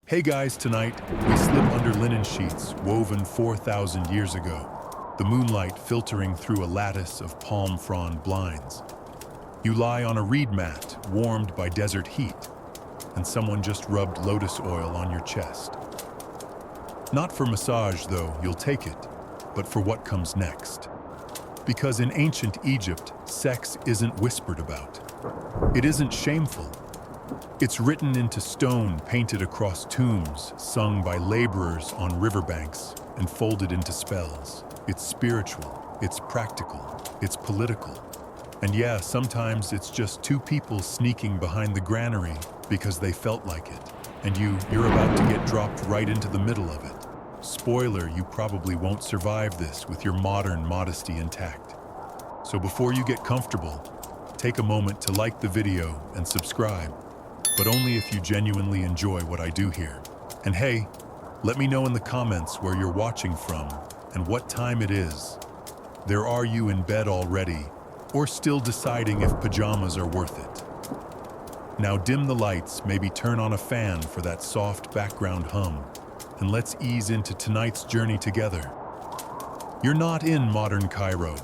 Hey guys, tonight we slip under linen sheets woven 4,000 years ago, the moonlight filtering through a lattice of palm frond blinds. You lie on a reed mat warmed by desert heat, and someone just rubbed lotus oil on your chest. Not for massage, though, you'll take it, but for what comes next. Because in ancient Egypt, sex isn't whispered about. It isn't shameful. It's written into stone, painted across tombs, sung by laborers on riverbanks, and folded into spells. It's spiritual, it's practical, it's political. And yeah, sometimes it's just two people sneaking behind the granary because they felt like it. And you're about to get dropped right into the middle of it. Spoiler, you probably won't survive this with your modern modesty intact. So before you get comfortable, take a moment to like the video and subscribe. But only if you genuinely enjoy what I do here. And hey, let me know in the comments where you're watching from and what time it is. Are you in bed already, or still deciding if pajamas are worth it? Now dim the lights, maybe turn on a fan for that soft background hum, and let's ease into tonight's journey together. You're not in modern Cairo.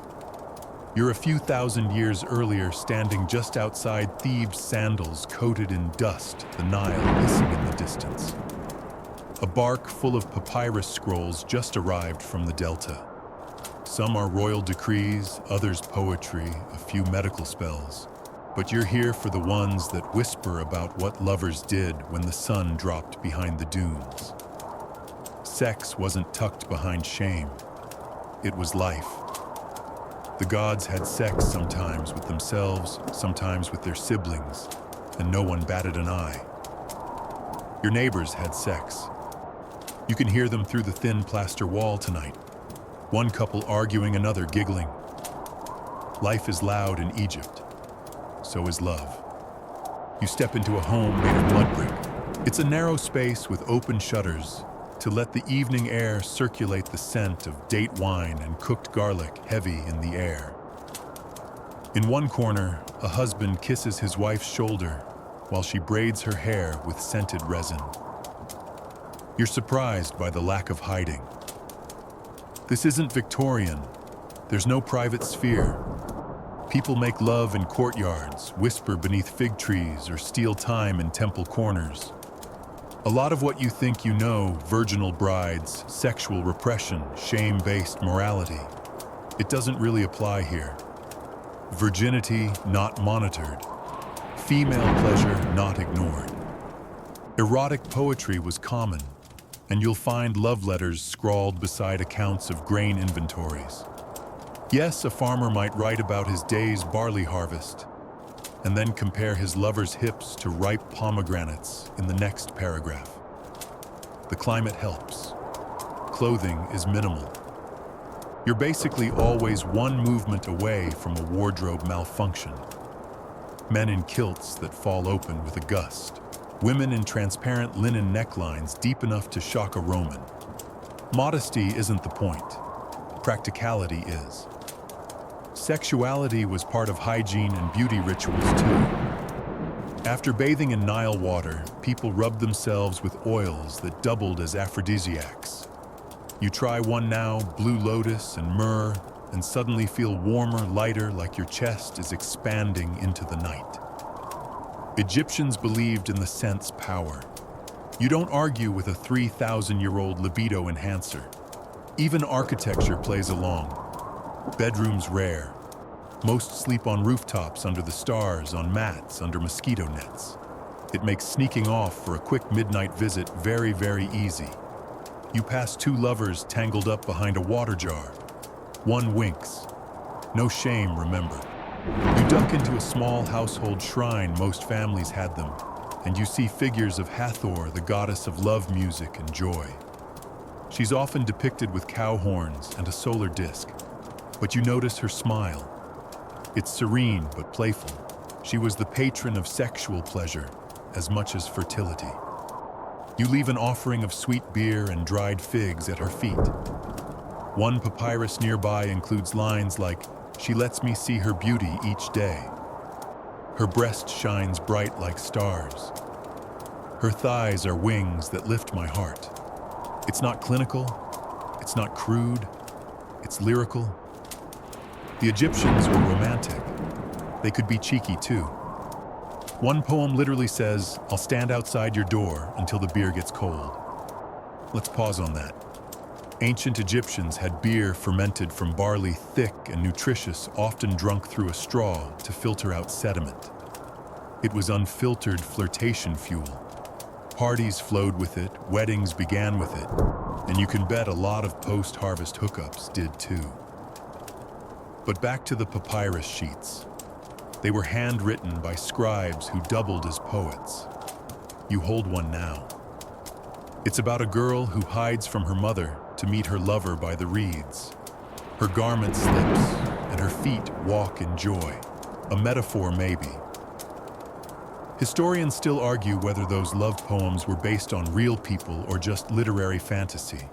You're a few thousand years earlier, standing just outside Thebes, sandals coated in dust, the Nile hissing in the distance. A bark full of papyrus scrolls just arrived from the delta. Some are royal decrees, others poetry, a few medical spells. But you're here for the ones that whisper about what lovers did when the sun dropped behind the dunes. Sex wasn't tucked behind shame. It was life. The gods had sex sometimes with themselves, sometimes with their siblings, and no one batted an eye. Your neighbors had sex. You can hear them through the thin plaster wall tonight. One couple arguing, another giggling. Life is loud in Egypt. So is love. You step into a home made of mud brick. It's a narrow space with open shutters to let the evening air circulate, the scent of date wine and cooked garlic heavy in the air. In one corner, a husband kisses his wife's shoulder while she braids her hair with scented resin. You're surprised by the lack of hiding. This isn't Victorian. There's no private sphere. People make love in courtyards, whisper beneath fig trees, or steal time in temple corners. A lot of what you think you know, virginal brides, sexual repression, shame-based morality, it doesn't really apply here. Virginity not monitored. Female pleasure not ignored. Erotic poetry was common, and you'll find love letters scrawled beside accounts of grain inventories. Yes, a farmer might write about his day's barley harvest, and then compare his lover's hips to ripe pomegranates in the next paragraph. The climate helps. Clothing is minimal. You're basically always one movement away from a wardrobe malfunction. Men in kilts that fall open with a gust. Women in transparent linen necklines deep enough to shock a Roman. Modesty isn't the point. Practicality is. Sexuality was part of hygiene and beauty rituals too. After bathing in Nile water, people rubbed themselves with oils that doubled as aphrodisiacs. You try one now, blue lotus and myrrh, and suddenly feel warmer, lighter, like your chest is expanding into the night. Egyptians believed in the scent's power. You don't argue with a 3,000-year-old libido enhancer. Even architecture plays along. Bedrooms rare. Most sleep on rooftops under the stars, on mats, under mosquito nets. It makes sneaking off for a quick midnight visit very, very easy. You pass two lovers tangled up behind a water jar. One winks. No shame, remember. You duck into a small household shrine, most families had them, and you see figures of Hathor, the goddess of love, music, and joy. She's often depicted with cow horns and a solar disk. But you notice her smile. It's serene but playful. She was the patron of sexual pleasure as much as fertility. You leave an offering of sweet beer and dried figs at her feet. One papyrus nearby includes lines like, "She lets me see her beauty each day. Her breast shines bright like stars." Her thighs are wings that lift my heart. It's not clinical, it's not crude, it's lyrical. The Egyptians were romantic. They could be cheeky too. One poem literally says, "I'll stand outside your door until the beer gets cold." Let's pause on that. Ancient Egyptians had beer fermented from barley, thick and nutritious, often drunk through a straw to filter out sediment. It was unfiltered flirtation fuel. Parties flowed with it, weddings began with it, and you can bet a lot of post-harvest hookups did too. But back to the papyrus sheets. They were handwritten by scribes who doubled as poets. You hold one now. It's about a girl who hides from her mother to meet her lover by the reeds. Her garment slips, and her feet walk in joy. A metaphor, maybe. Historians still argue whether those love poems were based on real people or just literary fantasy.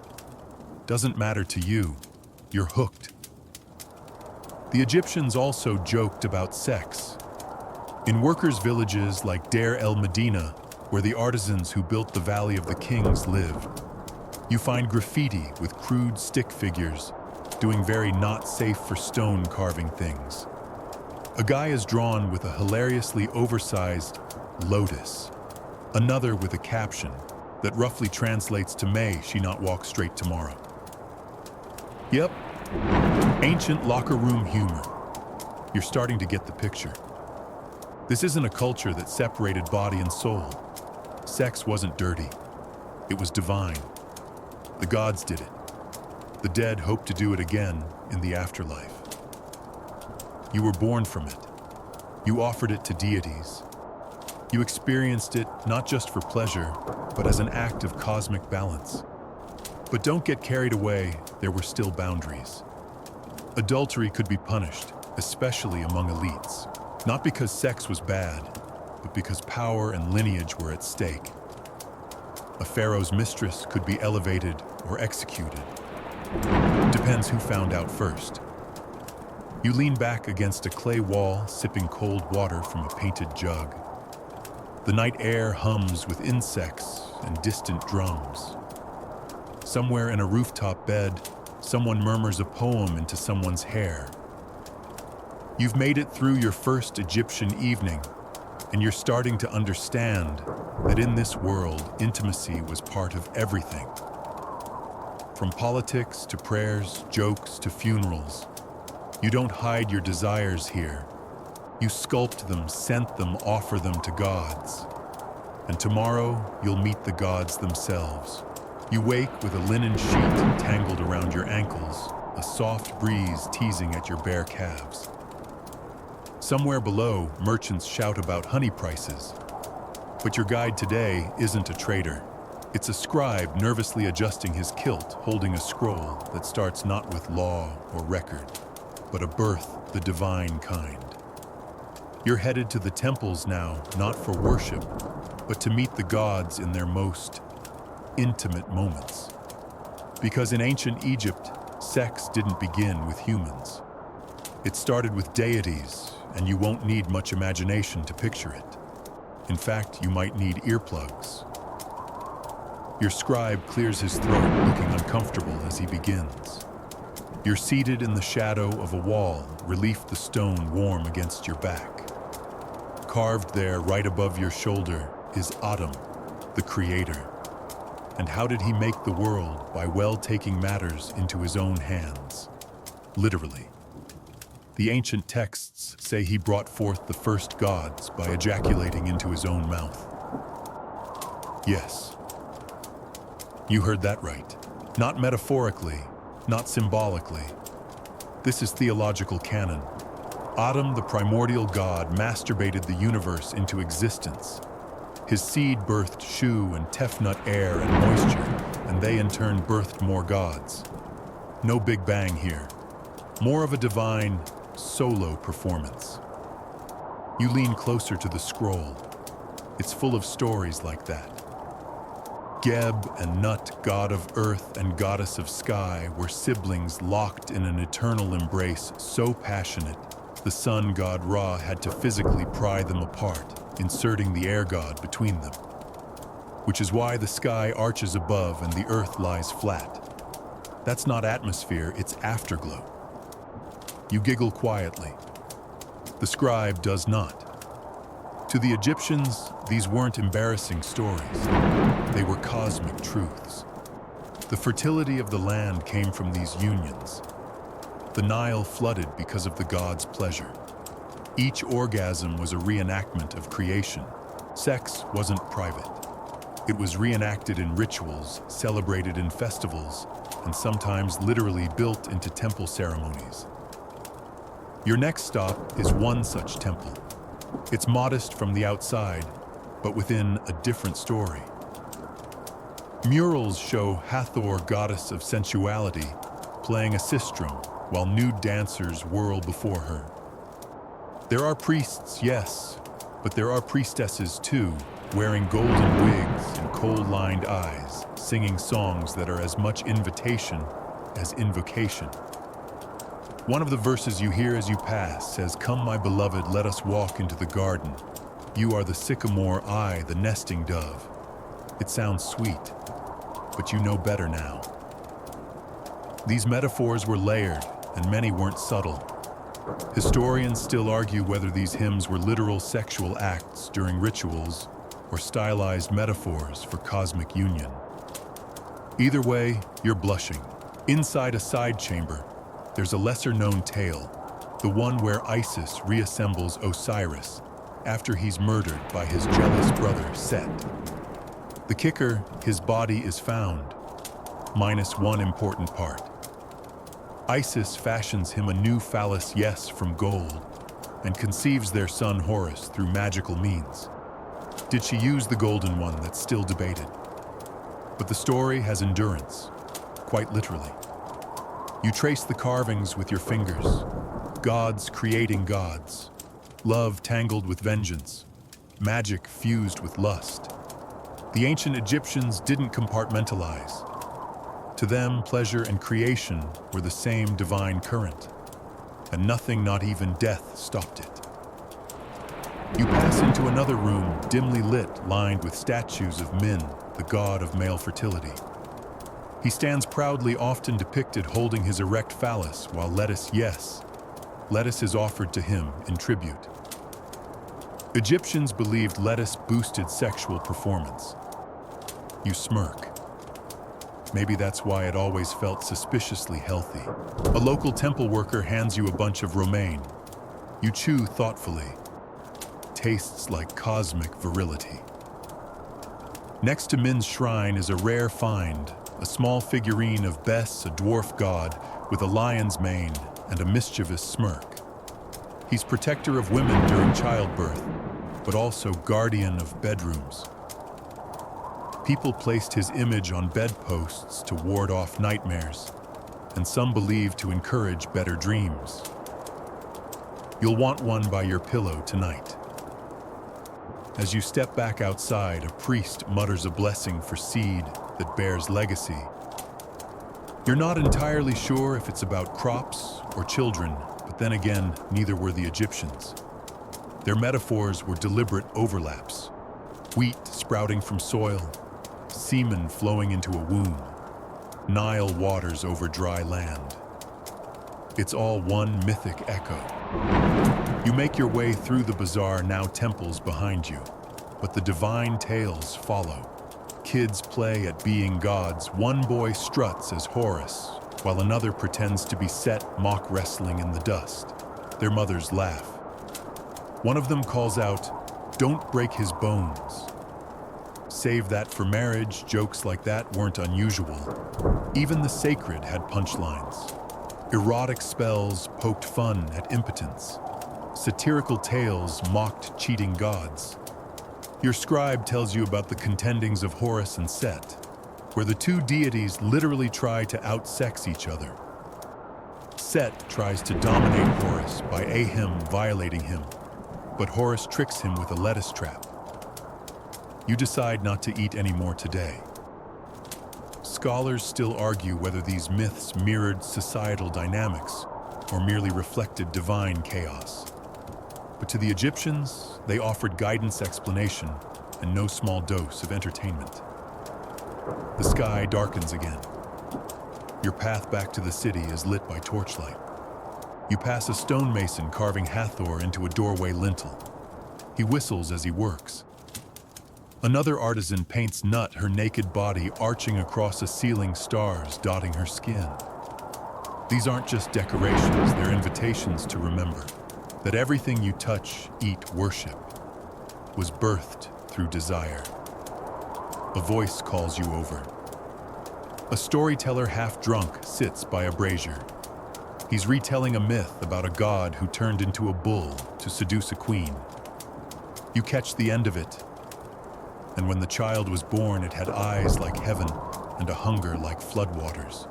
Doesn't matter to you. You're hooked. The Egyptians also joked about sex. In workers' villages like Deir el-Medina, where the artisans who built the Valley of the Kings live, you find graffiti with crude stick figures doing very not safe for stone carving things. A guy is drawn with a hilariously oversized lotus, another with a caption that roughly translates to "May she not walk straight tomorrow." Yep, ancient locker room humor. You're starting to get the picture. This isn't a culture that separated body and soul. Sex wasn't dirty. It was divine. The gods did it. The dead hoped to do it again in the afterlife. You were born from it. You offered it to deities. You experienced it not just for pleasure, but as an act of cosmic balance. But don't get carried away, there were still boundaries. Adultery could be punished, especially among elites. Not because sex was bad, but because power and lineage were at stake. A pharaoh's mistress could be elevated or executed. Depends who found out first. You lean back against a clay wall, sipping cold water from a painted jug. The night air hums with insects and distant drums. Somewhere in a rooftop bed, someone murmurs a poem into someone's hair. You've made it through your first Egyptian evening, and you're starting to understand that in this world, intimacy was part of everything. From politics to prayers, jokes to funerals, you don't hide your desires here. You sculpt them, scent them, offer them to gods. And tomorrow, you'll meet the gods themselves. You wake with a linen sheet tangled around your ankles, a soft breeze teasing at your bare calves. Somewhere below, merchants shout about honey prices. But your guide today isn't a trader. It's a scribe nervously adjusting his kilt, holding a scroll that starts not with law or record, but a birth, the divine kind. You're headed to the temples now, not for worship, but to meet the gods in their most intimate moments. Because in ancient Egypt, sex didn't begin with humans. It started with deities, and you won't need much imagination to picture it. In fact, you might need earplugs. Your scribe clears his throat, looking uncomfortable as he begins. You're seated in the shadow of a wall, relief the stone warm against your back. Carved there, right above your shoulder, is Adam, the creator. And how did he make the world? By taking matters into his own hands. Literally. The ancient texts say he brought forth the first gods by ejaculating into his own mouth. Yes. You heard that right. Not metaphorically, not symbolically. This is theological canon. Adam, the primordial god, masturbated the universe into existence. His seed birthed Shu and Tefnut air and moisture, and they in turn birthed more gods. No Big Bang here. More of a divine, solo performance. You lean closer to the scroll. It's full of stories like that. Geb and Nut, god of earth and goddess of sky, were siblings locked in an eternal embrace so passionate, the sun god Ra had to physically pry them apart, inserting the air god between them. which is why the sky arches above and the earth lies flat. That's not atmosphere, it's afterglow. You giggle quietly. The scribe does not. To the Egyptians, these weren't embarrassing stories. They were cosmic truths. The fertility of the land came from these unions. The Nile flooded because of the gods' pleasure. Each orgasm was a reenactment of creation. Sex wasn't private. It was reenacted in rituals, celebrated in festivals, and sometimes literally built into temple ceremonies. Your next stop is one such temple. It's modest from the outside, but within a different story. Murals show Hathor, goddess of sensuality, playing a sistrum while nude dancers whirl before her. There are priests, yes, but there are priestesses too, wearing golden wigs and coal-lined eyes, singing songs that are as much invitation as invocation. One of the verses you hear as you pass says, "Come, my beloved, let us walk into the garden. You are the sycamore, I, the nesting dove." It sounds sweet, but you know better now. These metaphors were layered, and many weren't subtle. Historians still argue whether these hymns were literal sexual acts during rituals or stylized metaphors for cosmic union. Either way, you're blushing. Inside a side chamber, there's a lesser-known tale, the one where Isis reassembles Osiris after he's murdered by his jealous brother Set. The kicker, his body is found, minus one important part. Isis fashions him a new phallus, yes, from gold, and conceives their son Horus through magical means. Did she use the golden one? That's still debated. But the story has endurance, quite literally. You trace the carvings with your fingers, gods creating gods, love tangled with vengeance, magic fused with lust. The ancient Egyptians didn't compartmentalize. To them, pleasure and creation were the same divine current, and nothing, not even death, stopped it. You pass into another room, dimly lit, lined with statues of Min, the god of male fertility. He stands proudly, often depicted holding his erect phallus, while lettuce is offered to him in tribute. Egyptians believed lettuce boosted sexual performance. You smirk. Maybe that's why it always felt suspiciously healthy. A local temple worker hands you a bunch of romaine. You chew thoughtfully. Tastes like cosmic virility. Next to Min's shrine is a rare find, a small figurine of Bes, a dwarf god, with a lion's mane and a mischievous smirk. He's protector of women during childbirth, but also guardian of bedrooms. People placed his image on bedposts to ward off nightmares, and some believe to encourage better dreams. You'll want one by your pillow tonight. As you step back outside, a priest mutters a blessing for seed that bears legacy. You're not entirely sure if it's about crops or children, but then again, neither were the Egyptians. Their metaphors were deliberate overlaps. Wheat sprouting from soil, semen flowing into a womb, Nile waters over dry land. It's all one mythic echo. You make your way through the bazaar, now temples behind you, but the divine tales follow. Kids play at being gods. One boy struts as Horus, while another pretends to be Set, mock wrestling in the dust. Their mothers laugh. One of them calls out, "Don't break his bones." Save that for marriage. Jokes like that weren't unusual. Even the sacred had punchlines. Erotic spells poked fun at impotence. Satirical tales mocked cheating gods. Your scribe tells you about the contendings of Horus and Set, where the two deities literally try to outsex each other. Set tries to dominate Horus by him violating him, but Horus tricks him with a lettuce trap. You decide not to eat any more today. Scholars still argue whether these myths mirrored societal dynamics or merely reflected divine chaos. But to the Egyptians, they offered guidance, explanation, and no small dose of entertainment. The sky darkens again. Your path back to the city is lit by torchlight. You pass a stonemason carving Hathor into a doorway lintel. He whistles as he works. Another artisan paints Nut, her naked body arching across a ceiling, stars dotting her skin. These aren't just decorations, they're invitations to remember that everything you touch, eat, worship was birthed through desire. A voice calls you over. A storyteller half drunk sits by a brazier. He's retelling a myth about a god who turned into a bull to seduce a queen. You catch the end of it, and when the child was born, it had eyes like heaven and a hunger like floodwaters.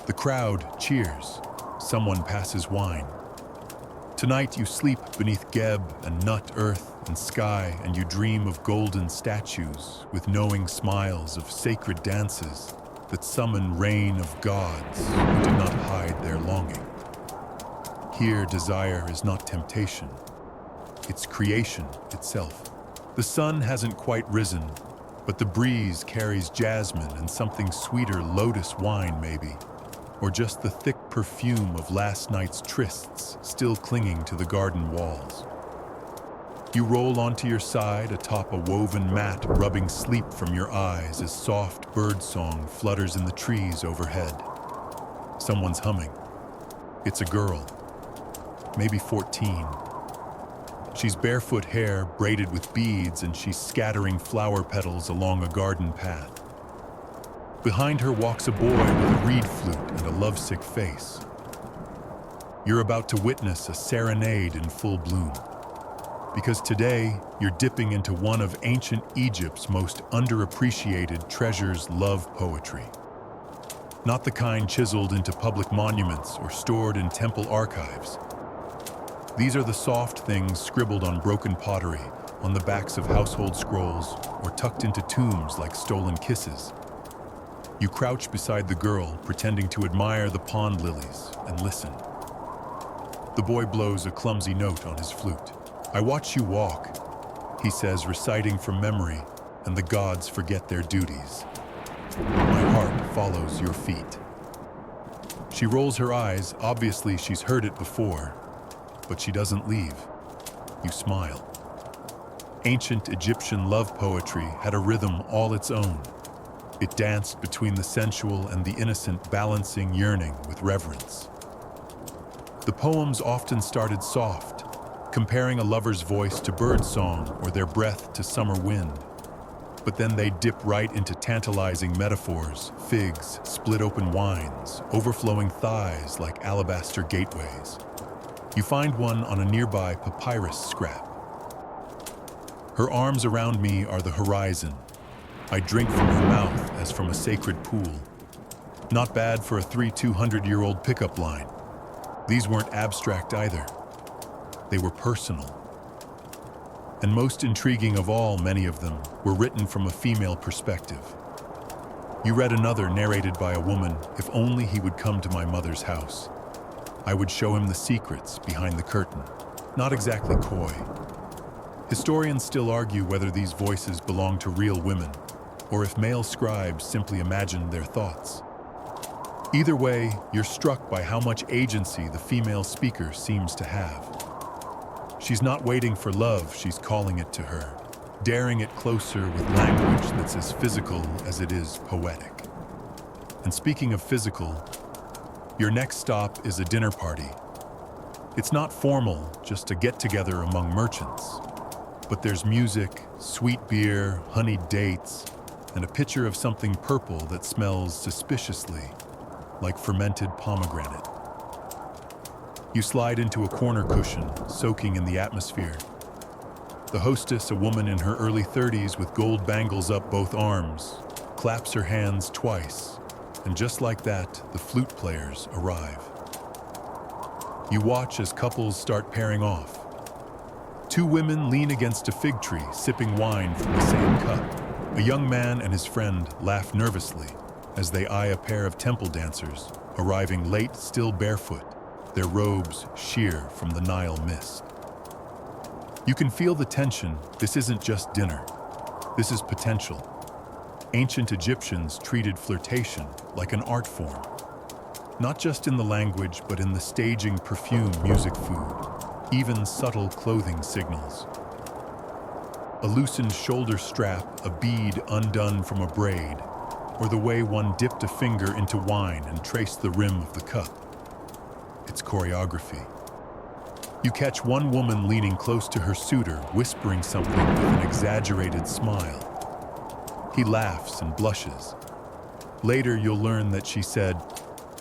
The crowd cheers. Someone passes wine. Tonight you sleep beneath Geb and Nut, earth and sky, and you dream of golden statues with knowing smiles, of sacred dances that summon rain of gods who did not hide their longing. Here, desire is not temptation. It's creation itself. The sun hasn't quite risen, but the breeze carries jasmine and something sweeter, lotus wine maybe, or just the thick perfume of last night's trysts still clinging to the garden walls. You roll onto your side atop a woven mat, rubbing sleep from your eyes as soft birdsong flutters in the trees overhead. Someone's humming. It's a girl, maybe 14. She's barefoot hair braided with beads, and she's scattering flower petals along a garden path. Behind her walks a boy with a reed flute and a lovesick face. You're about to witness a serenade in full bloom. Because today, you're dipping into one of ancient Egypt's most underappreciated treasures, love poetry. Not the kind chiseled into public monuments or stored in temple archives. These are the soft things scribbled on broken pottery, on the backs of household scrolls, or tucked into tombs like stolen kisses. You crouch beside the girl, pretending to admire the pond lilies, and listen. The boy blows a clumsy note on his flute. "I watch you walk," he says, reciting from memory, "and the gods forget their duties. My heart follows your feet." She rolls her eyes. Obviously, she's heard it before, but she doesn't leave. You smile. Ancient Egyptian love poetry had a rhythm all its own. It danced between the sensual and the innocent, balancing yearning with reverence. The poems often started soft, comparing a lover's voice to birdsong or their breath to summer wind. But then they'd dip right into tantalizing metaphors: figs, split open wines, overflowing thighs like alabaster gateways. You find one on a nearby papyrus scrap. "Her arms around me are the horizon. I drink from her mouth as from a sacred pool." Not bad for a 200-year-old pickup line. These weren't abstract either. They were personal. And most intriguing of all, many of them were written from a female perspective. You read another narrated by a woman: "If only he would come to my mother's house. I would show him the secrets behind the curtain." Not exactly coy. Historians still argue whether these voices belong to real women, or if male scribes simply imagined their thoughts. Either way, you're struck by how much agency the female speaker seems to have. She's not waiting for love, she's calling it to her, daring it closer with language that's as physical as it is poetic. And speaking of physical, your next stop is a dinner party. It's not formal, just a get-together among merchants. But there's music, sweet beer, honeyed dates, and a pitcher of something purple that smells suspiciously like fermented pomegranate. You slide into a corner cushion, soaking in the atmosphere. The hostess, a woman in her early 30s with gold bangles up both arms, claps her hands twice, and just like that, the flute players arrive. You watch as couples start pairing off. Two women lean against a fig tree, sipping wine from the same cup. A young man and his friend laugh nervously as they eye a pair of temple dancers, arriving late, still barefoot, their robes sheer from the Nile mist. You can feel the tension. This isn't just dinner. This is potential. Ancient Egyptians treated flirtation like an art form. Not just in the language, but in the staging, perfume, music, food, even subtle clothing signals. A loosened shoulder strap, a bead undone from a braid, or the way one dipped a finger into wine and traced the rim of the cup. It's choreography. You catch one woman leaning close to her suitor, whispering something with an exaggerated smile. He laughs and blushes. Later, you'll learn that she said,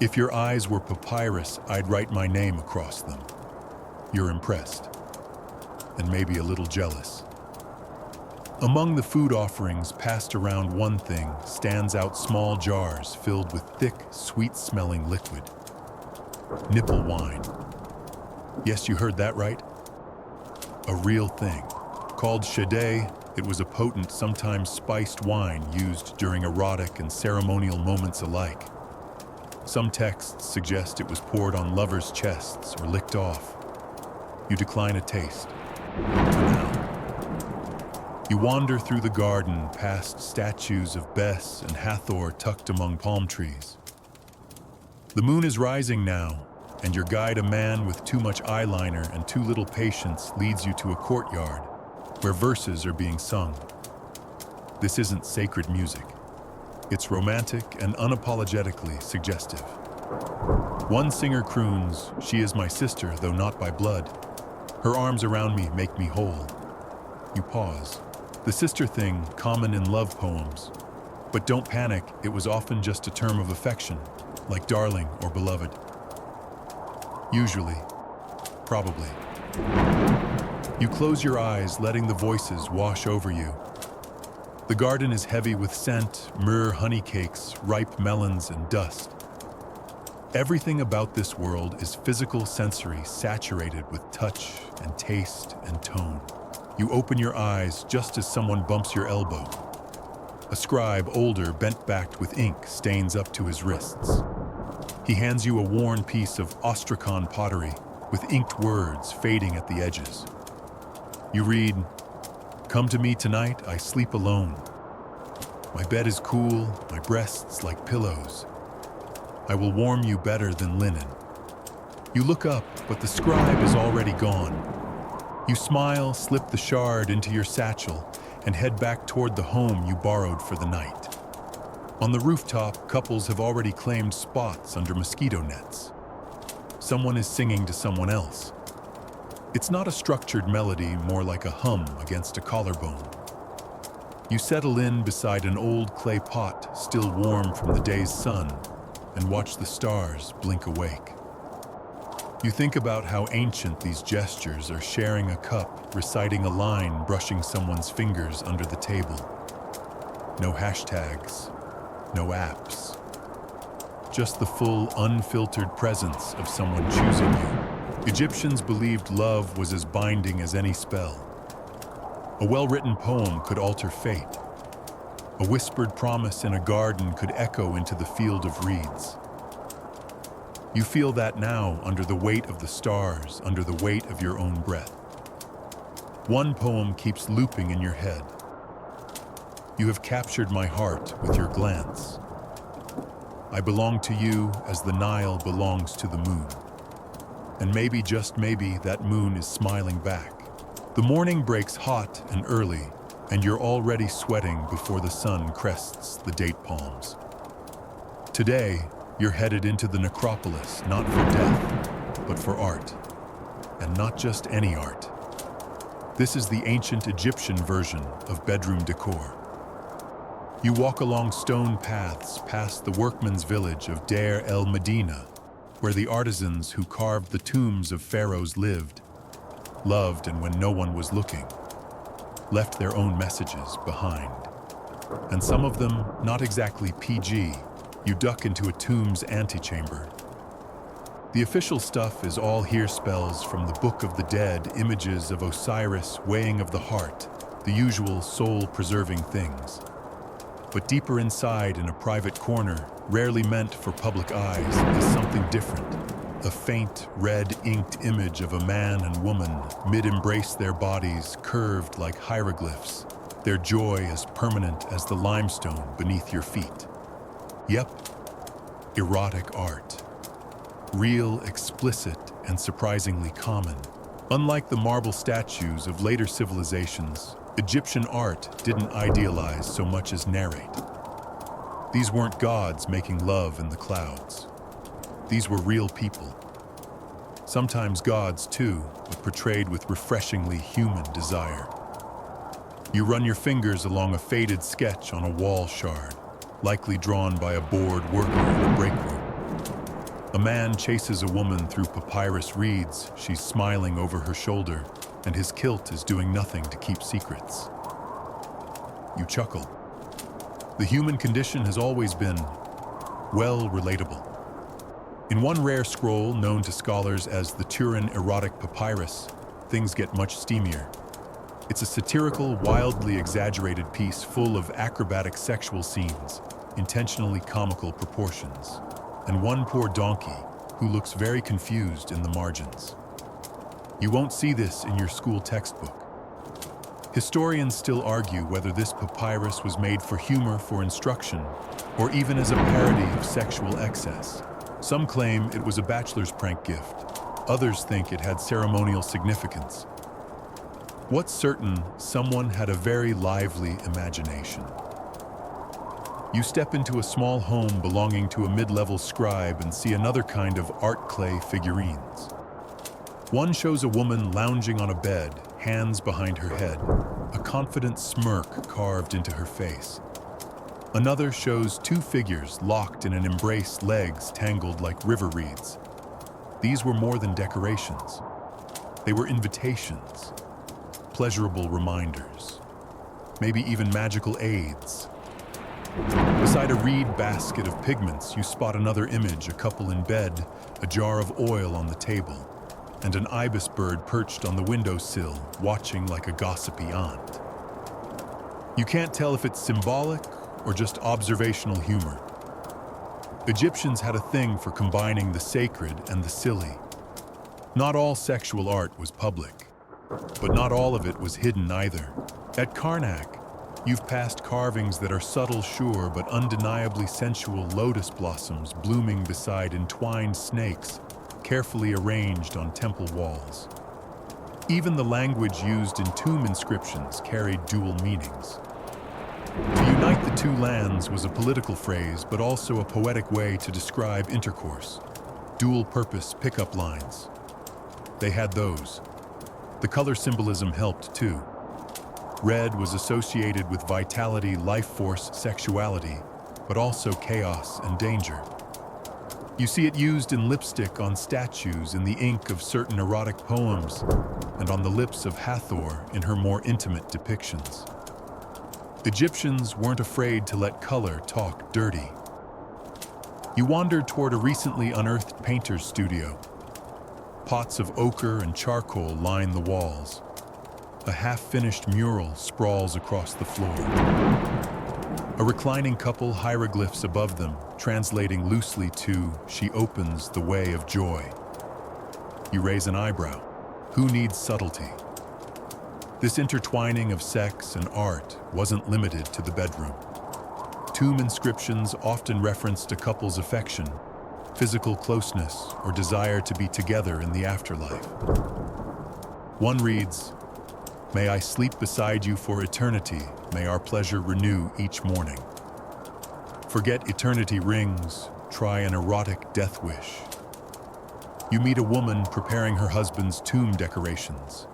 "If your eyes were papyrus, I'd write my name across them." You're impressed, and maybe a little jealous. Among the food offerings passed around, one thing stands out: small jars filled with thick, sweet-smelling liquid. Nipple wine. Yes, you heard that right. A real thing. Called shadeh, it was a potent, sometimes spiced wine used during erotic and ceremonial moments alike. Some texts suggest it was poured on lovers' chests or licked off. You decline a taste. For now. You wander through the garden past statues of Bes and Hathor tucked among palm trees. The moon is rising now, and your guide, a man with too much eyeliner and too little patience, leads you to a courtyard where verses are being sung. This isn't sacred music. It's romantic and unapologetically suggestive. One singer croons, "She is my sister, though not by blood. Her arms around me make me whole." You pause. The sister thing, common in love poems. But don't panic, it was often just a term of affection, like darling or beloved. Usually. Probably. You close your eyes, letting the voices wash over you. The garden is heavy with scent, myrrh, honey cakes, ripe melons, and dust. Everything about this world is physical, sensory, saturated with touch and taste and tone. You open your eyes just as someone bumps your elbow. A scribe, older, bent-backed with ink, stains up to his wrists. He hands you a worn piece of Ostrakhan pottery with inked words fading at the edges. You read, "Come to me tonight, I sleep alone. My bed is cool, my breasts like pillows. I will warm you better than linen." You look up, but the scribe is already gone. You smile, slip the shard into your satchel, and head back toward the home you borrowed for the night. On the rooftop, couples have already claimed spots under mosquito nets. Someone is singing to someone else. It's not a structured melody, more like a hum against a collarbone. You settle in beside an old clay pot, still warm from the day's sun, and watch the stars blink awake. You think about how ancient these gestures are: sharing a cup, reciting a line, brushing someone's fingers under the table. No hashtags, no apps. Just the full, unfiltered presence of someone choosing you. Egyptians believed love was as binding as any spell. A well-written poem could alter fate. A whispered promise in a garden could echo into the field of reeds. You feel that now, under the weight of the stars, under the weight of your own breath. One poem keeps looping in your head. You have captured my heart with your glance. I belong to you as the Nile belongs to the moon. And maybe, just maybe, that moon is smiling back. The morning breaks hot and early, and you're already sweating before the sun crests the date palms. Today, you're headed into the necropolis, not for death, but for art. And not just any art. This is the ancient Egyptian version of bedroom decor. You walk along stone paths past the workmen's village of Deir el-Medina, where the artisans who carved the tombs of pharaohs lived, loved, and when no one was looking, left their own messages behind. And some of them not exactly PG. You duck into a tomb's antechamber. The official stuff is all here: spells from the Book of the Dead, images of Osiris, weighing of the heart, the usual soul-preserving things. But deeper inside, in a private corner, rarely meant for public eyes, is something different. a faint, red inked image of a man and woman mid-embrace, their bodies curved like hieroglyphs, their joy as permanent as the limestone beneath your feet. Yep, erotic art. Real, explicit, and surprisingly common. Unlike the marble statues of later civilizations, Egyptian art didn't idealize so much as narrate. These weren't gods making love in the clouds. These were real people. Sometimes gods too, but portrayed with refreshingly human desire. You run your fingers along a faded sketch on a wall shard, likely drawn by a bored worker in a break room. A man chases a woman through papyrus reeds. She's smiling over her shoulder, and his kilt is doing nothing to keep secrets. You chuckle. The human condition has always been, well, relatable. In one rare scroll known to scholars as the Turin erotic papyrus, things get much steamier. It's a satirical, wildly exaggerated piece full of acrobatic sexual scenes, intentionally comical proportions, and one poor donkey who looks very confused in the margins. You won't see this in your school textbook. Historians still argue whether this papyrus was made for humor, for instruction, or even as a parody of sexual excess. Some claim it was a bachelor's prank gift. Others think it had ceremonial significance. What's certain, someone had a very lively imagination. You step into a small home belonging to a mid-level scribe and see another kind of art clay figurines. One shows a woman lounging on a bed, hands behind her head, a confident smirk carved into her face. Another shows two figures locked in an embrace, legs tangled like river reeds. These were more than decorations. They were invitations, pleasurable reminders, maybe even magical aids. Beside a reed basket of pigments, you spot another image, a couple in bed, a jar of oil on the table, and an ibis bird perched on the windowsill, watching like a gossipy aunt. You can't tell if it's symbolic or just observational humor. Egyptians had a thing for combining the sacred and the silly. Not all sexual art was public, but not all of it was hidden either. At Karnak, you've passed carvings that are subtle, sure, but undeniably sensual lotus blossoms blooming beside entwined snakes, carefully arranged on temple walls. Even the language used in tomb inscriptions carried dual meanings. To unite the two lands was a political phrase, but also a poetic way to describe intercourse. Dual-purpose pickup lines. They had those. The color symbolism helped too. Red was associated with vitality, life force, sexuality, but also chaos and danger. You see it used in lipstick on statues, in the ink of certain erotic poems, and on the lips of Hathor in her more intimate depictions. Egyptians weren't afraid to let color talk dirty. You wandered toward a recently unearthed painter's studio. Pots of ochre and charcoal line the walls. A half-finished mural sprawls across the floor. A reclining couple, hieroglyphs above them, translating loosely to, "She opens the way of joy." You raise an eyebrow. Who needs subtlety? This intertwining of sex and art wasn't limited to the bedroom. Tomb inscriptions often referenced a couple's affection, physical closeness, or desire to be together in the afterlife. One reads, "May I sleep beside you for eternity. May our pleasure renew each morning." Forget eternity rings. Try an erotic death wish. You meet a woman preparing her husband's tomb decorations.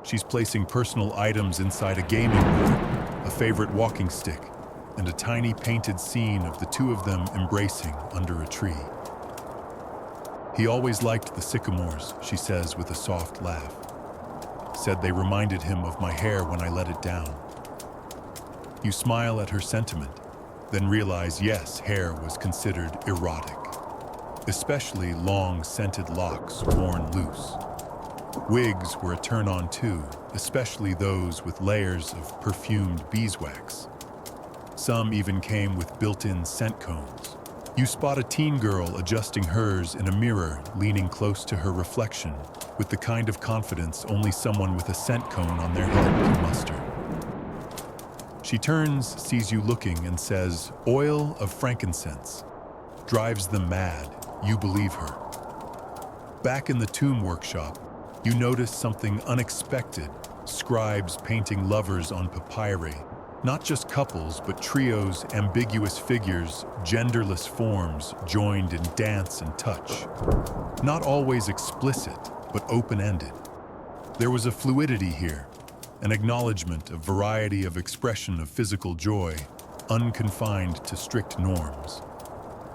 She's placing personal items inside a gaming board, a favorite walking stick, and a tiny painted scene of the two of them embracing under a tree. "He always liked the sycamores," she says with a soft laugh. "Said they reminded him of my hair when I let it down." You smile at her sentiment, then realize yes, hair was considered erotic, especially long scented locks worn loose. Wigs were a turn-on too, especially those with layers of perfumed beeswax. Some even came with built-in scent cones. You spot a teen girl adjusting hers in a mirror, leaning close to her reflection, with the kind of confidence only someone with a scent cone on their head can muster. She turns, sees you looking, and says, "Oil of frankincense." Drives them mad. You believe her. Back in the tomb workshop, you notice something unexpected. Scribes painting lovers on papyri. Not just couples, but trios, ambiguous figures, genderless forms, joined in dance and touch. Not always explicit, but open-ended. There was a fluidity here, an acknowledgement of variety of expression of physical joy, unconfined to strict norms.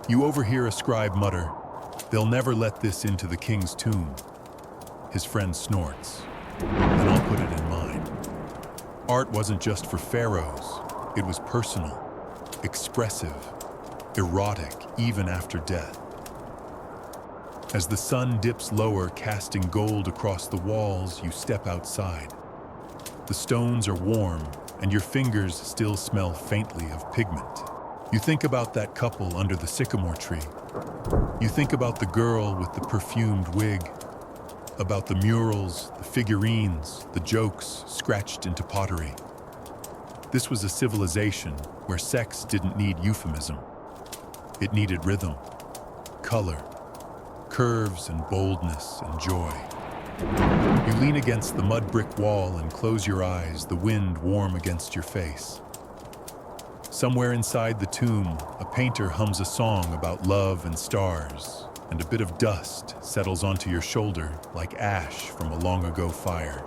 You overhear a scribe mutter, "They'll never let this into the king's tomb." His friend snorts, "Then I'll put it in mine." Art wasn't just for pharaohs, it was personal, expressive, erotic, even after death. As the sun dips lower, casting gold across the walls, you step outside. The stones are warm, and your fingers still smell faintly of pigment. You think about that couple under the sycamore tree. You think about the girl with the perfumed wig, about the murals, the figurines, the jokes scratched into pottery. This was a civilization where sex didn't need euphemism. It needed rhythm, color, curves and boldness and joy. You lean against the mud brick wall and close your eyes, the wind warm against your face. Somewhere inside the tomb, a painter hums a song about love and stars, and a bit of dust settles onto your shoulder like ash from a long-ago fire.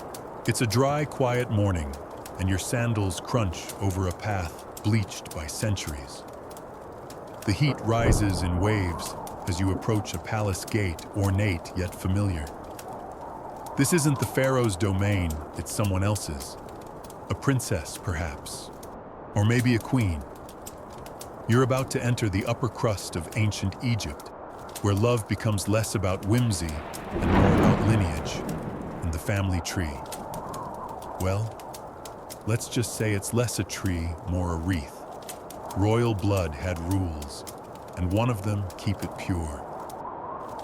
It's a dry, quiet morning, and your sandals crunch over a path bleached by centuries. The heat rises in waves as you approach a palace gate, ornate yet familiar. This isn't the pharaoh's domain, it's someone else's. A princess, perhaps, or maybe a queen. You're about to enter the upper crust of ancient Egypt, where love becomes less about whimsy and more about lineage and the family tree. Well, let's just say it's less a tree, more a wreath. Royal blood had rules, and one of them, keep it pure.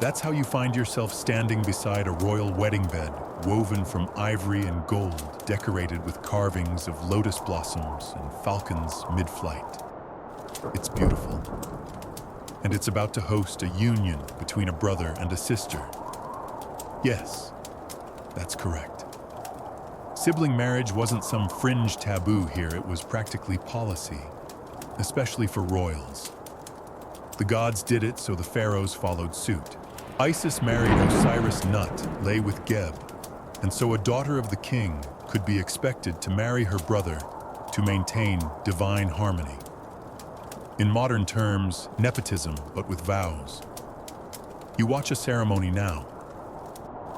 That's how you find yourself standing beside a royal wedding bed, woven from ivory and gold, decorated with carvings of lotus blossoms and falcons mid-flight. It's beautiful. And it's about to host a union between a brother and a sister. Yes, that's correct. Sibling marriage wasn't some fringe taboo here, it was practically policy, especially for royals. The gods did it, so the pharaohs followed suit. Isis married Osiris Nut, lay with Geb, and so a daughter of the king could be expected to marry her brother to maintain divine harmony. In modern terms, nepotism, but with vows. You watch a ceremony now.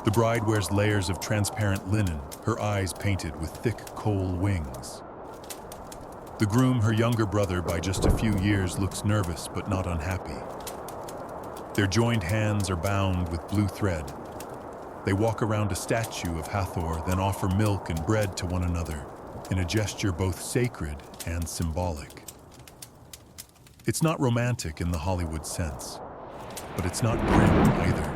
The bride wears layers of transparent linen, her eyes painted with thick coal wings. The groom, her younger brother by just a few years, looks nervous but not unhappy. Their joined hands are bound with blue thread. They walk around a statue of Hathor, then offer milk and bread to one another, in a gesture both sacred and symbolic. It's not romantic in the Hollywood sense, but it's not grim either.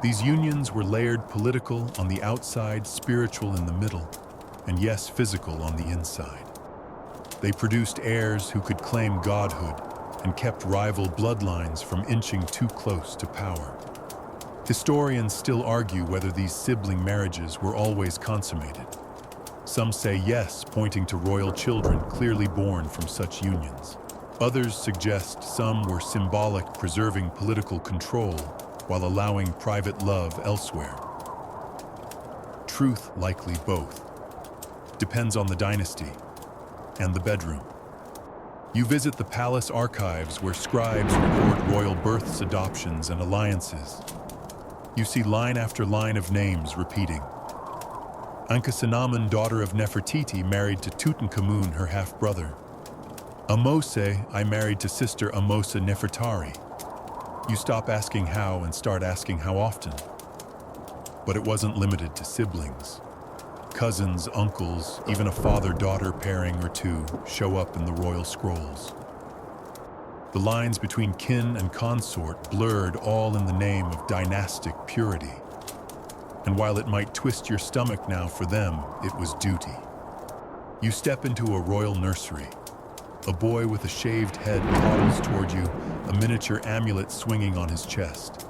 These unions were layered political on the outside, spiritual in the middle, and yes, physical on the inside. They produced heirs who could claim godhood and kept rival bloodlines from inching too close to power. Historians still argue whether these sibling marriages were always consummated. Some say yes, pointing to royal children clearly born from such unions. Others suggest some were symbolic, preserving political control while allowing private love elsewhere. Truth, likely both. Depends on the dynasty and the bedroom. You visit the palace archives where scribes record royal births, adoptions, and alliances. You see line after line of names repeating. Ankhesenamun, daughter of Nefertiti, married to Tutankhamun, her half-brother. Amose, I married to sister Amosa Nefertari. You stop asking how and start asking how often. But it wasn't limited to siblings. Cousins, uncles, even a father-daughter pairing or two show up in the royal scrolls. The lines between kin and consort blurred, all in the name of dynastic purity. And while it might twist your stomach now, for them, it was duty. You step into a royal nursery. A boy with a shaved head toddles toward you, a miniature amulet swinging on his chest.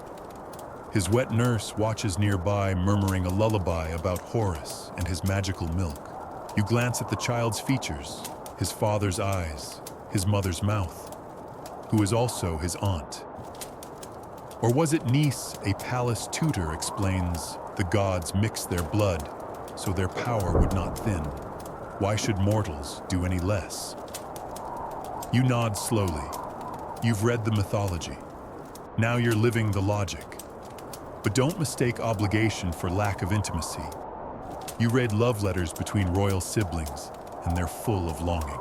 His wet nurse watches nearby, murmuring a lullaby about Horus and his magical milk. You glance at the child's features, his father's eyes, his mother's mouth, who is also his aunt. Or was it niece, a palace tutor, explains the gods mix their blood so their power would not thin. Why should mortals do any less? You nod slowly. You've read the mythology. Now you're living the logic. But don't mistake obligation for lack of intimacy. You read love letters between royal siblings, and they're full of longing.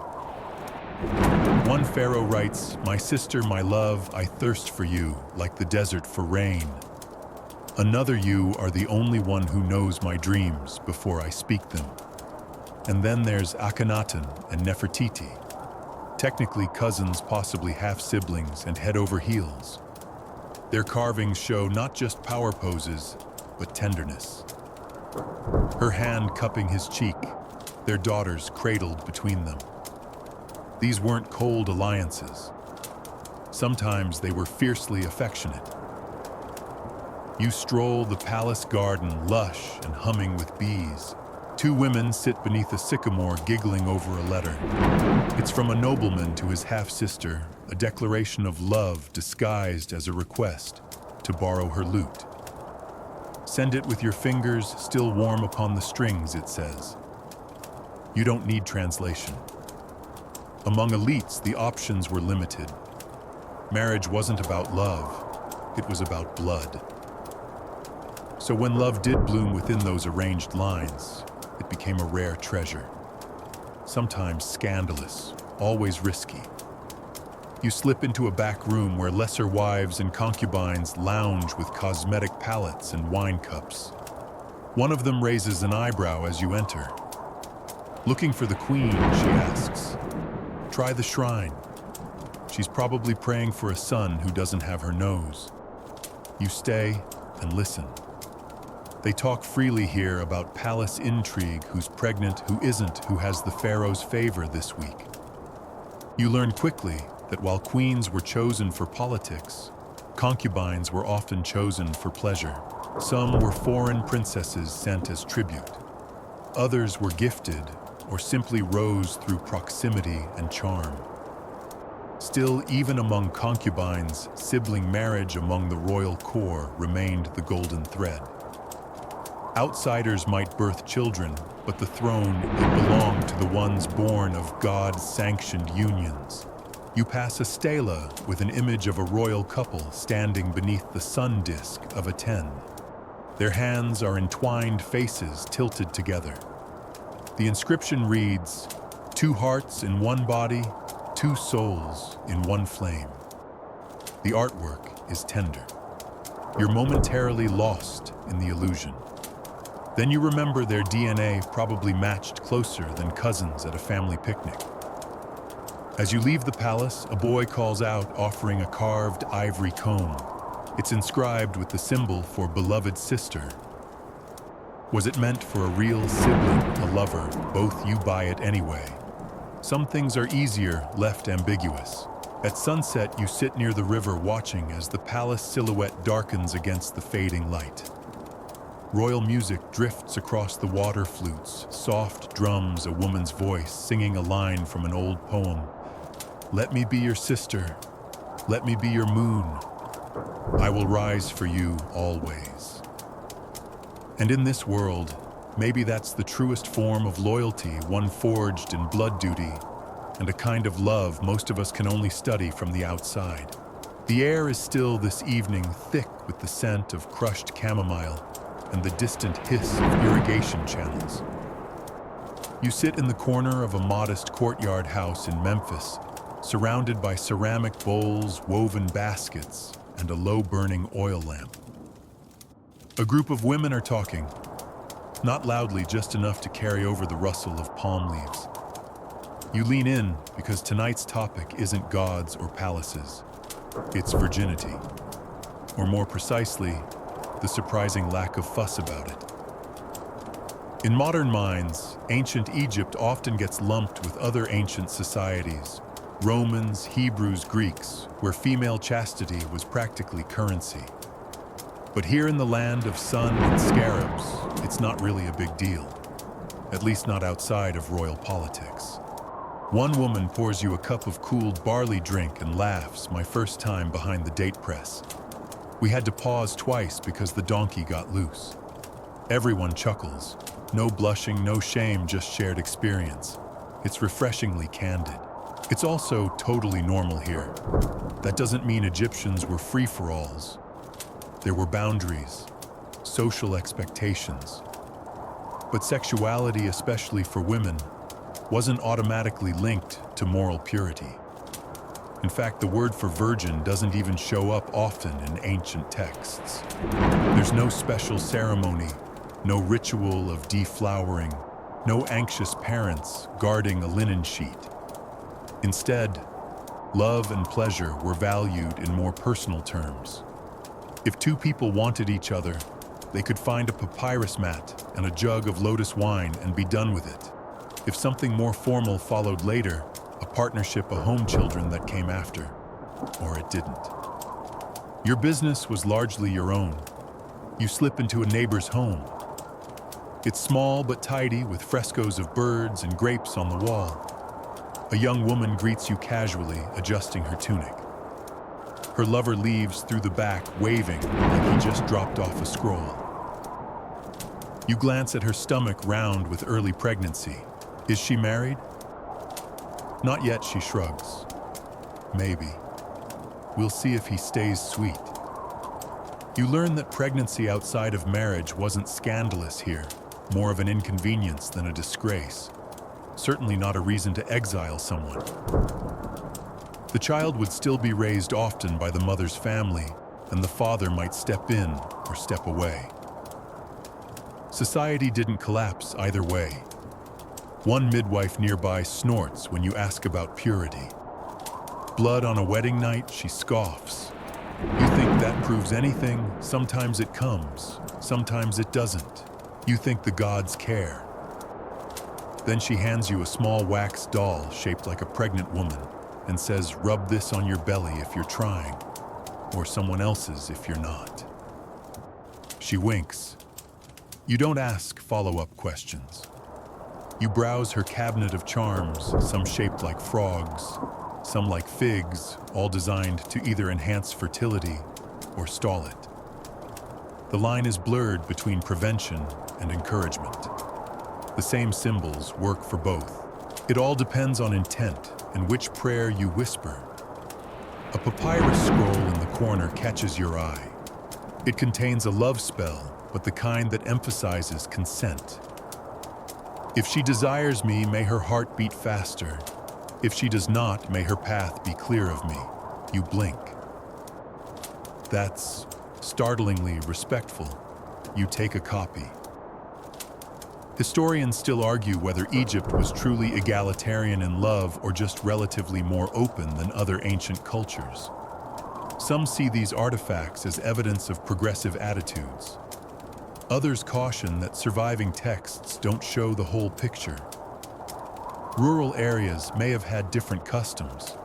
One pharaoh writes, "My sister, my love, I thirst for you, like the desert for rain." Another, "You are the only one who knows my dreams before I speak them." And then there's Akhenaten and Nefertiti. Technically cousins, possibly half-siblings, and head over heels. Their carvings show not just power poses, but tenderness. Her hand cupping his cheek, their daughters cradled between them. These weren't cold alliances. Sometimes they were fiercely affectionate. You stroll the palace garden, lush and humming with bees. Two women sit beneath a sycamore, giggling over a letter. It's from a nobleman to his half-sister, a declaration of love disguised as a request to borrow her lute. "Send it with your fingers still warm upon the strings," it says. You don't need translation. Among elites, the options were limited. Marriage wasn't about love, it was about blood. So when love did bloom within those arranged lines, it became a rare treasure. Sometimes scandalous, always risky. You slip into a back room where lesser wives and concubines lounge with cosmetic palettes and wine cups. One of them raises an eyebrow as you enter. "Looking for the queen," she asks. "Try the shrine. She's probably praying for a son who doesn't have her nose." You stay and listen. They talk freely here about palace intrigue, who's pregnant, who isn't, who has the pharaoh's favor this week. You learn quickly that while queens were chosen for politics, concubines were often chosen for pleasure. Some were foreign princesses sent as tribute. Others were gifted or simply rose through proximity and charm. Still, even among concubines, sibling marriage among the royal core remained the golden thread. Outsiders might birth children, but the throne, it belonged to the ones born of God-sanctioned unions. You pass a stela with an image of a royal couple standing beneath the sun disk of a 10. Their hands are entwined faces tilted together. The inscription reads, "Two hearts in one body, two souls in one flame." The artwork is tender. You're momentarily lost in the illusion. Then you remember their DNA probably matched closer than cousins at a family picnic. As you leave the palace, a boy calls out, offering a carved ivory comb. It's inscribed with the symbol for beloved sister. Was it meant for a real sibling, a lover? Both. You buy it anyway. Some things are easier left ambiguous. At sunset, you sit near the river watching as the palace silhouette darkens against the fading light. Royal music drifts across the water flutes, soft drums, a woman's voice singing a line from an old poem. "Let me be your sister, let me be your moon. I will rise for you always." And in this world, maybe that's the truest form of loyalty, one forged in blood duty, and a kind of love most of us can only study from the outside. The air is still this evening, thick with the scent of crushed chamomile and the distant hiss of irrigation channels. You sit in the corner of a modest courtyard house in Memphis, surrounded by ceramic bowls, woven baskets, and a low-burning oil lamp. A group of women are talking, not loudly, just enough to carry over the rustle of palm leaves. You lean in because tonight's topic isn't gods or palaces. It's virginity. Or more precisely, the surprising lack of fuss about it. In modern minds, ancient Egypt often gets lumped with other ancient societies, Romans, Hebrews, Greeks, where female chastity was practically currency. But here in the land of sun and scarabs, it's not really a big deal, at least not outside of royal politics. One woman pours you a cup of cooled barley drink and laughs, "My first time behind the date press. We had to pause twice because the donkey got loose." Everyone chuckles. No blushing, no shame, just shared experience. It's refreshingly candid. It's also totally normal here. That doesn't mean Egyptians were free-for-alls. There were boundaries, social expectations. But sexuality, especially for women, wasn't automatically linked to moral purity. In fact, the word for virgin doesn't even show up often in ancient texts. There's no special ceremony, no ritual of deflowering, no anxious parents guarding a linen sheet. Instead, love and pleasure were valued in more personal terms. If two people wanted each other, they could find a papyrus mat and a jug of lotus wine and be done with it. If something more formal followed later, a partnership, a home children that came after, or it didn't. Your business was largely your own. You slip into a neighbor's home. It's small but tidy with frescoes of birds and grapes on the wall. A young woman greets you casually, adjusting her tunic. Her lover leaves through the back, waving like he just dropped off a scroll. You glance at her stomach, round with early pregnancy. Is she married? Not yet, she shrugs. Maybe. We'll see if he stays sweet. You learn that pregnancy outside of marriage wasn't scandalous here, more of an inconvenience than a disgrace. Certainly not a reason to exile someone. The child would still be raised often by the mother's family, and the father might step in or step away. Society didn't collapse either way. One midwife nearby snorts when you ask about purity. Blood on a wedding night, she scoffs. You think that proves anything? Sometimes it comes, sometimes it doesn't. You think the gods care. Then she hands you a small wax doll shaped like a pregnant woman and says, "Rub this on your belly if you're trying, or someone else's if you're not." She winks. You don't ask follow-up questions. You browse her cabinet of charms, some shaped like frogs, some like figs, all designed to either enhance fertility or stall it. The line is blurred between prevention and encouragement. The same symbols work for both. It all depends on intent and which prayer you whisper. A papyrus scroll in the corner catches your eye. It contains a love spell, but the kind that emphasizes consent. If she desires me, may her heart beat faster. If she does not, may her path be clear of me. You blink. That's startlingly respectful. You take a copy. Historians still argue whether Egypt was truly egalitarian in love or just relatively more open than other ancient cultures. Some see these artifacts as evidence of progressive attitudes. Others caution that surviving texts don't show the whole picture. Rural areas may have had different customs,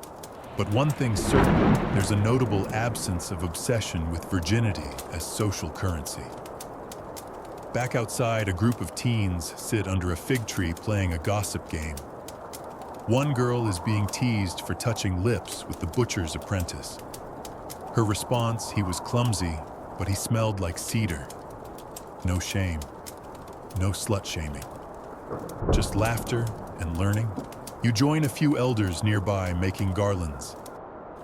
but one thing's certain, there's a notable absence of obsession with virginity as social currency. Back outside, a group of teens sit under a fig tree playing a gossip game. One girl is being teased for touching lips with the butcher's apprentice. Her response, he was clumsy, but he smelled like cedar. No shame, no slut-shaming. Just laughter and learning. You join a few elders nearby making garlands.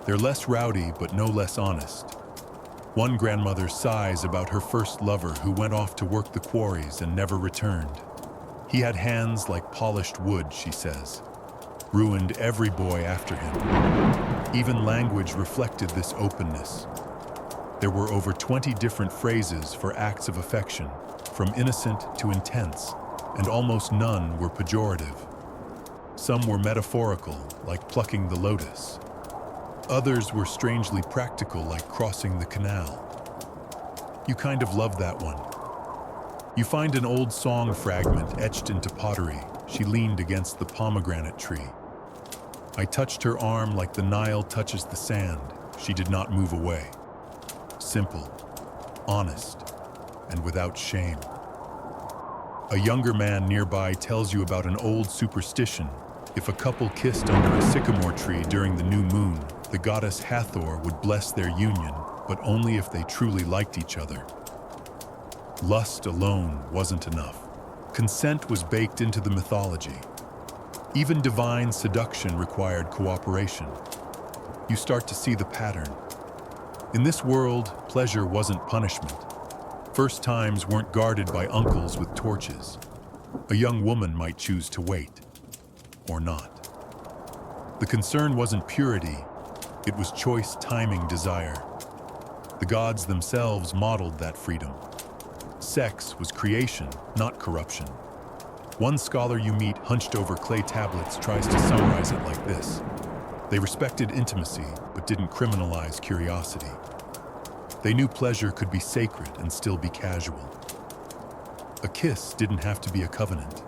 They're less rowdy, but no less honest. One grandmother sighs about her first lover who went off to work the quarries and never returned. He had hands like polished wood, she says. Ruined every boy after him. Even language reflected this openness. There were over 20 different phrases for acts of affection, from innocent to intense, and almost none were pejorative. Some were metaphorical, like plucking the lotus. Others were strangely practical, like crossing the canal. You kind of love that one. You find an old song fragment etched into pottery. She leaned against the pomegranate tree. I touched her arm like the Nile touches the sand. She did not move away. Simple, honest, and without shame. A younger man nearby tells you about an old superstition. If a couple kissed under a sycamore tree during the new moon, the goddess Hathor would bless their union, but only if they truly liked each other. Lust alone wasn't enough. Consent was baked into the mythology. Even divine seduction required cooperation. You start to see the pattern. In this world, pleasure wasn't punishment. First times weren't guarded by uncles with torches. A young woman might choose to wait, or not. The concern wasn't purity, it was choice, timing, desire. The gods themselves modeled that freedom. Sex was creation, not corruption. One scholar you meet hunched over clay tablets tries to summarize it like this. They respected intimacy, but didn't criminalize curiosity. They knew pleasure could be sacred and still be casual. A kiss didn't have to be a covenant.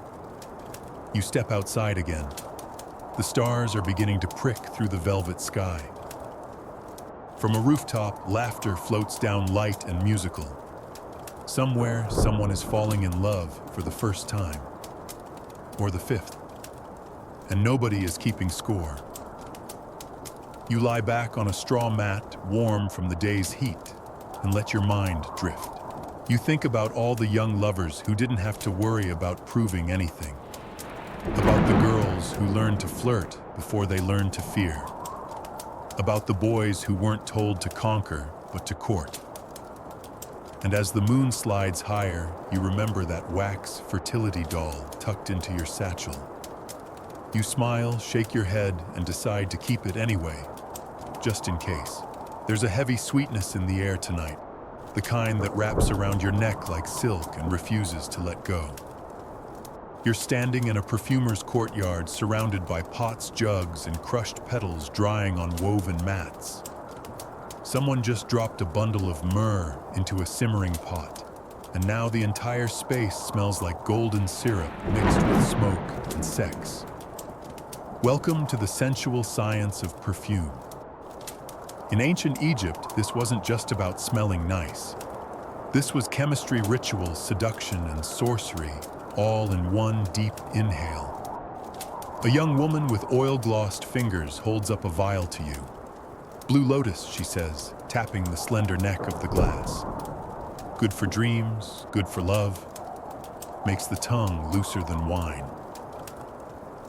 You step outside again. The stars are beginning to prick through the velvet sky. From a rooftop, laughter floats down light and musical. Somewhere, someone is falling in love for the first time. Or the fifth. And nobody is keeping score. You lie back on a straw mat, warm from the day's heat, and let your mind drift. You think about all the young lovers who didn't have to worry about proving anything. About the girls who learned to flirt before they learned to fear. About the boys who weren't told to conquer, but to court. And as the moon slides higher, you remember that wax fertility doll tucked into your satchel. You smile, shake your head, and decide to keep it anyway, just in case. There's a heavy sweetness in the air tonight, the kind that wraps around your neck like silk and refuses to let go. You're standing in a perfumer's courtyard surrounded by pots, jugs, and crushed petals drying on woven mats. Someone just dropped a bundle of myrrh into a simmering pot, and now the entire space smells like golden syrup mixed with smoke and sex. Welcome to the sensual science of perfume. In ancient Egypt, this wasn't just about smelling nice. This was chemistry, ritual, seduction, and sorcery, all in one deep inhale. A young woman with oil-glossed fingers holds up a vial to you. Blue lotus, she says, tapping the slender neck of the glass. Good for dreams, good for love. Makes the tongue looser than wine.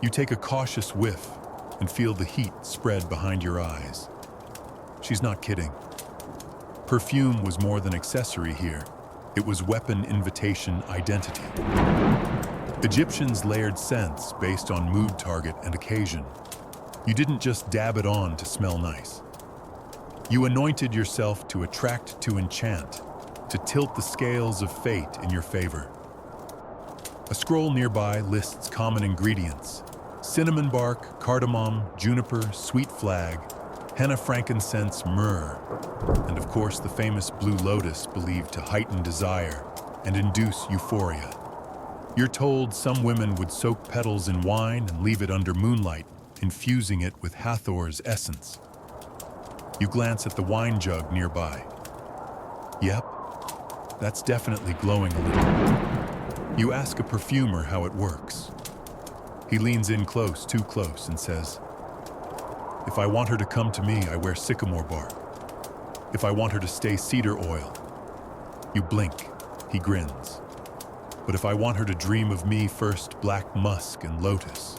You take a cautious whiff and feel the heat spread behind your eyes. She's not kidding. Perfume was more than accessory here. It was weapon, invitation, identity. Egyptians layered scents based on mood, target, and occasion. You didn't just dab it on to smell nice. You anointed yourself to attract, to enchant, to tilt the scales of fate in your favor. A scroll nearby lists common ingredients: cinnamon bark, cardamom, juniper, sweet flag, henna, frankincense, myrrh, and of course the famous blue lotus believed to heighten desire and induce euphoria. You're told some women would soak petals in wine and leave it under moonlight, infusing it with Hathor's essence. You glance at the wine jug nearby. Yep, that's definitely glowing a little. You ask a perfumer how it works. He leans in close, too close, and says, "If I want her to come to me, I wear sycamore bark. If I want her to stay, cedar oil." You blink. He grins. "But if I want her to dream of me, first, black musk and lotus.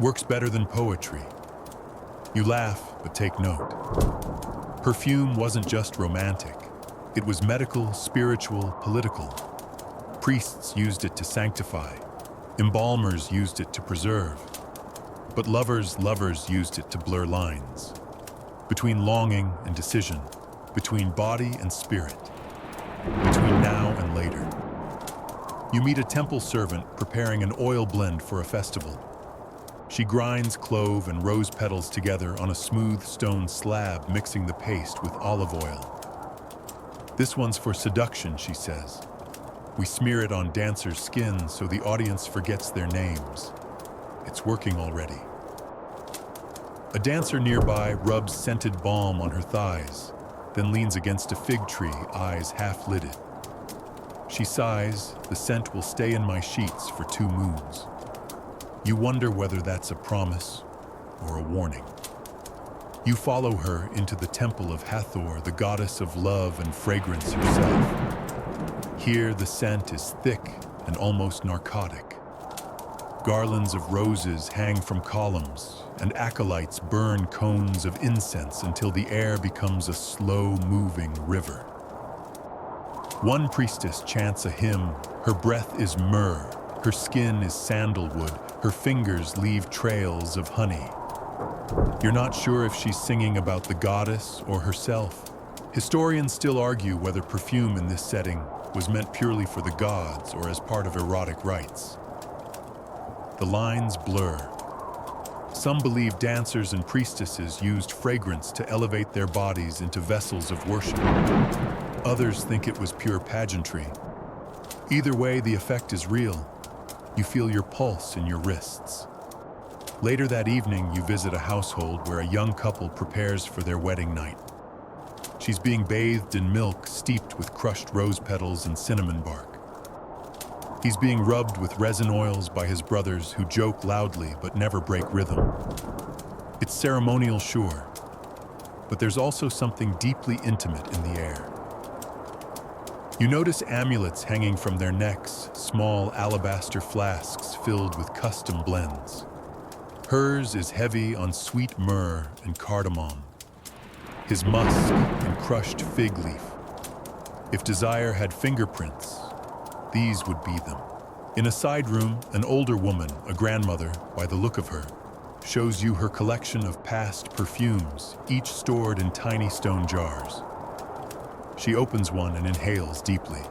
Works better than poetry." You laugh, but take note. Perfume wasn't just romantic. It was medical, spiritual, political. Priests used it to sanctify. Embalmers used it to preserve. But lovers used it to blur lines. Between longing and decision. Between body and spirit. Between now and later. You meet a temple servant preparing an oil blend for a festival. She grinds clove and rose petals together on a smooth stone slab, mixing the paste with olive oil. "This one's for seduction," she says. "We smear it on dancers' skin so the audience forgets their names. It's working already." A dancer nearby rubs scented balm on her thighs, then leans against a fig tree, eyes half-lidded. She sighs, "The scent will stay in my sheets for 2 moons." You wonder whether that's a promise or a warning. You follow her into the temple of Hathor, the goddess of love and fragrance herself. Here the scent is thick and almost narcotic. Garlands of roses hang from columns, and acolytes burn cones of incense until the air becomes a slow-moving river. One priestess chants a hymn. Her breath is myrrh, her skin is sandalwood, her fingers leave trails of honey. You're not sure if she's singing about the goddess or herself. Historians still argue whether perfume in this setting was meant purely for the gods or as part of erotic rites. The lines blur. Some believe dancers and priestesses used fragrance to elevate their bodies into vessels of worship. Others think it was pure pageantry. Either way, the effect is real. You feel your pulse in your wrists. Later that evening, you visit a household where a young couple prepares for their wedding night. She's being bathed in milk steeped with crushed rose petals and cinnamon bark. He's being rubbed with resin oils by his brothers who joke loudly but never break rhythm. It's ceremonial, sure, but there's also something deeply intimate in the air. You notice amulets hanging from their necks, small alabaster flasks filled with custom blends. Hers is heavy on sweet myrrh and cardamom. His musk and crushed fig leaf. If desire had fingerprints, these would be them. In a side room, an older woman, a grandmother by the look of her, shows you her collection of past perfumes, each stored in tiny stone jars. She opens one and inhales deeply.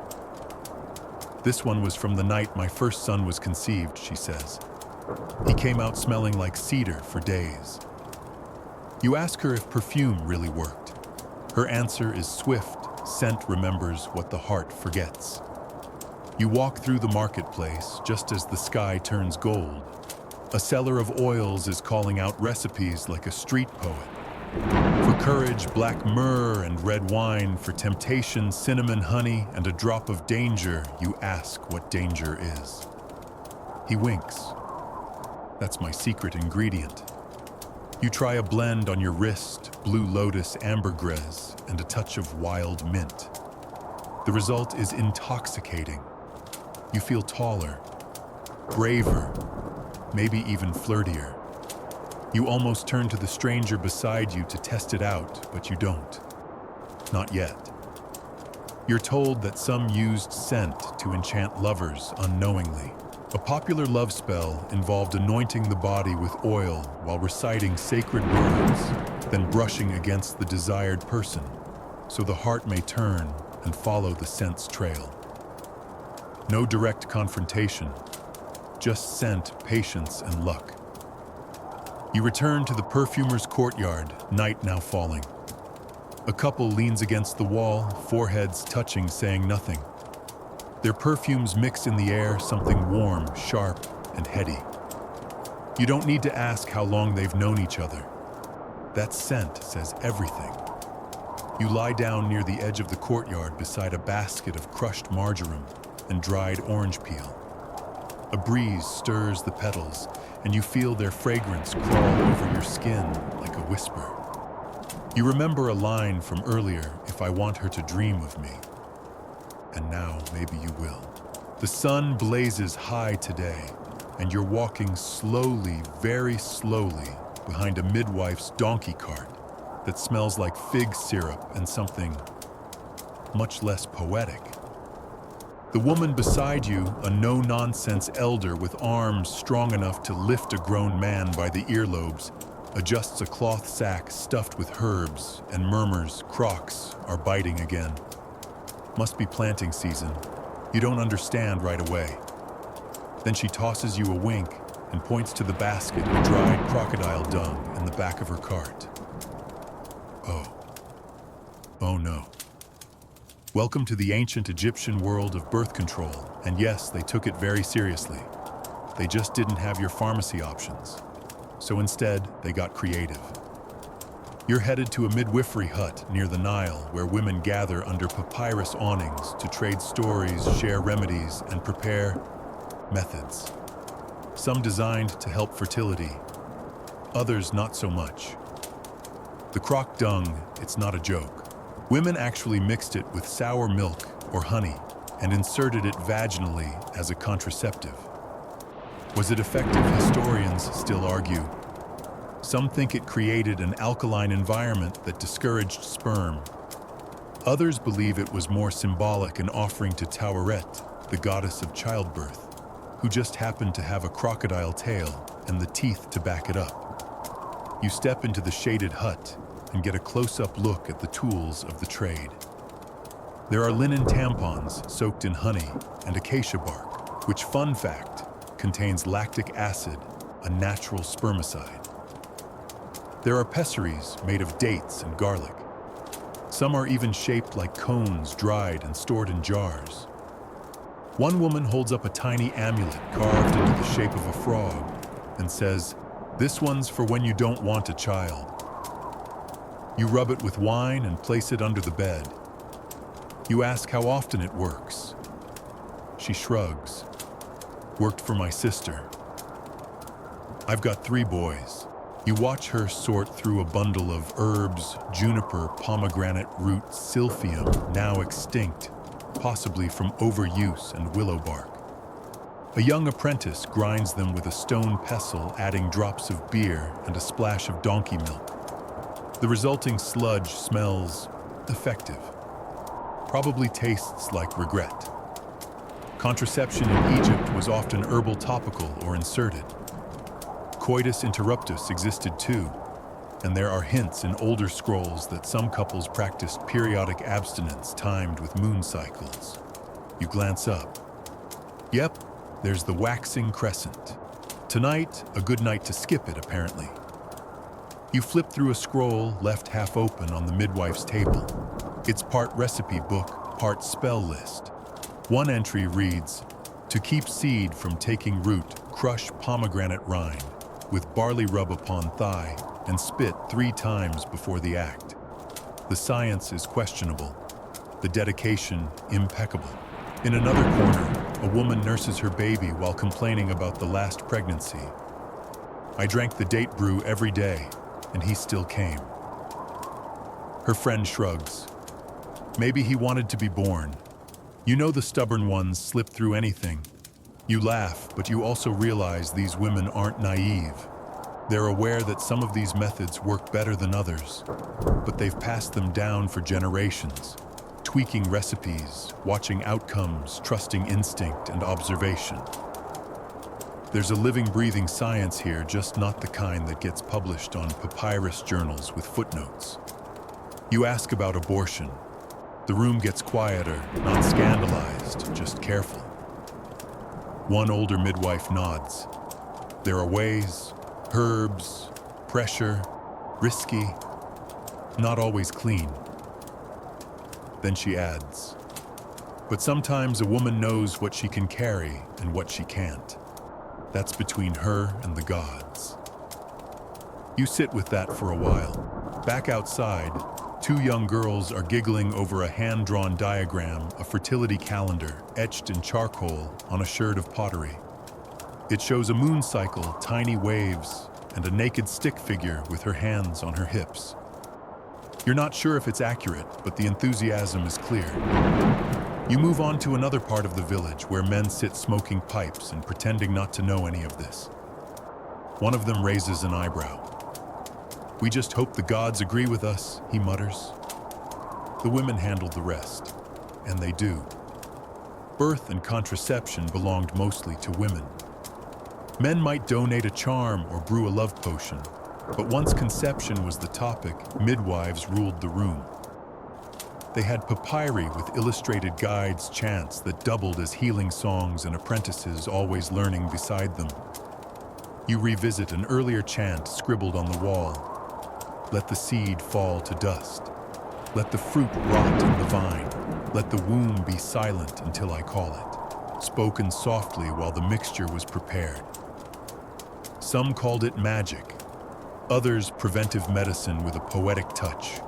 "This one was from the night my first son was conceived," she says. "He came out smelling like cedar for days." You ask her if perfume really worked. Her answer is swift. Scent remembers what the heart forgets. You walk through the marketplace just as the sky turns gold. A seller of oils is calling out recipes like a street poet. For courage, black myrrh and red wine. For temptation, cinnamon honey and a drop of danger. You ask what danger is. He winks. "That's my secret ingredient." You try a blend on your wrist, blue lotus, ambergris, and a touch of wild mint. The result is intoxicating. You feel taller, braver, maybe even flirtier. You almost turn to the stranger beside you to test it out, but you don't. Not yet. You're told that some used scent to enchant lovers unknowingly. A popular love spell involved anointing the body with oil while reciting sacred words, then brushing against the desired person, so the heart may turn and follow the scent's trail. No direct confrontation, just scent, patience, and luck. You return to the perfumer's courtyard, night now falling. A couple leans against the wall, foreheads touching, saying nothing. Their perfumes mix in the air, something warm, sharp, and heady. You don't need to ask how long they've known each other. That scent says everything. You lie down near the edge of the courtyard beside a basket of crushed marjoram and dried orange peel. A breeze stirs the petals, and you feel their fragrance crawl over your skin like a whisper. You remember a line from earlier, "If I want her to dream of me." And now maybe you will. The sun blazes high today, and you're walking slowly, very slowly, behind a midwife's donkey cart that smells like fig syrup and something much less poetic. The woman beside you, a no-nonsense elder with arms strong enough to lift a grown man by the earlobes, adjusts a cloth sack stuffed with herbs and murmurs, "Crocs are biting again. Must be planting season." You don't understand right away. Then she tosses you a wink and points to the basket of dried crocodile dung in the back of her cart. Oh no. Welcome to the ancient Egyptian world of birth control, and yes, they took it very seriously. They just didn't have your pharmacy options. So instead, they got creative. You're headed to a midwifery hut near the Nile where women gather under papyrus awnings to trade stories, share remedies, and prepare methods. Some designed to help fertility, others not so much. The croc dung, it's not a joke. Women actually mixed it with sour milk or honey and inserted it vaginally as a contraceptive. Was it effective? Historians still argue. Some think it created an alkaline environment that discouraged sperm. Others believe it was more symbolic, an offering to Taweret, the goddess of childbirth, who just happened to have a crocodile tail and the teeth to back it up. You step into the shaded hut and get a close-up look at the tools of the trade. There are linen tampons soaked in honey and acacia bark, which, fun fact, contains lactic acid, a natural spermicide. There are pessaries made of dates and garlic. Some are even shaped like cones, dried and stored in jars. One woman holds up a tiny amulet carved into the shape of a frog and says, "This one's for when you don't want a child." You rub it with wine and place it under the bed. You ask how often it works. She shrugs. "Worked for my sister. I've got 3 boys." You watch her sort through a bundle of herbs, juniper, pomegranate root, silphium, now extinct, possibly from overuse, and willow bark. A young apprentice grinds them with a stone pestle, adding drops of beer and a splash of donkey milk. The resulting sludge smells effective. Probably tastes like regret. Contraception in Egypt was often herbal, topical, or inserted. Coitus interruptus existed too, and there are hints in older scrolls that some couples practiced periodic abstinence timed with moon cycles. You glance up. Yep, there's the waxing crescent. Tonight, a good night to skip it, apparently. You flip through a scroll left half open on the midwife's table. It's part recipe book, part spell list. One entry reads, "To keep seed from taking root, crush pomegranate rind with barley, rub upon thigh, and spit 3 times before the act." The science is questionable, the dedication impeccable. In another corner, a woman nurses her baby while complaining about the last pregnancy. "I drank the date brew every day, and he still came." Her friend shrugs. Maybe he wanted to be born. You know the stubborn ones slip through anything. You laugh, but you also realize these women aren't naive. They're aware that some of these methods work better than others, but they've passed them down for generations, tweaking recipes, watching outcomes, trusting instinct and observation. There's a living, breathing science here, just not the kind that gets published on papyrus journals with footnotes. You ask about abortion. The room gets quieter, not scandalized, just careful. One older midwife nods. There are ways, herbs, pressure, risky, not always clean. Then she adds, "But sometimes a woman knows what she can carry and what she can't. That's between her and the gods." You sit with that for a while. Back outside, 2 young girls are giggling over a hand-drawn diagram, a fertility calendar etched in charcoal on a sherd of pottery. It shows a moon cycle, tiny waves, and a naked stick figure with her hands on her hips. You're not sure if it's accurate, but the enthusiasm is clear. You move on to another part of the village where men sit smoking pipes and pretending not to know any of this. One of them raises an eyebrow. "We just hope the gods agree with us," he mutters. The women handled the rest, and they do. Birth and contraception belonged mostly to women. Men might donate a charm or brew a love potion, but once conception was the topic, midwives ruled the room. They had papyri with illustrated guides, chants that doubled as healing songs, and apprentices always learning beside them. You revisit an earlier chant scribbled on the wall. Let the seed fall to dust. Let the fruit rot in the vine. Let the womb be silent until I call it. Spoken softly while the mixture was prepared. Some called it magic. Others preventive medicine with a poetic touch.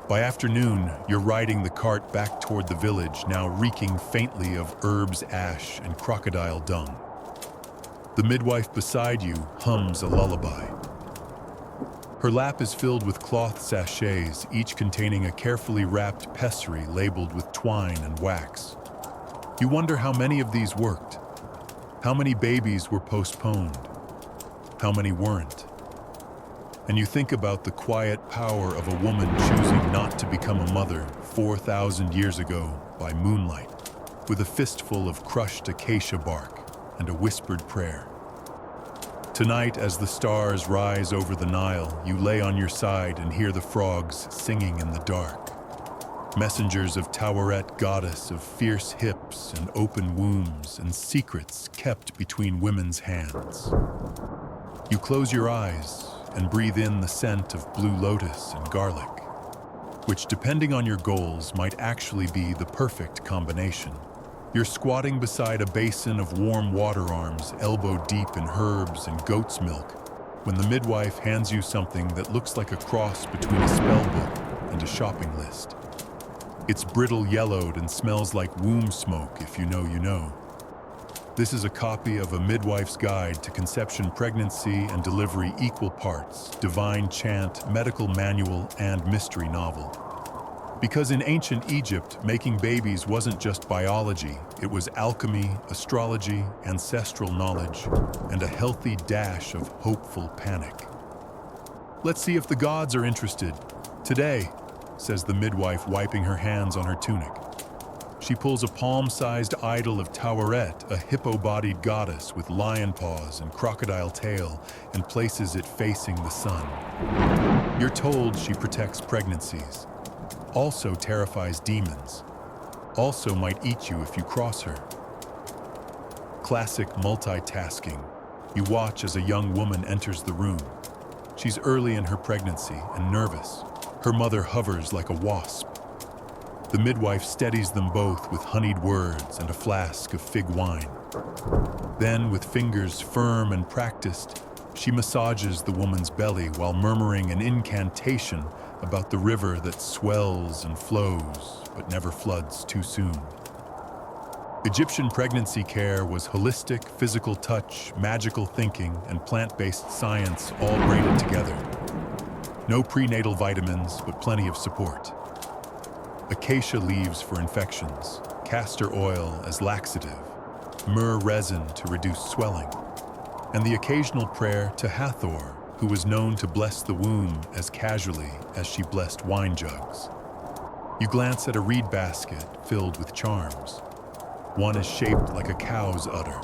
By afternoon, you're riding the cart back toward the village, now reeking faintly of herbs, ash, and crocodile dung. The midwife beside you hums a lullaby. Her lap is filled with cloth sachets, each containing a carefully wrapped pessary labeled with twine and wax. You wonder how many of these worked. How many babies were postponed? How many weren't? And you think about the quiet power of a woman choosing not to become a mother 4,000 years ago by moonlight, with a fistful of crushed acacia bark and a whispered prayer. Tonight, as the stars rise over the Nile, you lay on your side and hear the frogs singing in the dark. Messengers of Taweret, goddess of fierce hips and open wombs and secrets kept between women's hands. You close your eyes and breathe in the scent of blue lotus and garlic, which, depending on your goals, might actually be the perfect combination. You're squatting beside a basin of warm water arms, elbow deep in herbs and goat's milk, when the midwife hands you something that looks like a cross between a spell book and a shopping list. It's brittle yellowed and smells like womb smoke, if you know you know. This is a copy of A Midwife's Guide to Conception, Pregnancy, and Delivery, equal parts divine chant, medical manual, and mystery novel. Because in ancient Egypt, making babies wasn't just biology, it was alchemy, astrology, ancestral knowledge, and a healthy dash of hopeful panic. Let's see if the gods are interested. Today, says the midwife, wiping her hands on her tunic. She pulls a palm-sized idol of Taweret, a hippo-bodied goddess with lion paws and crocodile tail, and places it facing the sun. You're told she protects pregnancies, also terrifies demons, also might eat you if you cross her. Classic multitasking. You watch as a young woman enters the room. She's early in her pregnancy and nervous. Her mother hovers like a wasp. The midwife steadies them both with honeyed words and a flask of fig wine. Then, with fingers firm and practiced, she massages the woman's belly while murmuring an incantation about the river that swells and flows but never floods too soon. Egyptian pregnancy care was holistic physical touch, magical thinking, and plant-based science all braided together. No prenatal vitamins, but plenty of support. Acacia leaves for infections, castor oil as laxative, myrrh resin to reduce swelling, and the occasional prayer to Hathor, who was known to bless the womb as casually as she blessed wine jugs. You glance at a reed basket filled with charms. One is shaped like a cow's udder,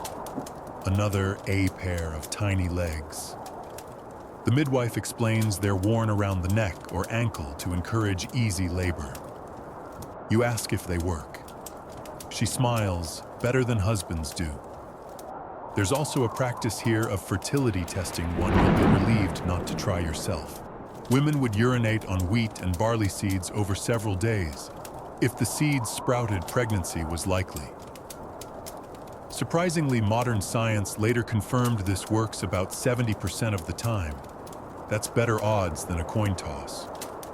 another a pair of tiny legs. The midwife explains they're worn around the neck or ankle to encourage easy labor. You ask if they work. She smiles, better than husbands do. There's also a practice here of fertility testing one you'll be relieved not to try yourself. Women would urinate on wheat and barley seeds over several days. If the seeds sprouted, pregnancy was likely. Surprisingly, modern science later confirmed this works about 70% of the time. That's better odds than a coin toss.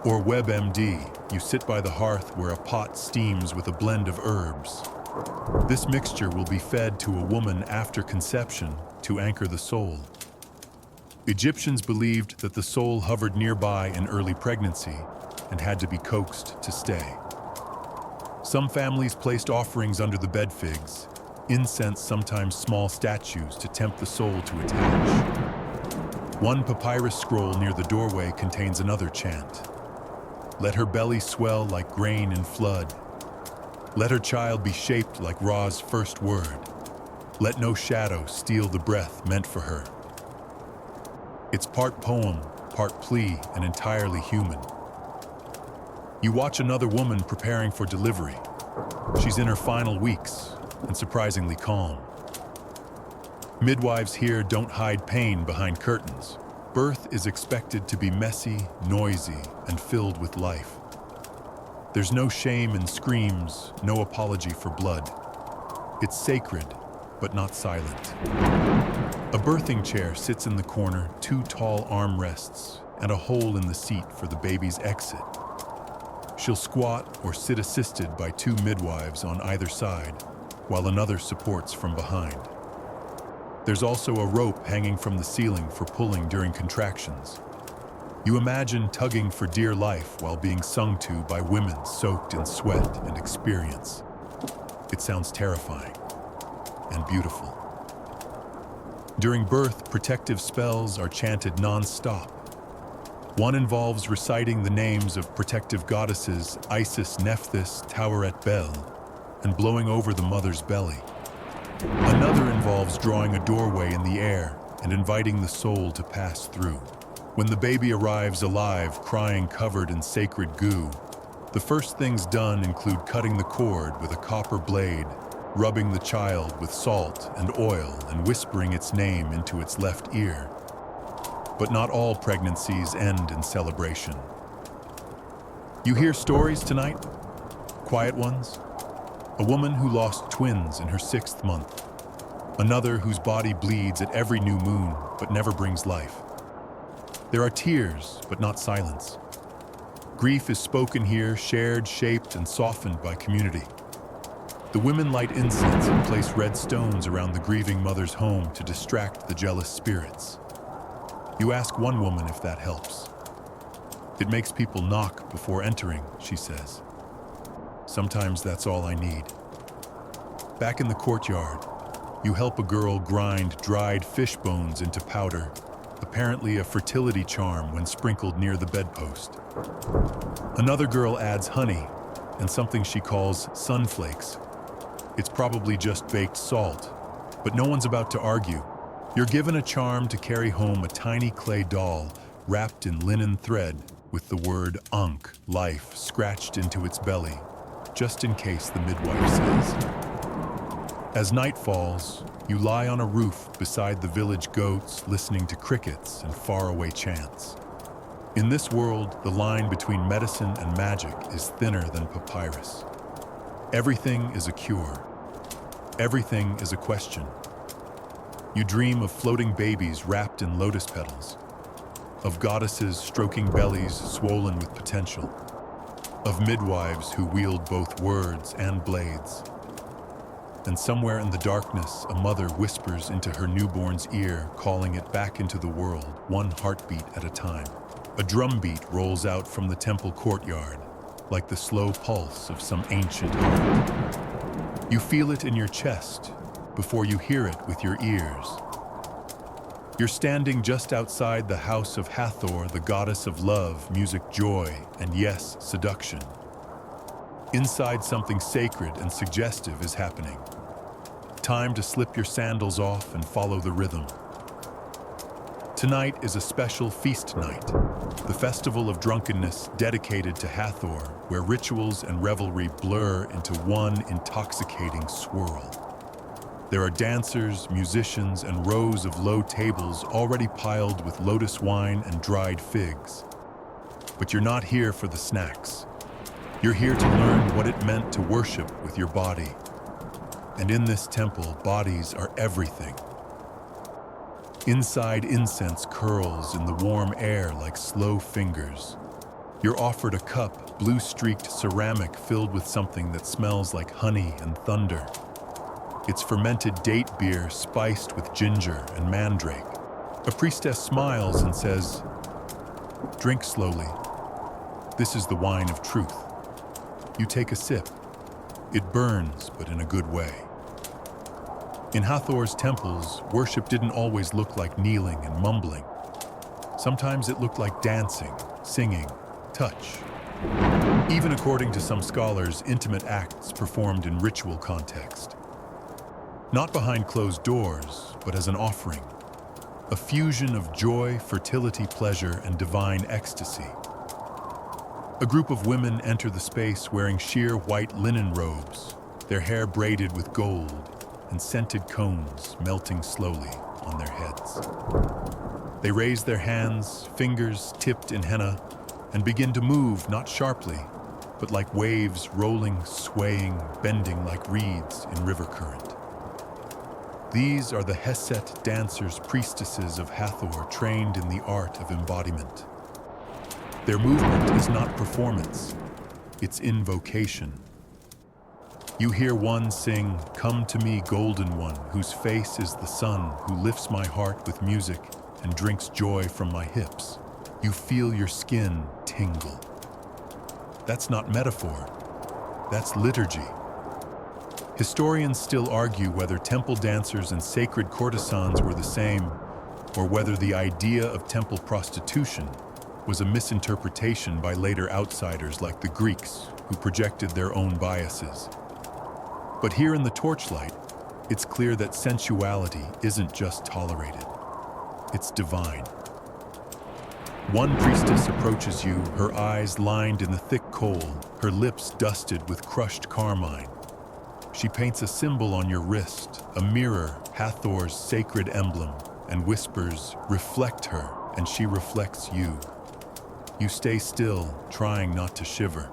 Or WebMD, you sit by the hearth where a pot steams with a blend of herbs. This mixture will be fed to a woman after conception to anchor the soul. Egyptians believed that the soul hovered nearby in early pregnancy and had to be coaxed to stay. Some families placed offerings under the bed figs, incense, sometimes small statues, to tempt the soul to attach. One papyrus scroll near the doorway contains another chant. Let her belly swell like grain in flood. Let her child be shaped like Ra's first word. Let no shadow steal the breath meant for her. It's part poem, part plea, and entirely human. You watch another woman preparing for delivery. She's in her final weeks and surprisingly calm. Midwives here don't hide pain behind curtains. Birth is expected to be messy, noisy, and filled with life. There's no shame in screams, no apology for blood. It's sacred, but not silent. A birthing chair sits in the corner, 2 tall armrests, and a hole in the seat for the baby's exit. She'll squat or sit assisted by 2 midwives on either side, while another supports from behind. There's also a rope hanging from the ceiling for pulling during contractions. You imagine tugging for dear life while being sung to by women soaked in sweat and experience. It sounds terrifying and beautiful. During birth, protective spells are chanted non-stop. One involves reciting the names of protective goddesses Isis, Nephthys, Taweret Bel, and blowing over the mother's belly. Another involves drawing a doorway in the air and inviting the soul to pass through. When the baby arrives alive, crying covered in sacred goo, the first things done include cutting the cord with a copper blade, rubbing the child with salt and oil, and whispering its name into its left ear. But not all pregnancies end in celebration. You hear stories tonight? Quiet ones? A woman who lost twins in her 6th month. Another whose body bleeds at every new moon but never brings life. There are tears, but not silence. Grief is spoken here, shared, shaped, and softened by community. The women light incense and place red stones around the grieving mother's home to distract the jealous spirits. You ask one woman if that helps. It makes people knock before entering, she says. Sometimes that's all I need. Back in the courtyard, you help a girl grind dried fish bones into powder, apparently a fertility charm when sprinkled near the bedpost. Another girl adds honey and something she calls sunflakes. It's probably just baked salt, but no one's about to argue. You're given a charm to carry home a tiny clay doll wrapped in linen thread with the word Ankh, life, scratched into its belly, just in case the midwife says. As night falls, you lie on a roof beside the village goats, listening to crickets and faraway chants. In this world, the line between medicine and magic is thinner than papyrus. Everything is a cure. Everything is a question. You dream of floating babies wrapped in lotus petals, of goddesses stroking bellies swollen with potential, of midwives who wield both words and blades. And somewhere in the darkness, a mother whispers into her newborn's ear, calling it back into the world, one heartbeat at a time. A drumbeat rolls out from the temple courtyard, like the slow pulse of some ancient heart. You feel it in your chest before you hear it with your ears. You're standing just outside the house of Hathor, the goddess of love, music, joy, and yes, seduction. Inside, something sacred and suggestive is happening. Time to slip your sandals off and follow the rhythm. Tonight is a special feast night, the festival of drunkenness dedicated to Hathor, where rituals and revelry blur into one intoxicating swirl. There are dancers, musicians, and rows of low tables already piled with lotus wine and dried figs. But you're not here for the snacks. You're here to learn what it meant to worship with your body. And in this temple, bodies are everything. Inside, incense curls in the warm air like slow fingers. You're offered a cup, blue-streaked ceramic filled with something that smells like honey and thunder. It's fermented date beer spiced with ginger and mandrake. A priestess smiles and says, "Drink slowly. This is the wine of truth." You take a sip. It burns, but in a good way. In Hathor's temples, worship didn't always look like kneeling and mumbling. Sometimes it looked like dancing, singing, touch. Even according to some scholars, intimate acts performed in ritual context. Not behind closed doors, but as an offering. A fusion of joy, fertility, pleasure, and divine ecstasy. A group of women enter the space wearing sheer white linen robes, their hair braided with gold, and scented cones melting slowly on their heads. They raise their hands, fingers tipped in henna, and begin to move not sharply, but like waves rolling, swaying, bending like reeds in river current. These are the Hesset dancers, priestesses of Hathor, trained in the art of embodiment. Their movement is not performance, it's invocation. You hear one sing, "Come to me, golden one, whose face is the sun, who lifts my heart with music and drinks joy from my hips." You feel your skin tingle. That's not metaphor, that's liturgy. Historians still argue whether temple dancers and sacred courtesans were the same, or whether the idea of temple prostitution was a misinterpretation by later outsiders like the Greeks, who projected their own biases. But here in the torchlight, it's clear that sensuality isn't just tolerated, it's divine. One priestess approaches you, her eyes lined in the thick coal, her lips dusted with crushed carmine. She paints a symbol on your wrist, a mirror, Hathor's sacred emblem, and whispers, "Reflect her," and she reflects you. You stay still, trying not to shiver.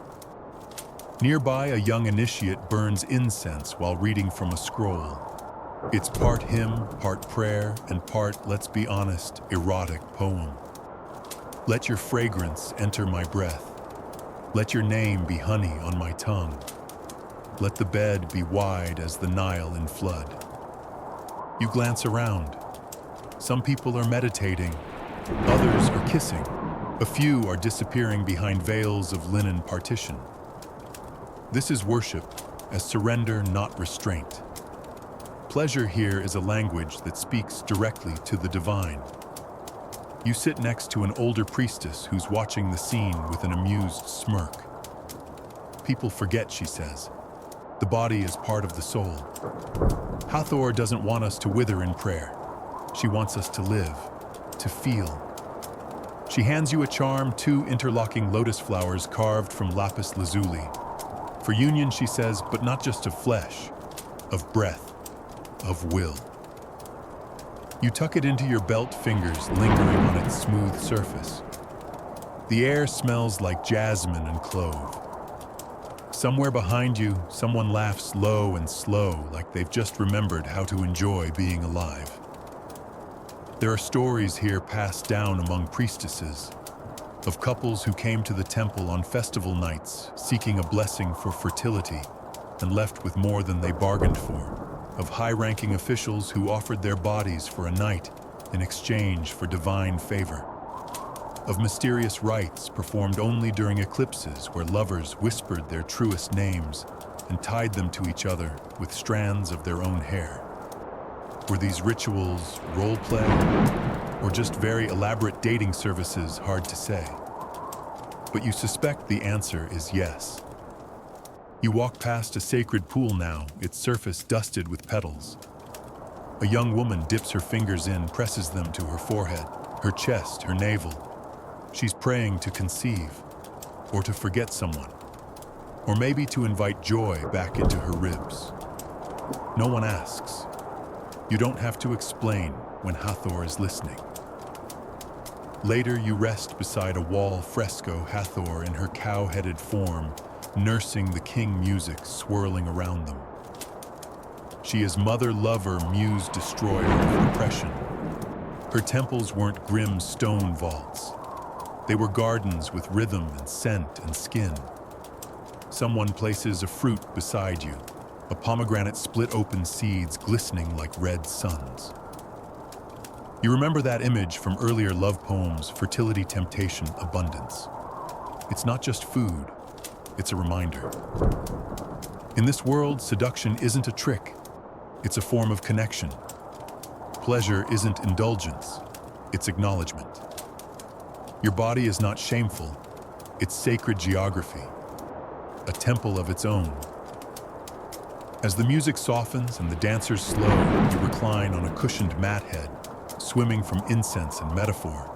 Nearby, a young initiate burns incense while reading from a scroll. It's part hymn, part prayer, and part, let's be honest, erotic poem. Let your fragrance enter my breath. Let your name be honey on my tongue. Let the bed be wide as the Nile in flood. You glance around. Some people are meditating. Others are kissing. A few are disappearing behind veils of linen partition. This is worship, as surrender, not restraint. Pleasure here is a language that speaks directly to the divine. You sit next to an older priestess who's watching the scene with an amused smirk. People forget, she says. The body is part of the soul. Hathor doesn't want us to wither in prayer. She wants us to live, to feel. She hands you a charm, 2 interlocking lotus flowers carved from lapis lazuli. For union, she says, but not just of flesh, of breath, of will. You tuck it into your belt, fingers lingering on its smooth surface. The air smells like jasmine and clove. Somewhere behind you, someone laughs low and slow, like they've just remembered how to enjoy being alive. There are stories here passed down among priestesses, of couples who came to the temple on festival nights, seeking a blessing for fertility, and left with more than they bargained for. Of high-ranking officials who offered their bodies for a night in exchange for divine favor. Of mysterious rites performed only during eclipses where lovers whispered their truest names and tied them to each other with strands of their own hair. Were these rituals role play or just very elaborate dating services? Hard to say. But you suspect the answer is yes. You walk past a sacred pool now, its surface dusted with petals. A young woman dips her fingers in, presses them to her forehead, her chest, her navel. She's praying to conceive, or to forget someone, or maybe to invite joy back into her ribs. No one asks. You don't have to explain when Hathor is listening. Later, you rest beside a wall fresco, Hathor in her cow-headed form, nursing the king music swirling around them. She is mother, lover, muse, destroyer of repression. Her temples weren't grim stone vaults. They were gardens with rhythm and scent and skin. Someone places a fruit beside you, a pomegranate split open seeds glistening like red suns. You remember that image from earlier love poems, fertility, temptation, abundance. It's not just food, it's a reminder. In this world, seduction isn't a trick, it's a form of connection. Pleasure isn't indulgence, it's acknowledgement. Your body is not shameful, it's sacred geography, a temple of its own. As the music softens and the dancers slow, you recline on a cushioned mat head, swimming from incense and metaphor.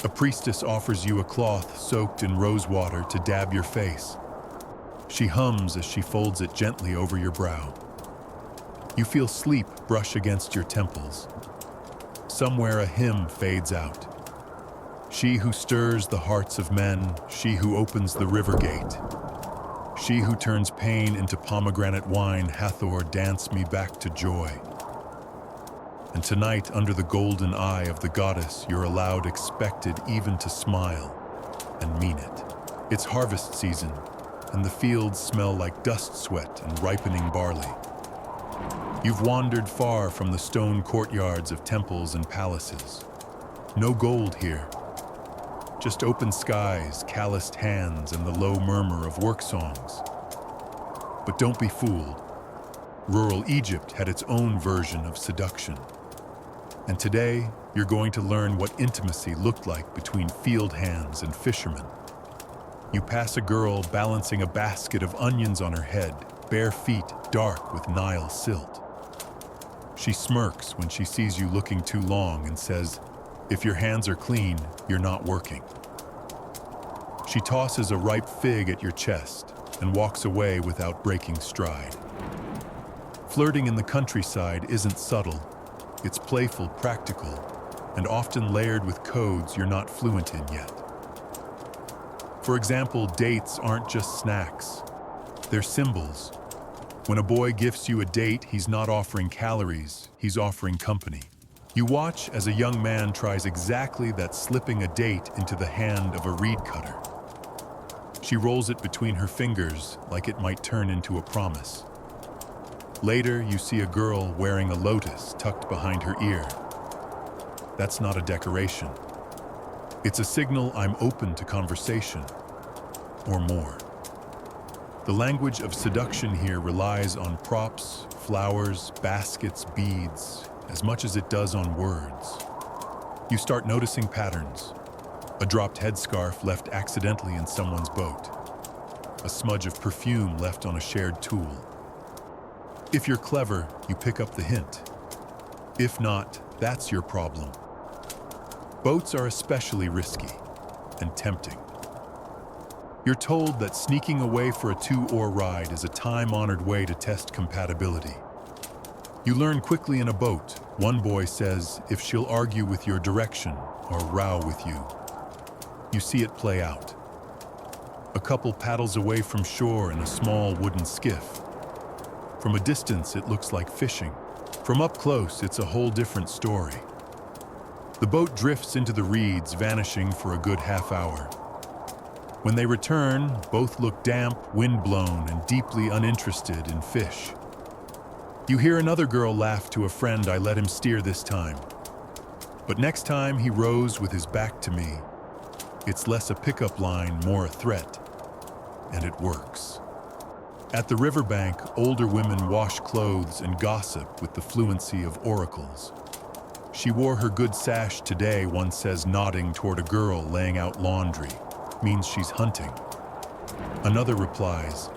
A priestess offers you a cloth soaked in rose water to dab your face. She hums as she folds it gently over your brow. You feel sleep brush against your temples. Somewhere a hymn fades out. She who stirs the hearts of men, she who opens the river gate. She who turns pain into pomegranate wine, Hathor, dance me back to joy. And tonight, under the golden eye of the goddess, you're allowed, expected even to smile and mean it. It's harvest season, and the fields smell like dust sweat and ripening barley. You've wandered far from the stone courtyards of temples and palaces. No gold here. Just open skies, calloused hands, and the low murmur of work songs. But don't be fooled. Rural Egypt had its own version of seduction. And today, you're going to learn what intimacy looked like between field hands and fishermen. You pass a girl balancing a basket of onions on her head, bare feet dark with Nile silt. She smirks when she sees you looking too long and says, "If your hands are clean, you're not working." She tosses a ripe fig at your chest and walks away without breaking stride. Flirting in the countryside isn't subtle. It's playful, practical, and often layered with codes you're not fluent in yet. For example, dates aren't just snacks. They're symbols. When a boy gifts you a date, he's not offering calories, he's offering company. You watch as a young man tries exactly that, slipping a date into the hand of a reed cutter. She rolls it between her fingers like it might turn into a promise. Later, you see a girl wearing a lotus tucked behind her ear. That's not a decoration. It's a signal I'm open to conversation, or more. The language of seduction here relies on props, flowers, baskets, beads, as much as it does on words. You start noticing patterns. A dropped headscarf left accidentally in someone's boat. A smudge of perfume left on a shared tool. If you're clever, you pick up the hint. If not, that's your problem. Boats are especially risky and tempting. You're told that sneaking away for a 2-oar ride is a time-honored way to test compatibility. You learn quickly in a boat. One boy says if she'll argue with your direction or row with you. You see it play out. A couple paddles away from shore in a small wooden skiff. From a distance, it looks like fishing. From up close, it's a whole different story. The boat drifts into the reeds, vanishing for a good half hour. When they return, both look damp, windblown, and deeply uninterested in fish. You hear another girl laugh to a friend, "I let him steer this time." But next time he rows with his back to me. It's less a pickup line, more a threat. And it works. At the riverbank, older women wash clothes and gossip with the fluency of oracles. "She wore her good sash today," one says, nodding toward a girl laying out laundry. Means she's hunting. Another replies,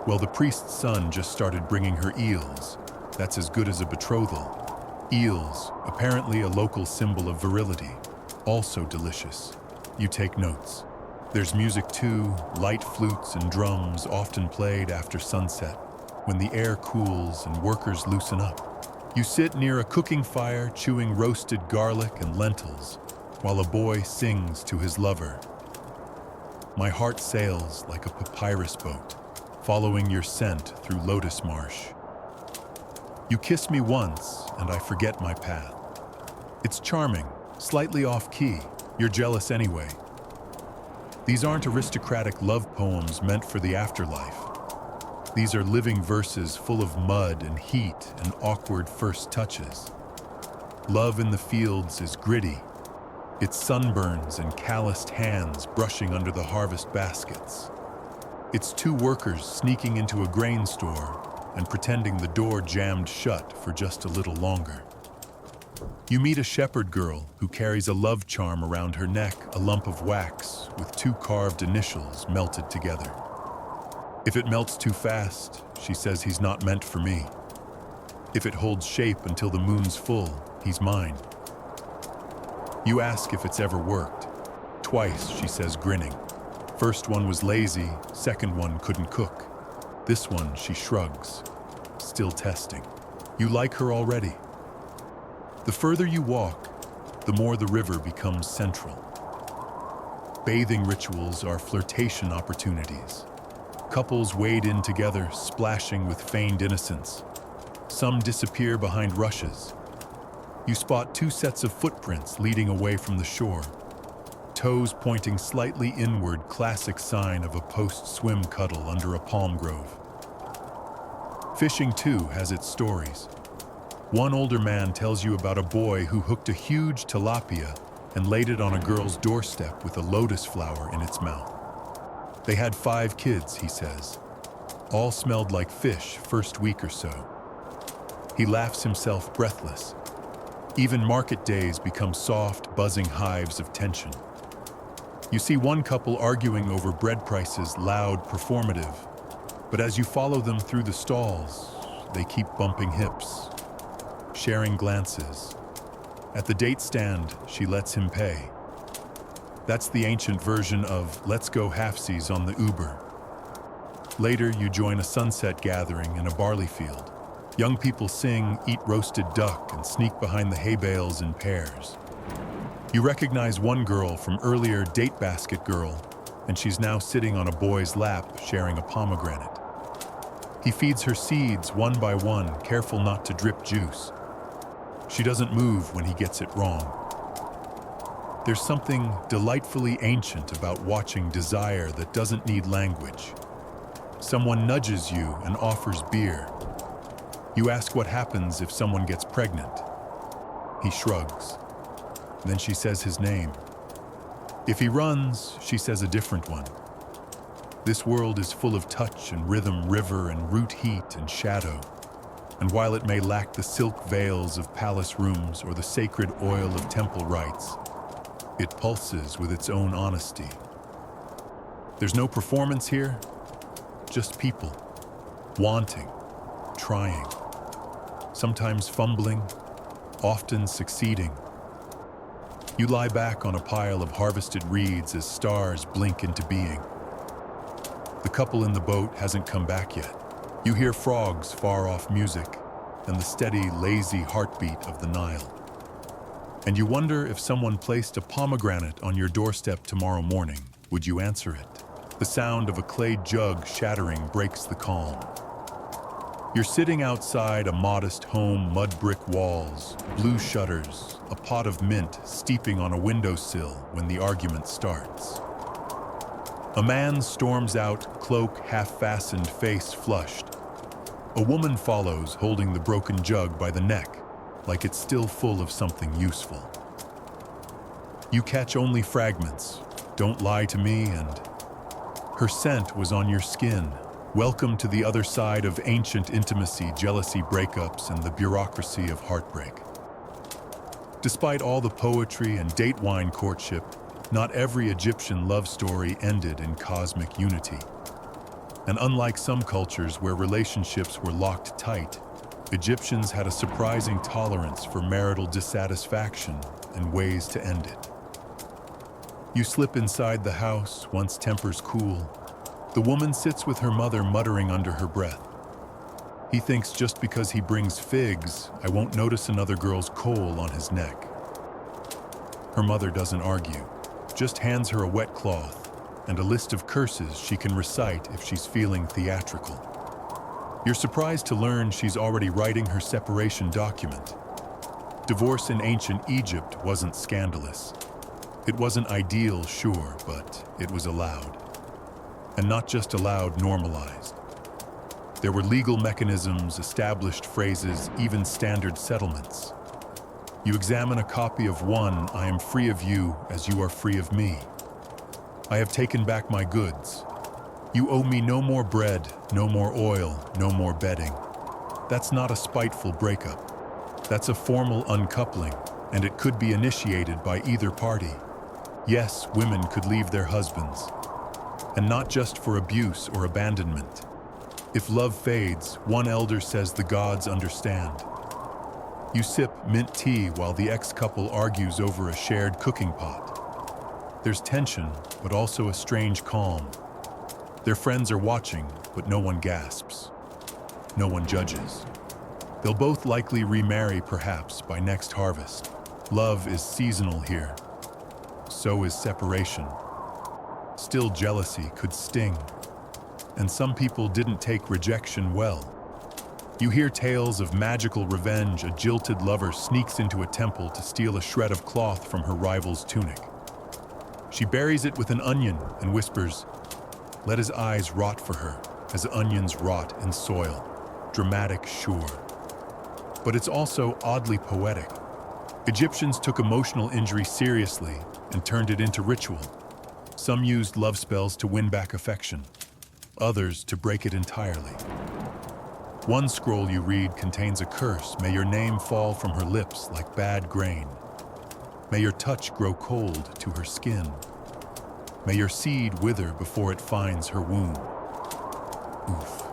"Well, the priest's son just started bringing her eels. That's as good as a betrothal." Eels, apparently a local symbol of virility. Also delicious. You take notes. There's music too, light flutes and drums often played after sunset, when the air cools and workers loosen up. You sit near a cooking fire, chewing roasted garlic and lentils, while a boy sings to his lover. My heart sails like a papyrus boat, following your scent through lotus marsh. You kiss me once, and I forget my path. It's charming, slightly off-key. You're jealous anyway. These aren't aristocratic love poems meant for the afterlife. These are living verses full of mud and heat and awkward first touches. Love in the fields is gritty. It's sunburns and calloused hands brushing under the harvest baskets. It's two workers sneaking into a grain store and pretending the door jammed shut for just a little longer. You meet a shepherd girl who carries a love charm around her neck, a lump of wax with 2 carved initials melted together. If it melts too fast, she says he's not meant for me. If it holds shape until the moon's full, he's mine. You ask if it's ever worked. Twice, she says, grinning. First one was lazy, second one couldn't cook. This one, she shrugs, still testing. You like her already. The further you walk, the more the river becomes central. Bathing rituals are flirtation opportunities. Couples wade in together, splashing with feigned innocence. Some disappear behind rushes. You spot two sets of footprints leading away from the shore. Toes pointing slightly inward, classic sign of a post-swim cuddle under a palm grove. Fishing, too, has its stories. One older man tells you about a boy who hooked a huge tilapia and laid it on a girl's doorstep with a lotus flower in its mouth. They had 5 kids, he says. All smelled like fish first week or so. He laughs himself breathless. Even market days become soft, buzzing hives of tension. You see one couple arguing over bread prices, loud, performative. But as you follow them through the stalls, they keep bumping hips, sharing glances. At the date stand, she lets him pay. That's the ancient version of let's go halfsies on the Uber. Later, you join a sunset gathering in a barley field. Young people sing, eat roasted duck, and sneak behind the hay bales in pairs. You recognize one girl from earlier Date Basket Girl, and she's now sitting on a boy's lap sharing a pomegranate. He feeds her seeds one by one, careful not to drip juice. She doesn't move when he gets it wrong. There's something delightfully ancient about watching desire that doesn't need language. Someone nudges you and offers beer. You ask what happens if someone gets pregnant. He shrugs. Then she says his name. If he runs, she says a different one. This world is full of touch and rhythm, river and root, heat and shadow. And while it may lack the silk veils of palace rooms or the sacred oil of temple rites, it pulses with its own honesty. There's no performance here, just people, wanting, trying, sometimes fumbling, often succeeding. You lie back on a pile of harvested reeds as stars blink into being. The couple in the boat hasn't come back yet. You hear frogs' far-off music and the steady, lazy heartbeat of the Nile. And you wonder if someone placed a pomegranate on your doorstep tomorrow morning, would you answer it? The sound of a clay jug shattering breaks the calm. You're sitting outside a modest home, mud brick walls, blue shutters, a pot of mint steeping on a windowsill when the argument starts. A man storms out, cloak half-fastened, face flushed. A woman follows, holding the broken jug by the neck, like it's still full of something useful. You catch only fragments. Don't lie to me, and her scent was on your skin. Welcome to the other side of ancient intimacy, jealousy, breakups, and the bureaucracy of heartbreak. Despite all the poetry and date wine courtship, not every Egyptian love story ended in cosmic unity. And unlike some cultures where relationships were locked tight, Egyptians had a surprising tolerance for marital dissatisfaction and ways to end it. You slip inside the house, once tempers cool. The woman sits with her mother, muttering under her breath. He thinks just because he brings figs, I won't notice another girl's coal on his neck. Her mother doesn't argue, just hands her a wet cloth and a list of curses she can recite if she's feeling theatrical. You're surprised to learn she's already writing her separation document. Divorce in ancient Egypt wasn't scandalous. It wasn't ideal, sure, but it was allowed. And not just allowed, normalized. There were legal mechanisms, established phrases, even standard settlements. You examine a copy of one, I am free of you as you are free of me. I have taken back my goods. You owe me no more bread, no more oil, no more bedding. That's not a spiteful breakup. That's a formal uncoupling, and it could be initiated by either party. Yes, women could leave their husbands. And not just for abuse or abandonment. If love fades, one elder says the gods understand. You sip mint tea while the ex-couple argues over a shared cooking pot. There's tension, but also a strange calm. Their friends are watching, but no one gasps. No one judges. They'll both likely remarry perhaps by next harvest. Love is seasonal here. So is separation. Still, jealousy could sting. And some people didn't take rejection well. You hear tales of magical revenge. A jilted lover sneaks into a temple to steal a shred of cloth from her rival's tunic. She buries it with an onion and whispers, "Let his eyes rot for her, as onions rot in soil." Dramatic, sure. But it's also oddly poetic. Egyptians took emotional injury seriously and turned it into ritual. Some used love spells to win back affection, others to break it entirely. One scroll you read contains a curse. May your name fall from her lips like bad grain. May your touch grow cold to her skin. May your seed wither before it finds her womb. Oof.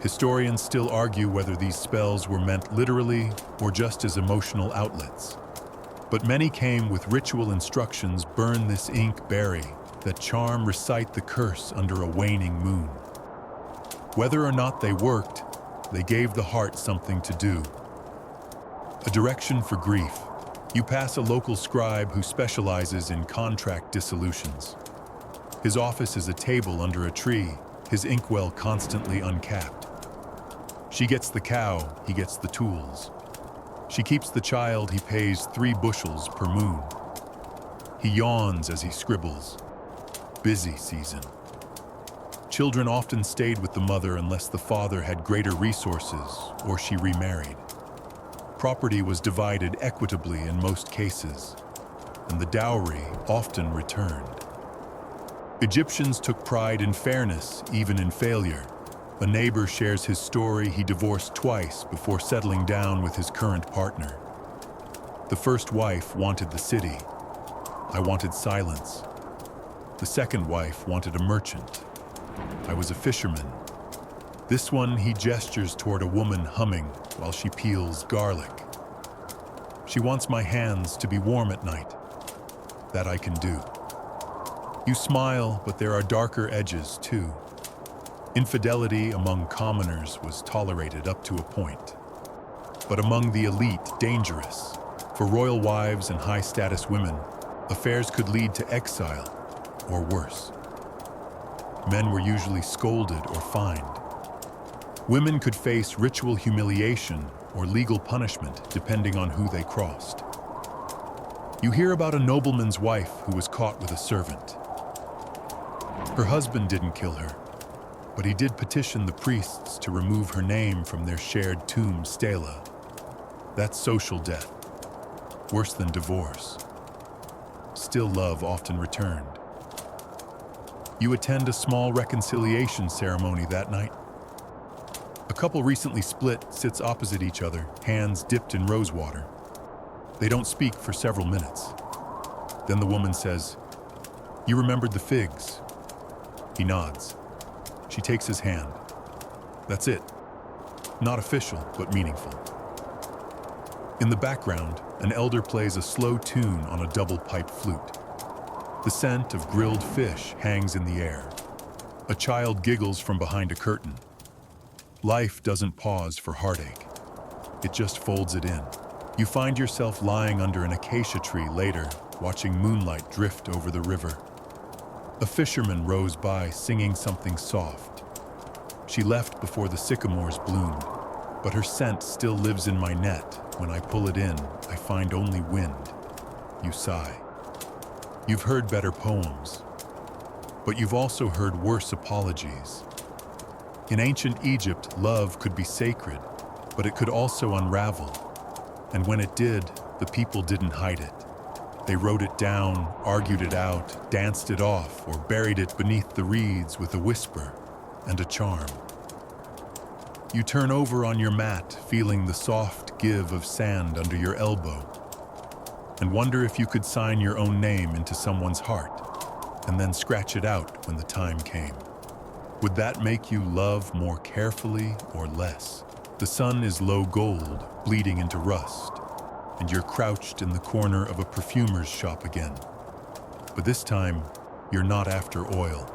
Historians still argue whether these spells were meant literally or just as emotional outlets. But many came with ritual instructions: burn this ink, bury that charm, recite the curse under a waning moon. Whether or not they worked, they gave the heart something to do. A direction for grief. You pass a local scribe who specializes in contract dissolutions. His office is a table under a tree, his inkwell constantly uncapped. She gets the cow, he gets the tools. She keeps the child, he pays 3 bushels per moon. He yawns as he scribbles. Busy season. Children often stayed with the mother unless the father had greater resources or she remarried. Property was divided equitably in most cases, and the dowry often returned. Egyptians took pride in fairness, even in failure. A neighbor shares his story. He divorced twice before settling down with his current partner. The first wife wanted the city. I wanted silence. The second wife wanted a merchant. I was a fisherman. This one, he gestures toward a woman humming while she peels garlic. She wants my hands to be warm at night. That I can do. You smile, but there are darker edges too. Infidelity among commoners was tolerated up to a point. But among the elite, dangerous. For royal wives and high-status women, affairs could lead to exile or worse. Men were usually scolded or fined. Women could face ritual humiliation or legal punishment depending on who they crossed. You hear about a nobleman's wife who was caught with a servant. Her husband didn't kill her, but he did petition the priests to remove her name from their shared tomb stela. That's social death, worse than divorce. Still, love often returned. You attend a small reconciliation ceremony that night. A couple recently split sits opposite each other, hands dipped in rosewater. They don't speak for several minutes. Then the woman says, "You remembered the figs?" He nods. She takes his hand. That's it. Not official, but meaningful. In the background, an elder plays a slow tune on a double-piped flute. The scent of grilled fish hangs in the air. A child giggles from behind a curtain. Life doesn't pause for heartache. It just folds it in. You find yourself lying under an acacia tree later, watching moonlight drift over the river. A fisherman rows by, singing something soft. She left before the sycamores bloomed, but her scent still lives in my net. When I pull it in, I find only wind. You sigh. You've heard better poems, but you've also heard worse apologies. In ancient Egypt, love could be sacred, but it could also unravel. And when it did, the people didn't hide it. They wrote it down, argued it out, danced it off, or buried it beneath the reeds with a whisper and a charm. You turn over on your mat, feeling the soft give of sand under your elbow, and wonder if you could sign your own name into someone's heart, and then scratch it out when the time came. Would that make you love more carefully or less? The sun is low gold, bleeding into rust, and you're crouched in the corner of a perfumer's shop again. But this time, you're not after oil.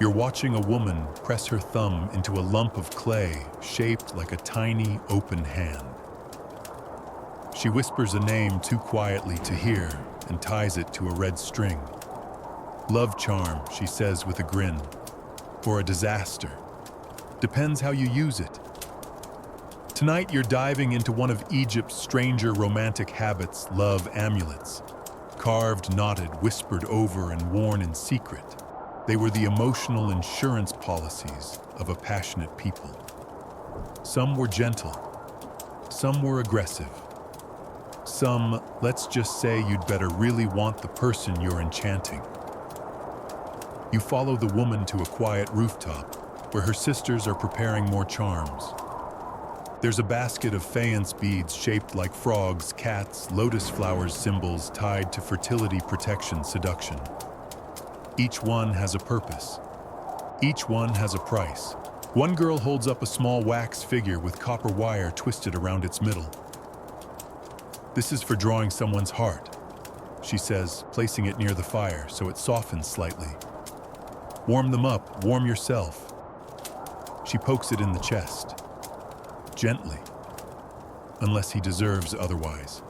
You're watching a woman press her thumb into a lump of clay shaped like a tiny, open hand. She whispers a name too quietly to hear and ties it to a red string. Love charm, she says with a grin, or a disaster. Depends how you use it. Tonight you're diving into one of Egypt's stranger romantic habits, love amulets. Carved, knotted, whispered over, and worn in secret. They were the emotional insurance policies of a passionate people. Some were gentle. Some were aggressive. Some, let's just say you'd better really want the person you're enchanting. You follow the woman to a quiet rooftop where her sisters are preparing more charms. There's a basket of faience beads shaped like frogs, cats, lotus flowers symbols tied to fertility, protection, seduction. Each one has a purpose. Each one has a price. One girl holds up a small wax figure with copper wire twisted around its middle. This is for drawing someone's heart, she says, placing it near the fire so it softens slightly. Warm them up, warm yourself. She pokes it in the chest. Gently, unless he deserves otherwise.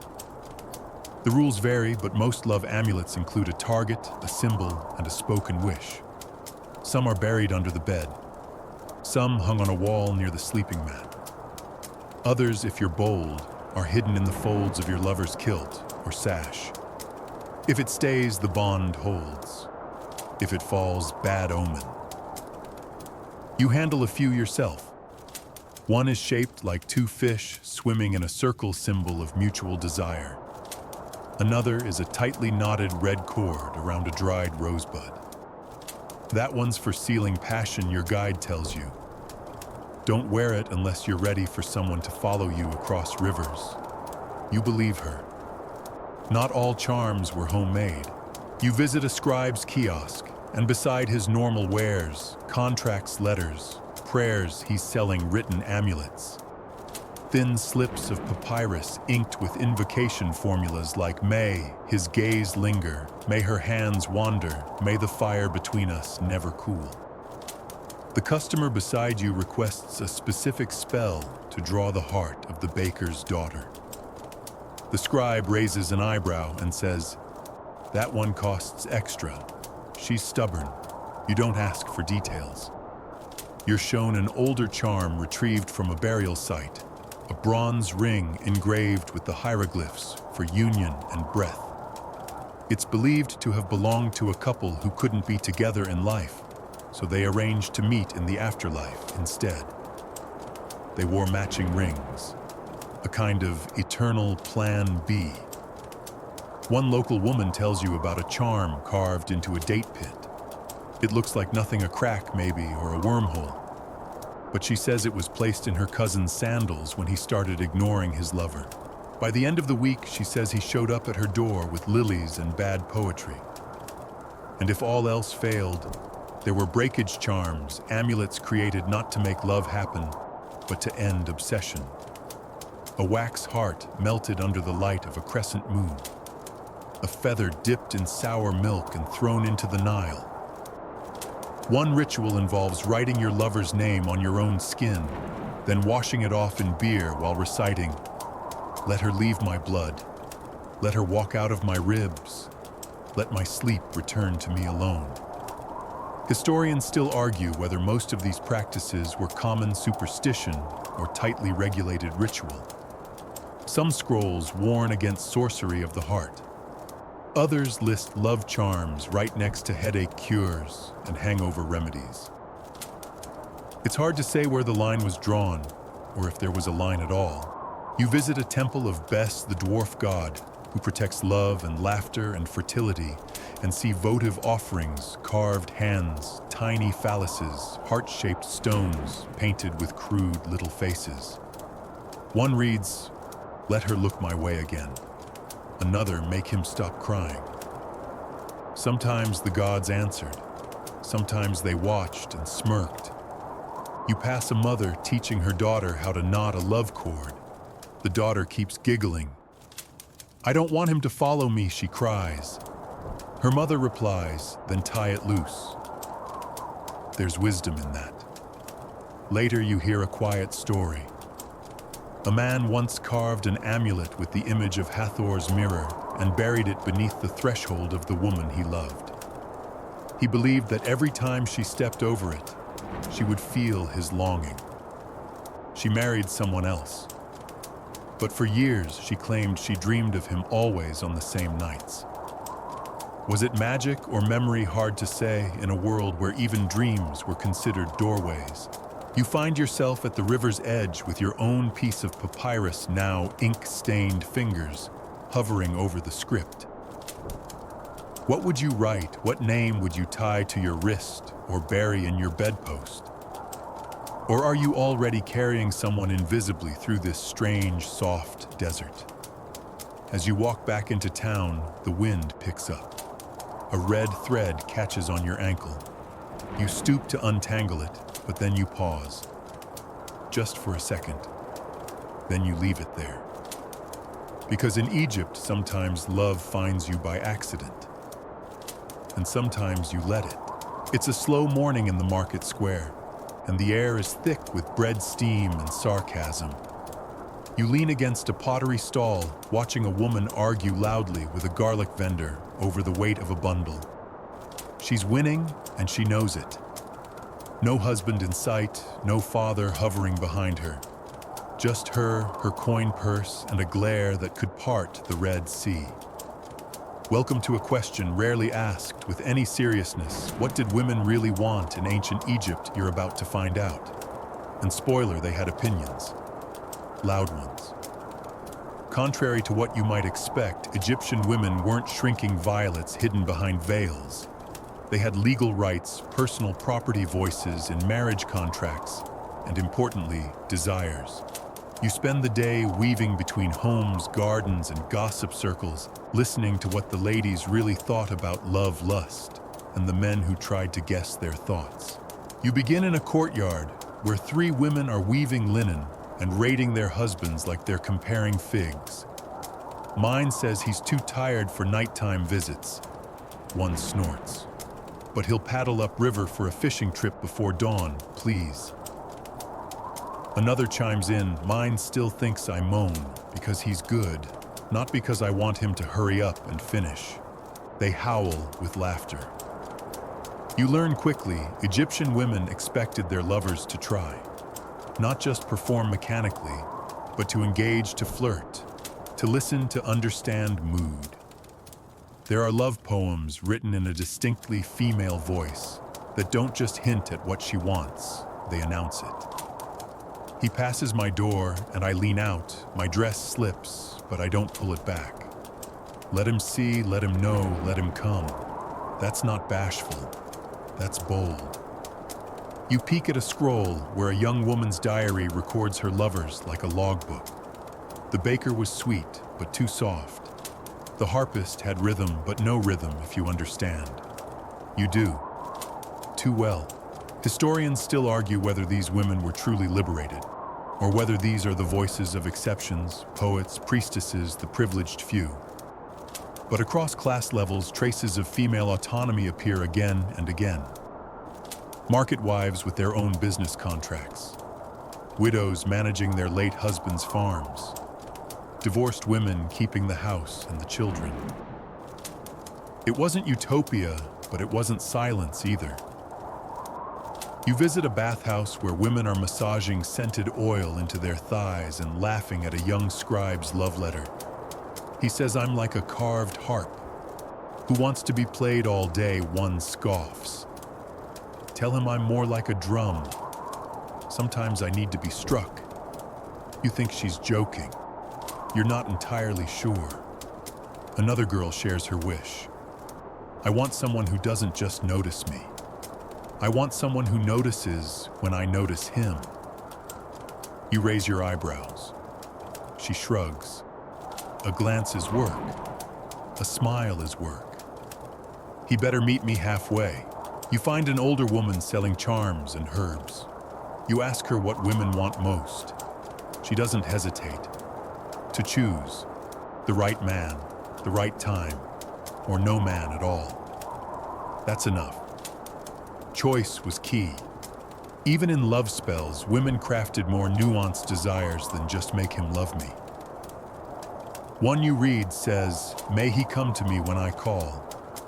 The rules vary, but most love amulets include a target, a symbol, and a spoken wish. Some are buried under the bed. Some hung on a wall near the sleeping mat. Others, if you're bold, are hidden in the folds of your lover's kilt or sash. If it stays, the bond holds. If it falls, bad omen. You handle a few yourself. One is shaped like two fish swimming in a circle, symbol of mutual desire. Another is a tightly knotted red cord around a dried rosebud. That one's for sealing passion, your guide tells you. Don't wear it unless you're ready for someone to follow you across rivers. You believe her. Not all charms were homemade. You visit a scribe's kiosk, and beside his normal wares, contracts, letters, prayers, he's selling written amulets. Thin slips of papyrus inked with invocation formulas like may his gaze linger, may her hands wander, may the fire between us never cool. The customer beside you requests a specific spell to draw the heart of the baker's daughter. The scribe raises an eyebrow and says, "That one costs extra. She's stubborn. You don't ask for details." You're shown an older charm retrieved from a burial site, a bronze ring engraved with the hieroglyphs for union and breath. It's believed to have belonged to a couple who couldn't be together in life, so they arranged to meet in the afterlife instead. They wore matching rings, a kind of eternal plan B. One local woman tells you about a charm carved into a date pit. It looks like nothing, a crack maybe, or a wormhole. But she says it was placed in her cousin's sandals when he started ignoring his lover. By the end of the week, she says he showed up at her door with lilies and bad poetry. And if all else failed, there were breakage charms, amulets created not to make love happen, but to end obsession. A wax heart melted under the light of a crescent moon. A feather dipped in sour milk and thrown into the Nile. One ritual involves writing your lover's name on your own skin, then washing it off in beer while reciting, "Let her leave my blood. Let her walk out of my ribs. Let my sleep return to me alone." Historians still argue whether most of these practices were common superstition or tightly regulated ritual. Some scrolls warn against sorcery of the heart. Others list love charms right next to headache cures and hangover remedies. It's hard to say where the line was drawn, or if there was a line at all. You visit a temple of Bes, the dwarf god, who protects love and laughter and fertility, and see votive offerings, carved hands, tiny phalluses, heart-shaped stones painted with crude little faces. One reads, "Let her look my way again." Another, "Make him stop crying." Sometimes the gods answered. Sometimes they watched and smirked. You pass a mother teaching her daughter how to knot a love cord. The daughter keeps giggling. "I don't want him to follow me," she cries. Her mother replies, "Then tie it loose." there's wisdom in that. Later, you hear a quiet story. A man once carved an amulet with the image of Hathor's mirror and buried it beneath the threshold of the woman he loved. He believed that every time she stepped over it, she would feel his longing. She married someone else. But for years, she claimed she dreamed of him always on the same nights. Was it magic or memory? Hard to say in a world where even dreams were considered doorways. You find yourself at the river's edge with your own piece of papyrus, now ink-stained fingers, hovering over the script. What would you write? What name would you tie to your wrist or bury in your bedpost? Or are you already carrying someone invisibly through this strange, soft desert? As you walk back into town, the wind picks up. A red thread catches on your ankle. You stoop to untangle it, but then you pause. Just for a second. Then you leave it there. Because in Egypt, sometimes love finds you by accident. And sometimes you let it. It's a slow morning in the market square, and the air is thick with bread steam and sarcasm. You lean against a pottery stall, watching a woman argue loudly with a garlic vendor over the weight of a bundle. She's winning, and she knows it. No husband in sight, no father hovering behind her. Just her coin purse, and a glare that could part the Red Sea. Welcome to a question rarely asked with any seriousness. What did women really want in ancient Egypt? You're about to find out. And spoiler, they had opinions. Loud ones. Contrary to what you might expect, Egyptian women weren't shrinking violets hidden behind veils. They had legal rights, personal property voices in marriage contracts, and importantly, desires. You spend the day weaving between homes, gardens, and gossip circles, listening to what the ladies really thought about love, lust, and the men who tried to guess their thoughts. You begin in a courtyard where 3 women are weaving linen and rating their husbands like they're comparing figs. Mine says he's too tired for nighttime visits. One snorts. But he'll paddle upriver for a fishing trip before dawn, please. Another chimes in, mine still thinks I moan because he's good, not because I want him to hurry up and finish. They howl with laughter. You learn quickly, Egyptian women expected their lovers to try. Not just perform mechanically, but to engage, to flirt, to listen, to understand mood. There are love poems written in a distinctly female voice that don't just hint at what she wants, they announce it. He passes my door and I lean out, my dress slips, but I don't pull it back. Let him see, let him know, let him come. That's not bashful, that's bold. You peek at a scroll where a young woman's diary records her lovers like a logbook. The baker was sweet, but too soft. The harpist had rhythm, but no rhythm, if you understand. You do. Too well. Historians still argue whether these women were truly liberated, or whether these are the voices of exceptions, poets, priestesses, the privileged few. But across class levels, traces of female autonomy appear again and again. Market wives with their own business contracts. Widows managing their late husbands' farms. Divorced women keeping the house and the children. It wasn't utopia, but it wasn't silence either. You visit a bathhouse where women are massaging scented oil into their thighs and laughing at a young scribe's love letter. He says, "I'm like a carved harp. Who wants to be played all day?" One scoffs. Tell him I'm more like a drum. Sometimes I need to be struck. You think she's joking. You're not entirely sure. Another girl shares her wish. I want someone who doesn't just notice me. I want someone who notices when I notice him. You raise your eyebrows. She shrugs. A glance is work. A smile is work. He better meet me halfway. You find an older woman selling charms and herbs. You ask her what women want most. She doesn't hesitate. To choose the right man, the right time, or no man at all. That's enough. Choice was key. Even in love spells, women crafted more nuanced desires than just make him love me. One you read says, "May he come to me when I call,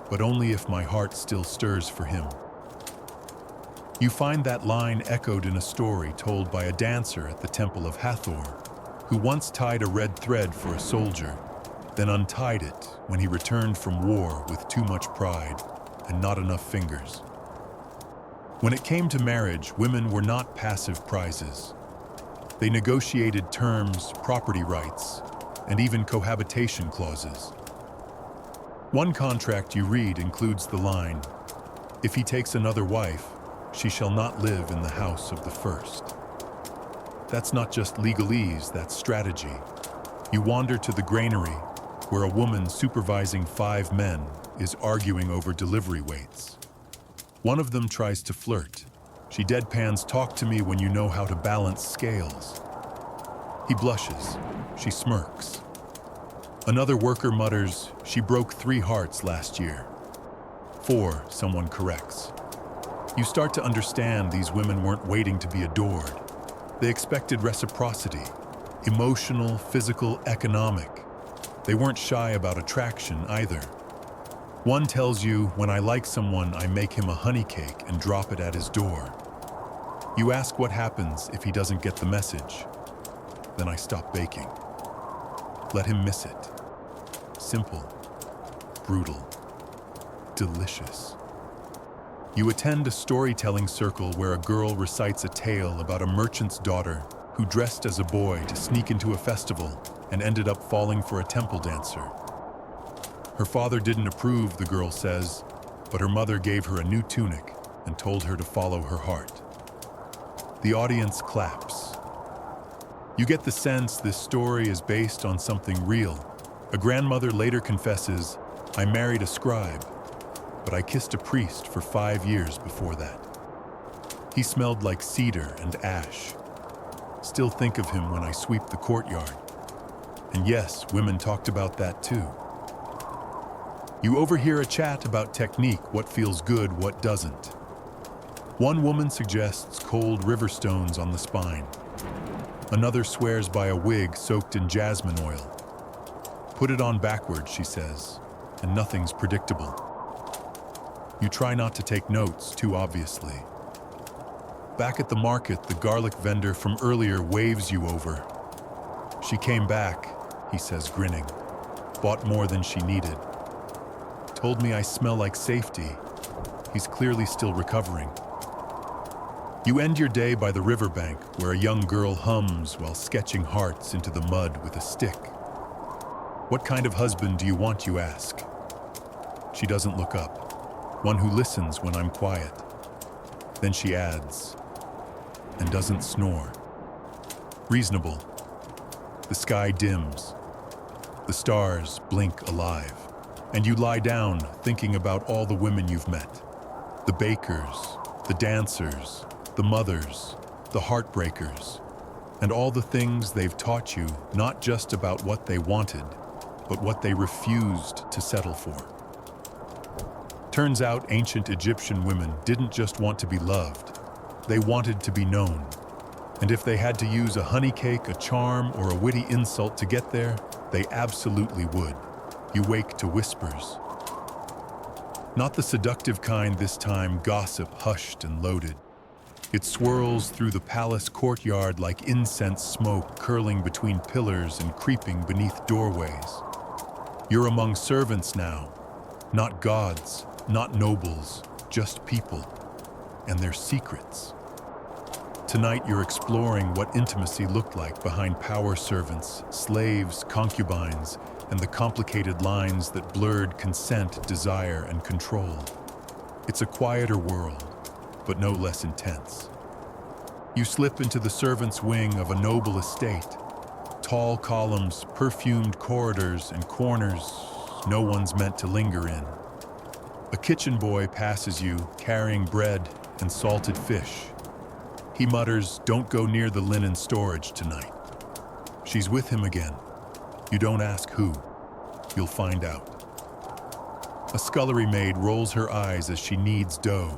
but only if my heart still stirs for him." You find that line echoed in a story told by a dancer at the Temple of Hathor, who once tied a red thread for a soldier, then untied it when he returned from war with too much pride and not enough fingers. When it came to marriage, women were not passive prizes. They negotiated terms, property rights, and even cohabitation clauses. One contract you read includes the line, "If he takes another wife, she shall not live in the house of the first." That's not just legalese, that's strategy. You wander to the granary, where a woman supervising 5 men is arguing over delivery weights. One of them tries to flirt. She deadpans, "Talk to me when you know how to balance scales." He blushes. She smirks. Another worker mutters, "She broke 3 hearts last year." 4, someone corrects. You start to understand these women weren't waiting to be adored. They expected reciprocity, emotional, physical, economic. They weren't shy about attraction either. One tells you, "When I like someone, I make him a honey cake and drop it at his door." You ask what happens if he doesn't get the message. "Then I stop baking." Let him miss it. Simple, brutal, delicious. You attend a storytelling circle where a girl recites a tale about a merchant's daughter who dressed as a boy to sneak into a festival and ended up falling for a temple dancer. Her father didn't approve, the girl says, but her mother gave her a new tunic and told her to follow her heart. The audience claps. You get the sense this story is based on something real. A grandmother later confesses, "I married a scribe, but I kissed a priest for 5 years before that. He smelled like cedar and ash. Still think of him when I sweep the courtyard." And yes, women talked about that too. You overhear a chat about technique, what feels good, what doesn't. One woman suggests cold river stones on the spine. Another swears by a wig soaked in jasmine oil. "Put it on backwards," she says, and nothing's predictable. You try not to take notes too obviously. Back at the market, the garlic vendor from earlier waves you over. "She came back," he says, grinning. "Bought more than she needed. Told me I smell like safety." He's clearly still recovering. You end your day by the riverbank where a young girl hums while sketching hearts into the mud with a stick. "What kind of husband do you want?" you ask. She doesn't look up. "One who listens when I'm quiet." Then she adds, "and doesn't snore." Reasonable. The sky dims. The stars blink alive. And you lie down thinking about all the women you've met. The bakers, the dancers, the mothers, the heartbreakers, and all the things they've taught you, not just about what they wanted, but what they refused to settle for. Turns out ancient Egyptian women didn't just want to be loved, they wanted to be known. And if they had to use a honey cake, a charm, or a witty insult to get there, they absolutely would. You wake to whispers. Not the seductive kind this time, gossip hushed and loaded. It swirls through the palace courtyard like incense smoke curling between pillars and creeping beneath doorways. You're among servants now, not gods, not nobles, just people, and their secrets. Tonight you're exploring what intimacy looked like behind power servants, slaves, concubines, and the complicated lines that blurred consent, desire, and control. It's a quieter world, but no less intense. You slip into the servants' wing of a noble estate. Tall columns, perfumed corridors, and corners no one's meant to linger in. A kitchen boy passes you, carrying bread and salted fish. He mutters, "Don't go near the linen storage tonight." She's with him again. You don't ask who. You'll find out. A scullery maid rolls her eyes as she kneads dough.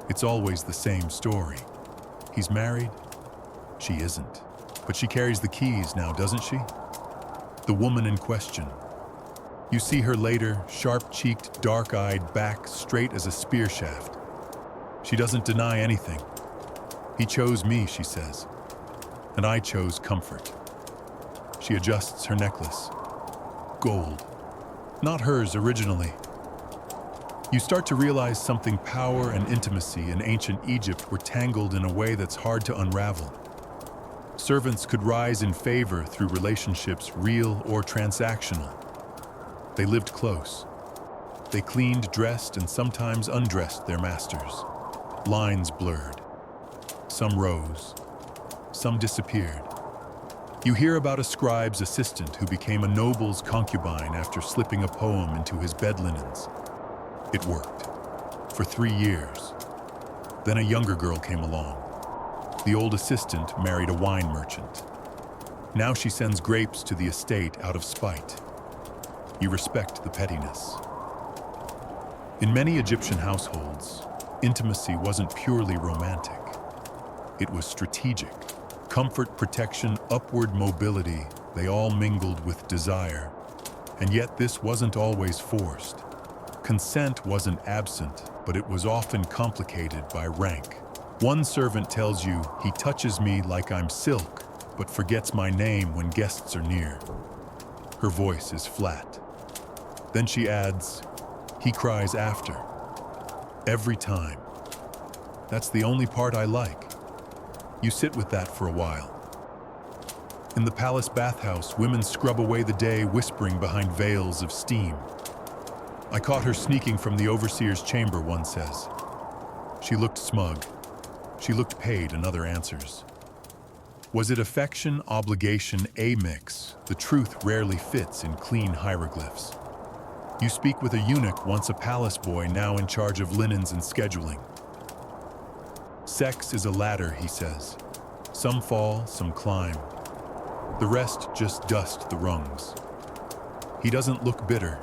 It's always the same story. He's married? She isn't. But she carries the keys now, doesn't she? The woman in question. You see her later, sharp-cheeked, dark-eyed, back straight as a spear shaft. She doesn't deny anything. He chose me, she says, and I chose comfort. She adjusts her necklace. Gold. Not hers originally. You start to realize something. Power and intimacy in ancient Egypt were tangled in a way that's hard to unravel. Servants could rise in favor through relationships, real or transactional. They lived close. They cleaned, dressed, and sometimes undressed their masters. Lines blurred. Some rose. Some disappeared. You hear about a scribe's assistant who became a noble's concubine after slipping a poem into his bed linens. It worked. For 3 years. Then a younger girl came along. The old assistant married a wine merchant. Now she sends grapes to the estate out of spite. You respect the pettiness. In many Egyptian households, intimacy wasn't purely romantic. It was strategic. Comfort, protection, upward mobility, they all mingled with desire. And yet this wasn't always forced. Consent wasn't absent, but it was often complicated by rank. One servant tells you, he touches me like I'm silk, but forgets my name when guests are near. Her voice is flat. Then she adds, he cries after. Every time. That's the only part I like. You sit with that for a while. In the palace bathhouse, women scrub away the day whispering behind veils of steam. I caught her sneaking from the overseer's chamber, one says. She looked smug. She looked paid, another answers. Was it affection, obligation, a mix? The truth rarely fits in clean hieroglyphs. You speak with a eunuch, once a palace boy, now in charge of linens and scheduling. Sex is a ladder, he says. Some fall, some climb. The rest just dust the rungs. He doesn't look bitter,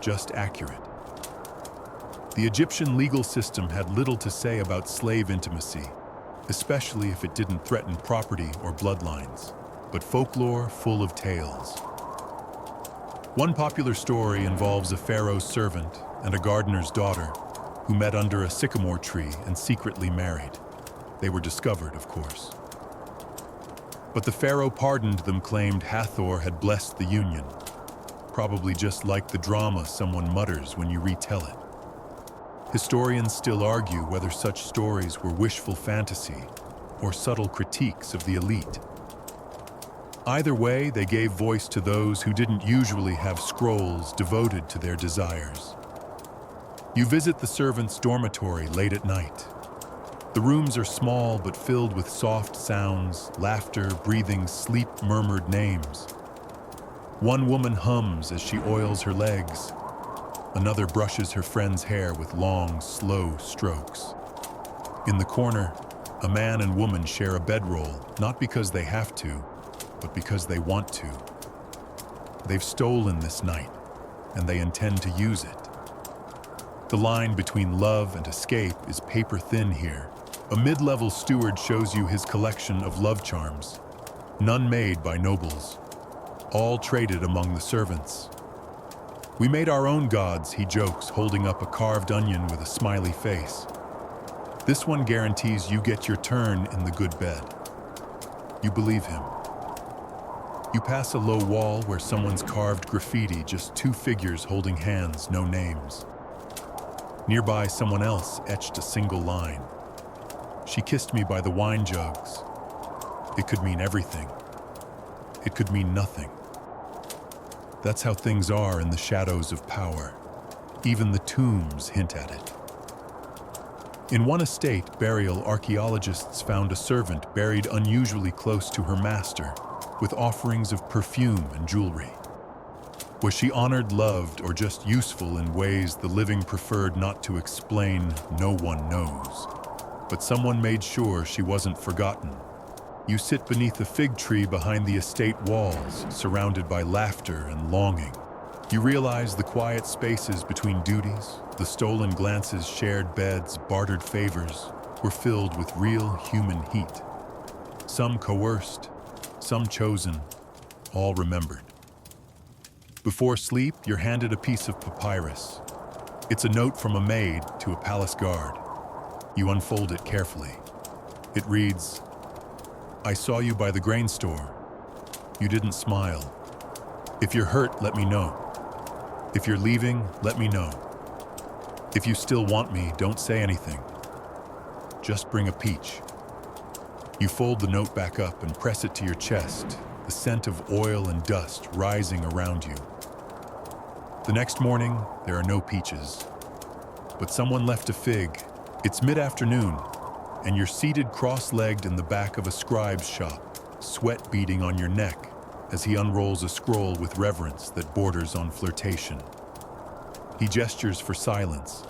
just accurate. The Egyptian legal system had little to say about slave intimacy, especially if it didn't threaten property or bloodlines, but folklore full of tales. One popular story involves a pharaoh's servant and a gardener's daughter who met under a sycamore tree and secretly married. They were discovered, of course. But the pharaoh pardoned them, claimed Hathor had blessed the union, probably just like the drama someone mutters when you retell it. Historians still argue whether such stories were wishful fantasy or subtle critiques of the elite. Either way, they gave voice to those who didn't usually have scrolls devoted to their desires. You visit the servants' dormitory late at night. The rooms are small but filled with soft sounds, laughter, breathing, sleep, murmured names. One woman hums as she oils her legs. Another brushes her friend's hair with long, slow strokes. In the corner, a man and woman share a bedroll, not because they have to, but because they want to. They've stolen this night, and they intend to use it. The line between love and escape is paper thin here. A mid-level steward shows you his collection of love charms, none made by nobles, all traded among the servants. We made our own gods, he jokes, holding up a carved onion with a smiley face. This one guarantees you get your turn in the good bed. You believe him. You pass a low wall where someone's carved graffiti, just 2 figures holding hands, no names. Nearby, someone else etched a single line. She kissed me by the wine jugs. It could mean everything. It could mean nothing. That's how things are in the shadows of power. Even the tombs hint at it. In one estate burial, archaeologists found a servant buried unusually close to her master, with offerings of perfume and jewelry. Was she honored, loved, or just useful in ways the living preferred not to explain? No one knows. But someone made sure she wasn't forgotten. You sit beneath a fig tree behind the estate walls, surrounded by laughter and longing. You realize the quiet spaces between duties, the stolen glances, shared beds, bartered favors, were filled with real human heat. Some coerced, some chosen, all remembered. Before sleep, you're handed a piece of papyrus. It's a note from a maid to a palace guard. You unfold it carefully. It reads, "I saw you by the grain store. You didn't smile. If you're hurt, let me know. If you're leaving, let me know. If you still want me, don't say anything. Just bring a peach." You fold the note back up and press it to your chest, the scent of oil and dust rising around you. The next morning, there are no peaches. But someone left a fig. It's mid-afternoon, and you're seated cross-legged in the back of a scribe's shop, sweat beading on your neck as he unrolls a scroll with reverence that borders on flirtation. He gestures for silence,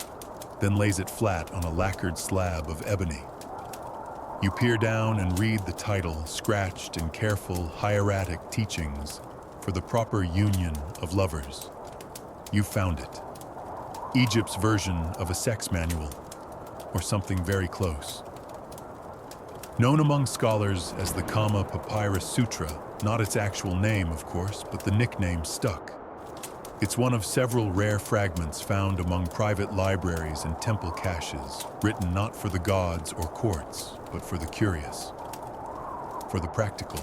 then lays it flat on a lacquered slab of ebony. You peer down and read the title, scratched in careful, hieratic teachings for the proper union of lovers. You found it. Egypt's version of a sex manual, or something very close. Known among scholars as the Kama Papyrus Sutra, not its actual name, of course, but the nickname stuck. It's one of several rare fragments found among private libraries and temple caches, written not for the gods or courts, but for the curious, for the practical,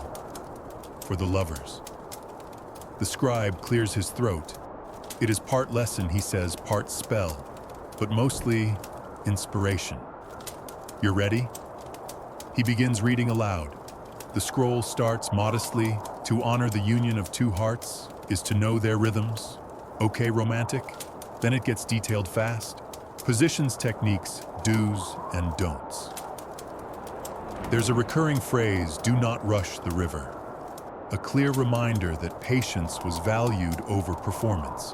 for the lovers. The scribe clears his throat. It is part lesson, he says, part spell, but mostly inspiration. You're ready? He begins reading aloud. The scroll starts modestly. To honor the union of two hearts is to know their rhythms. Okay, romantic? Then it gets detailed fast. Positions, techniques, do's and don'ts. There's a recurring phrase, "Do not rush the river." A clear reminder that patience was valued over performance.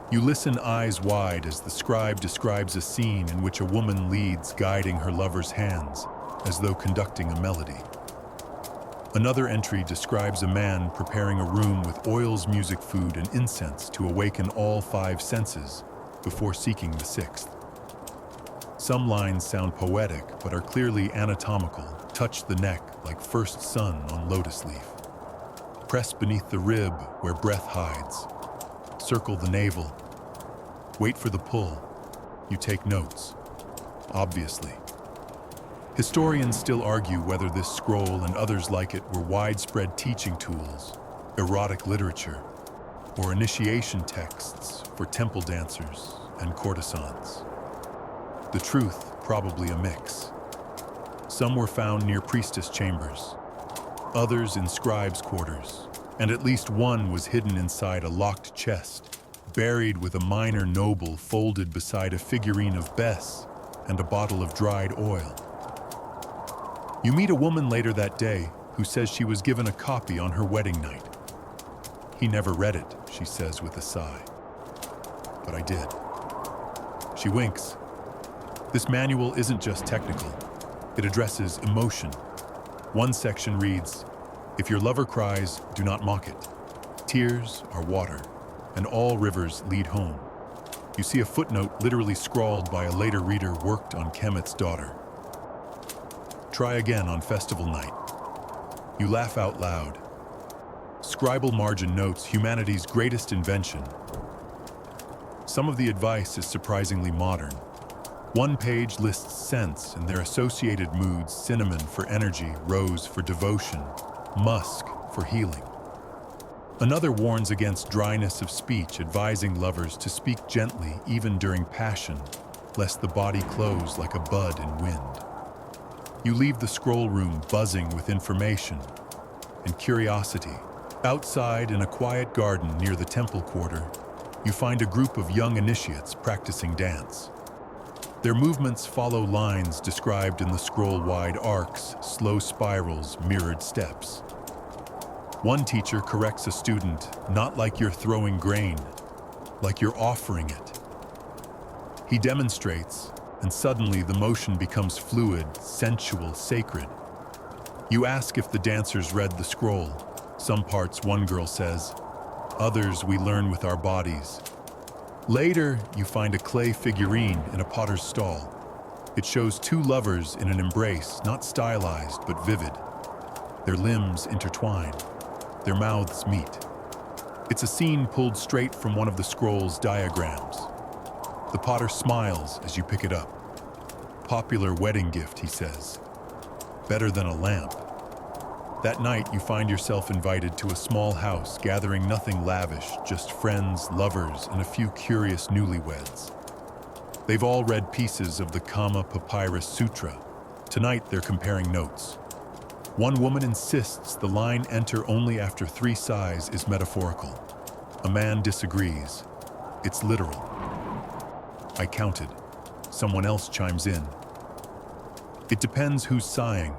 You listen eyes wide as the scribe describes a scene in which a woman leads, guiding her lover's hands, as though conducting a melody. Another entry describes a man preparing a room with oils, music, food, and incense to awaken all five senses before seeking the sixth. Some lines sound poetic but are clearly anatomical. Touch the neck like first sun on lotus leaf. Press beneath the rib where breath hides. Circle the navel. Wait for the pull. You take notes, obviously. Historians still argue whether this scroll and others like it were widespread teaching tools, erotic literature, or initiation texts for temple dancers and courtesans. The truth, probably a mix. Some were found near priestess chambers, others in scribes' quarters, and at least one was hidden inside a locked chest, buried with a minor noble folded beside a figurine of Bess and a bottle of dried oil. You meet a woman later that day who says she was given a copy on her wedding night. "He never read it," she says with a sigh. "But I did." She winks. This manual isn't just technical. It addresses emotion. One section reads, "If your lover cries, do not mock it. Tears are water, and all rivers lead home." You see a footnote literally scrawled by a later reader worked on Kemet's daughter. Try again on festival night. You laugh out loud. Scribal margin notes humanity's greatest invention. Some of the advice is surprisingly modern. One page lists scents and their associated moods: cinnamon for energy, rose for devotion, musk for healing. Another warns against dryness of speech, advising lovers to speak gently even during passion, lest the body close like a bud in wind. You leave the scroll room buzzing with information and curiosity. Outside, in a quiet garden near the temple quarter, you find a group of young initiates practicing dance. Their movements follow lines described in the scroll: wide arcs, slow spirals, mirrored steps. One teacher corrects a student, "Not like you're throwing grain, like you're offering it." He demonstrates, and suddenly the motion becomes fluid, sensual, sacred. You ask if the dancers read the scroll. Some parts, one girl says, Others we learn with our bodies. Later, you find a clay figurine in a potter's stall. It shows two lovers in an embrace, not stylized but vivid. Their limbs intertwine. Their mouths meet. It's a scene pulled straight from one of the scroll's diagrams. The potter smiles as you pick it up. Popular wedding gift, he says. Better than a lamp. That night, you find yourself invited to a small house, gathering nothing lavish, just friends, lovers, and a few curious newlyweds. They've all read pieces of the Kama Papyrus Sutra. Tonight, they're comparing notes. One woman insists the line "enter only after 3 sighs" is metaphorical. A man disagrees. It's literal. I counted. Someone else chimes in. It depends who's sighing.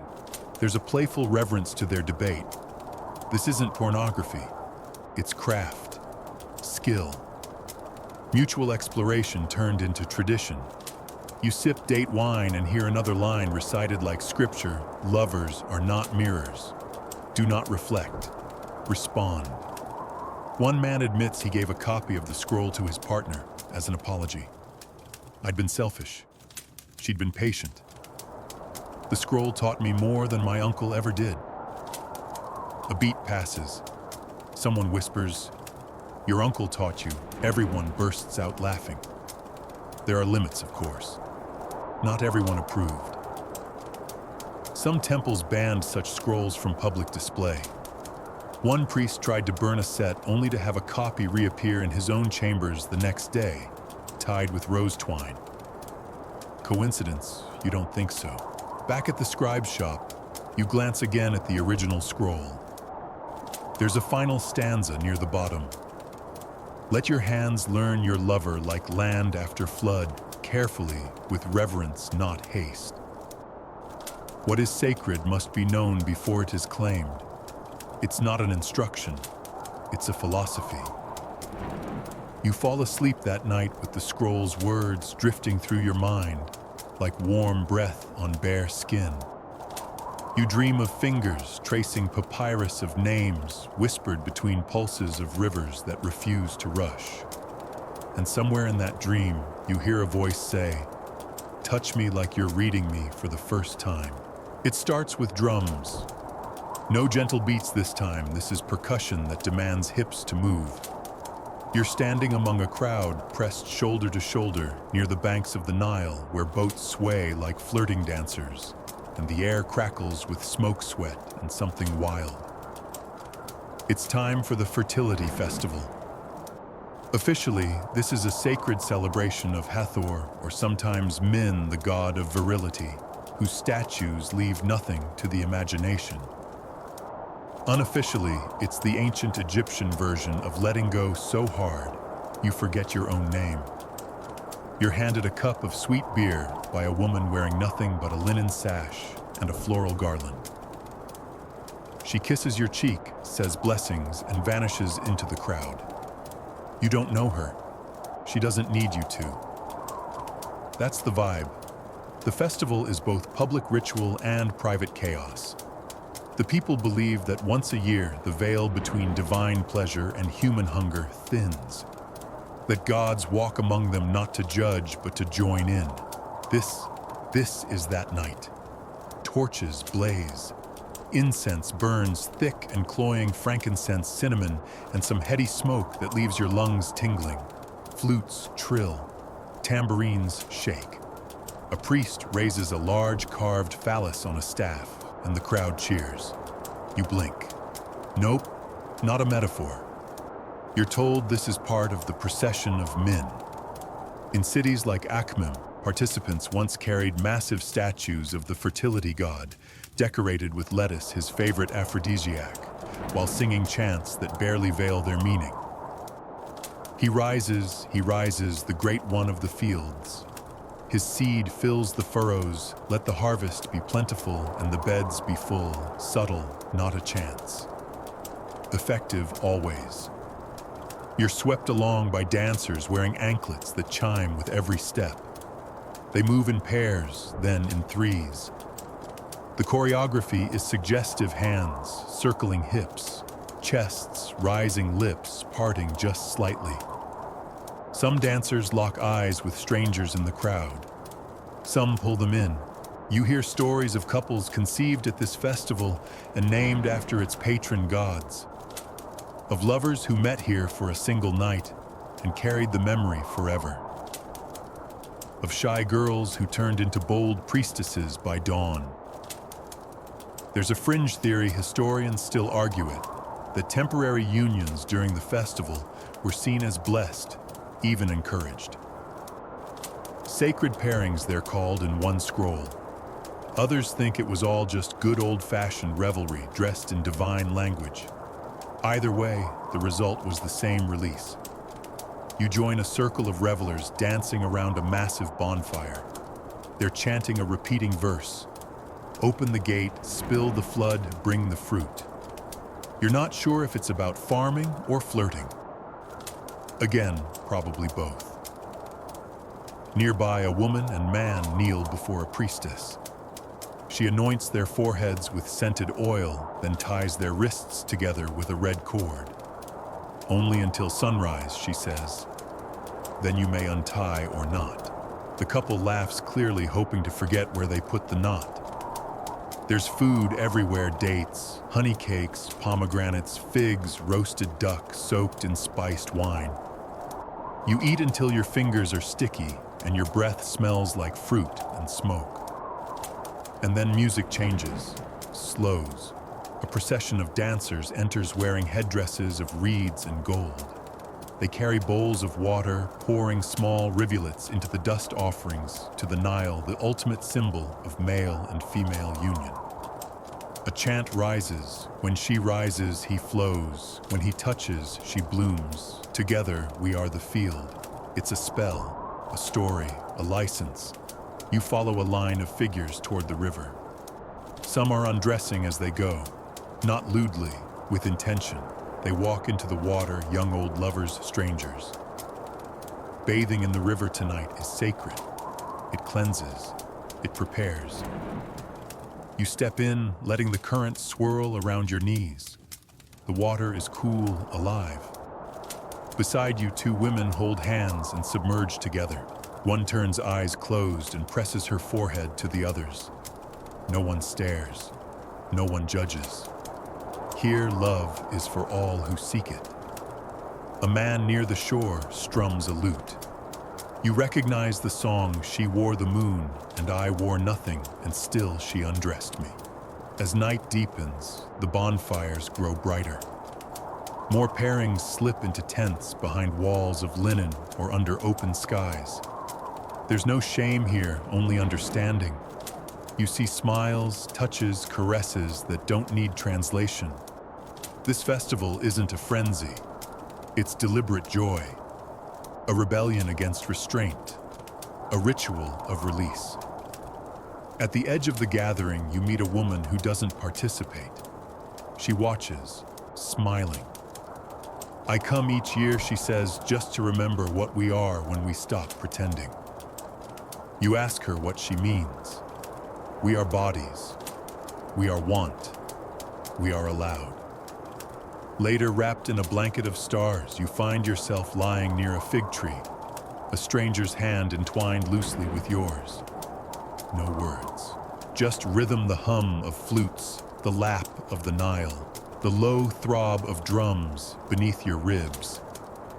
There's a playful reverence to their debate. This isn't pornography. It's craft, skill. Mutual exploration turned into tradition. You sip date wine and hear another line recited like scripture: lovers are not mirrors. Do not reflect. Respond. One man admits he gave a copy of the scroll to his partner as an apology. I'd been selfish. She'd been patient. The scroll taught me more than my uncle ever did. A beat passes. Someone whispers, "Your uncle taught you." Everyone bursts out laughing. There are limits, of course. Not everyone approved. Some temples banned such scrolls from public display. One priest tried to burn a set only to have a copy reappear in his own chambers the next day, tied with rose twine. Coincidence? You don't think so. Back at the scribe's shop, you glance again at the original scroll. There's a final stanza near the bottom. Let your hands learn your lover like land after flood, carefully, with reverence, not haste. What is sacred must be known before it is claimed. It's not an instruction, it's a philosophy. You fall asleep that night with the scroll's words drifting through your mind, like warm breath on bare skin. You dream of fingers tracing papyrus of names whispered between pulses of rivers that refuse to rush. And somewhere in that dream, you hear a voice say, "Touch me like you're reading me for the first time." It starts with drums. No gentle beats this time. This is percussion that demands hips to move. You're standing among a crowd pressed shoulder to shoulder near the banks of the Nile, where boats sway like flirting dancers, and the air crackles with smoke, sweat, and something wild. It's time for the fertility festival. Officially, this is a sacred celebration of Hathor, or sometimes Min, the god of virility, whose statues leave nothing to the imagination. Unofficially, it's the ancient Egyptian version of letting go so hard you forget your own name. You're handed a cup of sweet beer by a woman wearing nothing but a linen sash and a floral garland. She kisses your cheek, says blessings, and vanishes into the crowd. You don't know her. She doesn't need you to. That's the vibe. The festival is both public ritual and private chaos. The people believe that once a year, the veil between divine pleasure and human hunger thins. That gods walk among them not to judge, but to join in. This is that night. Torches blaze. Incense burns thick and cloying, frankincense, cinnamon, and some heady smoke that leaves your lungs tingling. Flutes trill. Tambourines shake. A priest raises a large carved phallus on a staff, and the crowd cheers. You blink. Nope, not a metaphor. You're told this is part of the procession of Min. In cities like Akhmim, participants once carried massive statues of the fertility god, decorated with lettuce, his favorite aphrodisiac, while singing chants that barely veil their meaning. He rises, the great one of the fields. His seed fills the furrows, let the harvest be plentiful and the beds be full, subtle, not a chance. Effective always. You're swept along by dancers wearing anklets that chime with every step. They move in pairs, then in threes. The choreography is suggestive: hands circling hips, chests, rising lips parting just slightly. Some dancers lock eyes with strangers in the crowd. Some pull them in. You hear stories of couples conceived at this festival and named after its patron gods. Of lovers who met here for a single night and carried the memory forever. Of shy girls who turned into bold priestesses by dawn. There's a fringe theory historians still argue it, that temporary unions during the festival were seen as blessed, even encouraged. Sacred pairings, they're called in one scroll. Others think it was all just good old-fashioned revelry dressed in divine language. Either way, the result was the same release. You join a circle of revelers dancing around a massive bonfire. They're chanting a repeating verse. Open the gate, spill the flood, bring the fruit. You're not sure if it's about farming or flirting. Again, probably both. Nearby, a woman and man kneel before a priestess. She anoints their foreheads with scented oil, then ties their wrists together with a red cord. Only until sunrise, she says. Then you may untie or not. The couple laughs clearly, hoping to forget where they put the knot. There's food everywhere: dates, honey cakes, pomegranates, figs, roasted duck soaked in spiced wine. You eat until your fingers are sticky and your breath smells like fruit and smoke. And then music changes, slows. A procession of dancers enters wearing headdresses of reeds and gold. They carry bowls of water, pouring small rivulets into the dust offerings to the Nile, the ultimate symbol of male and female union. A chant rises. When she rises, he flows. When he touches, she blooms. Together, we are the field. It's a spell, a story, a license. You follow a line of figures toward the river. Some are undressing as they go, not lewdly, with intention. They walk into the water, young old lovers, strangers. Bathing in the river tonight is sacred. It cleanses. It prepares. You step in, letting the current swirl around your knees. The water is cool, alive. Beside you, two women hold hands and submerge together. One turns eyes closed and presses her forehead to the other's. No one stares. No one judges. Here, love is for all who seek it. A man near the shore strums a lute. You recognize the song, "She wore the moon, and I wore nothing, and still she undressed me." As night deepens, the bonfires grow brighter. More pairings slip into tents behind walls of linen or under open skies. There's no shame here, only understanding. You see smiles, touches, caresses that don't need translation. This festival isn't a frenzy. It's deliberate joy, a rebellion against restraint, a ritual of release. At the edge of the gathering, you meet a woman who doesn't participate. She watches, smiling. I come each year, she says, just to remember what we are when we stop pretending. You ask her what she means. We are bodies. We are want. We are allowed. Later, wrapped in a blanket of stars, you find yourself lying near a fig tree, a stranger's hand entwined loosely with yours. No words, just rhythm, the hum of flutes, the lap of the Nile, the low throb of drums beneath your ribs.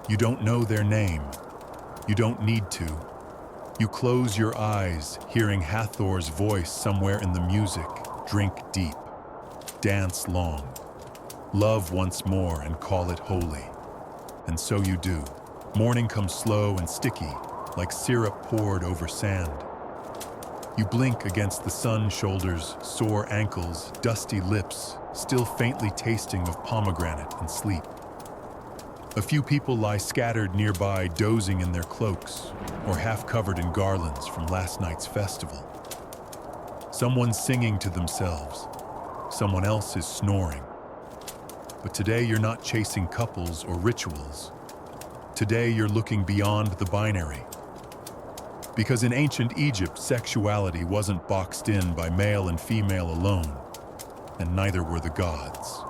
You don't know their name. You don't need to. You close your eyes, hearing Hathor's voice somewhere in the music. Drink deep. Dance long. Love once more and call it holy. And so you do. Morning comes slow and sticky, like syrup poured over sand. You blink against the sun's shoulders, sore ankles, dusty lips, still faintly tasting of pomegranate and sleep. A few people lie scattered nearby, dozing in their cloaks, or half covered in garlands from last night's festival. Someone's singing to themselves. Someone else is snoring. But today you're not chasing couples or rituals. Today you're looking beyond the binary. Because in ancient Egypt, sexuality wasn't boxed in by male and female alone, and neither were the gods.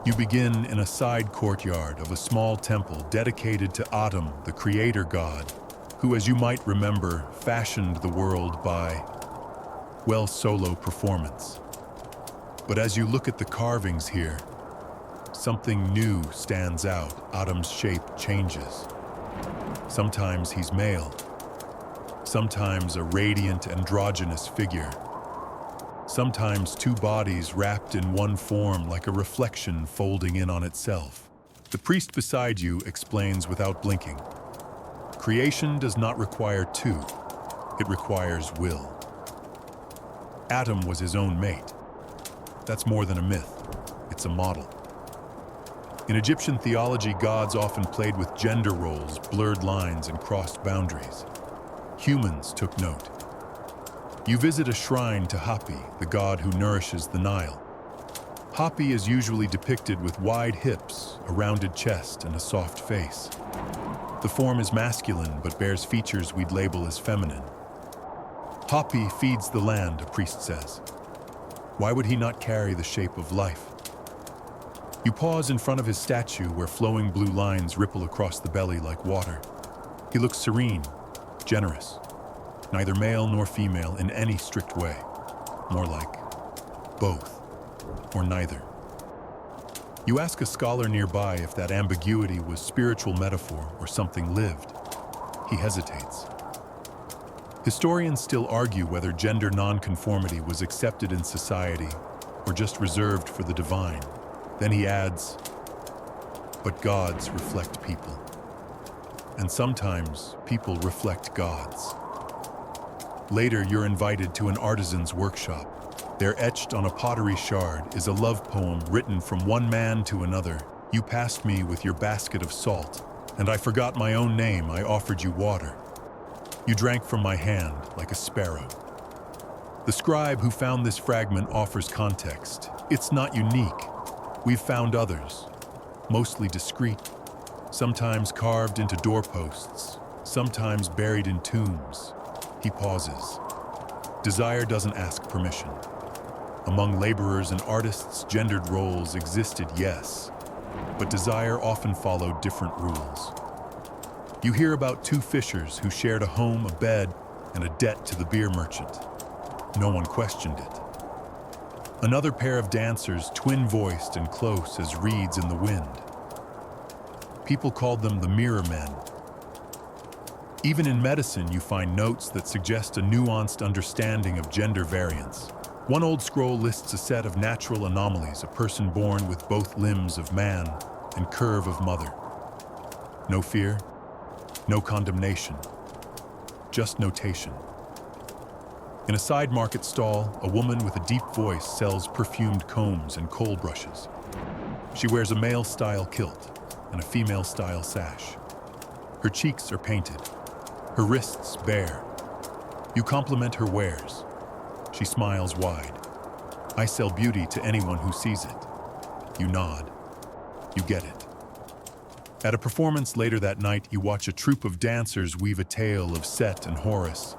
You begin in a side courtyard of a small temple dedicated to Atum, the creator god, who, as you might remember, fashioned the world by, well, solo performance. But as you look at the carvings here, something new stands out. Atum's shape changes. Sometimes he's male, sometimes a radiant androgynous figure, sometimes two bodies wrapped in one form like a reflection folding in on itself. The priest beside you explains without blinking. Creation does not require two, it requires will. Atum was his own mate. That's more than a myth, it's a model. In Egyptian theology, gods often played with gender roles, blurred lines, and crossed boundaries. Humans took note. You visit a shrine to Hapi, the god who nourishes the Nile. Hapi is usually depicted with wide hips, a rounded chest, and a soft face. The form is masculine but bears features we'd label as feminine. Hapi feeds the land, a priest says. Why would he not carry the shape of life? You pause in front of his statue where flowing blue lines ripple across the belly like water. He looks serene, generous, neither male nor female in any strict way. More like both, or neither. You ask a scholar nearby if that ambiguity was spiritual metaphor or something lived. He hesitates. Historians still argue whether gender nonconformity was accepted in society or just reserved for the divine. Then he adds, but gods reflect people. And sometimes people reflect gods. Later, you're invited to an artisan's workshop. There, etched on a pottery shard, is a love poem written from one man to another. You passed me with your basket of salt, and I forgot my own name. I offered you water. You drank from my hand like a sparrow. The scribe who found this fragment offers context. It's not unique. We've found others, mostly discreet, sometimes carved into doorposts, sometimes buried in tombs. He pauses. Desire doesn't ask permission. Among laborers and artists, gendered roles existed, yes, but desire often followed different rules. You hear about two fishers who shared a home, a bed, and a debt to the beer merchant. No one questioned it. Another pair of dancers, twin-voiced and close as reeds in the wind. People called them the mirror men. Even in medicine, you find notes that suggest a nuanced understanding of gender variance. One old scroll lists a set of natural anomalies, a person born with both limbs of man and curve of mother. No fear, no condemnation, just notation. In a side market stall, a woman with a deep voice sells perfumed combs and coal brushes. She wears a male-style kilt and a female-style sash. Her cheeks are painted, her wrists bare. You compliment her wares. She smiles wide. I sell beauty to anyone who sees it. You nod. You get it. At a performance later that night, you watch a troupe of dancers weave a tale of Set and Horus.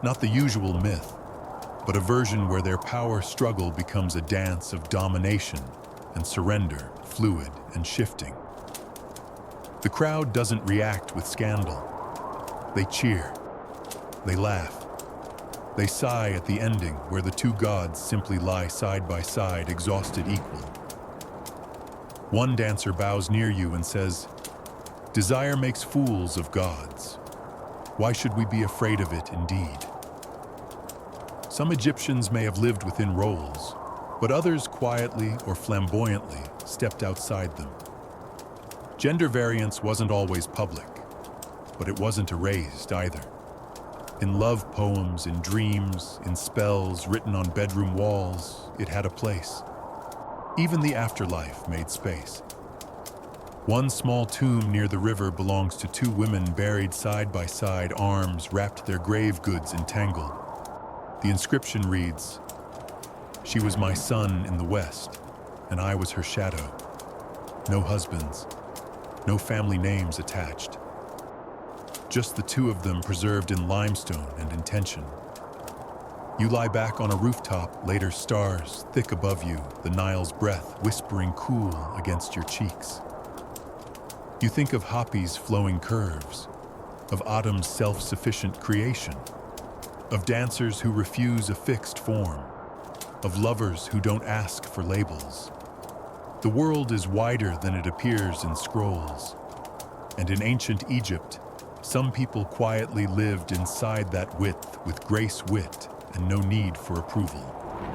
Not the usual myth, but a version where their power struggle becomes a dance of domination and surrender, fluid and shifting. The crowd doesn't react with scandal. They cheer. They laugh. They sigh at the ending where the two gods simply lie side by side, exhausted equal. One dancer bows near you and says, "Desire makes fools of gods. Why should we be afraid of it indeed?" Some Egyptians may have lived within roles, but others quietly or flamboyantly stepped outside them. Gender variance wasn't always public, but it wasn't erased either. In love poems, in dreams, in spells written on bedroom walls, it had a place. Even the afterlife made space. One small tomb near the river belongs to two women buried side by side, arms wrapped their grave goods entangled. The inscription reads, "She was my sun in the west, and I was her shadow. No husbands, no family names attached. Just the two of them preserved in limestone and intention." You lie back on a rooftop, later stars thick above you, the Nile's breath whispering cool against your cheeks. You think of Hopi's flowing curves, of autumn's self-sufficient creation, of dancers who refuse a fixed form, of lovers who don't ask for labels. The world is wider than it appears in scrolls, and in ancient Egypt, some people quietly lived inside that width with grace, wit, and no need for approval.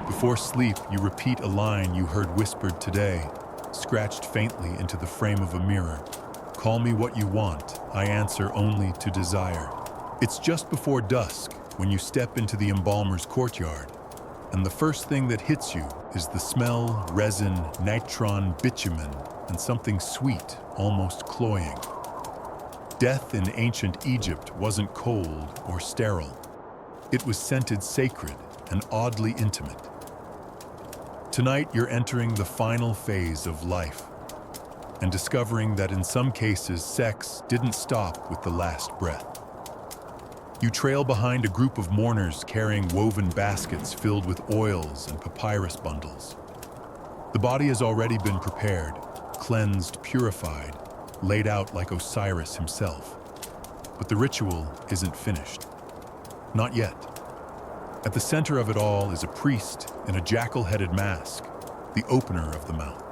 Before sleep, you repeat a line you heard whispered today, scratched faintly into the frame of a mirror. Call me what you want, I answer only to desire. It's just before dusk when you step into the embalmer's courtyard, and the first thing that hits you is the smell, resin, nitron, bitumen, and something sweet, almost cloying. Death in ancient Egypt wasn't cold or sterile. It was scented sacred and oddly intimate. Tonight, you're entering the final phase of life and discovering that in some cases, sex didn't stop with the last breath. You trail behind a group of mourners carrying woven baskets filled with oils and papyrus bundles. The body has already been prepared, cleansed, purified, laid out like Osiris himself. But the ritual isn't finished. Not yet. At the center of it all is a priest in a jackal-headed mask, the opener of the mouth.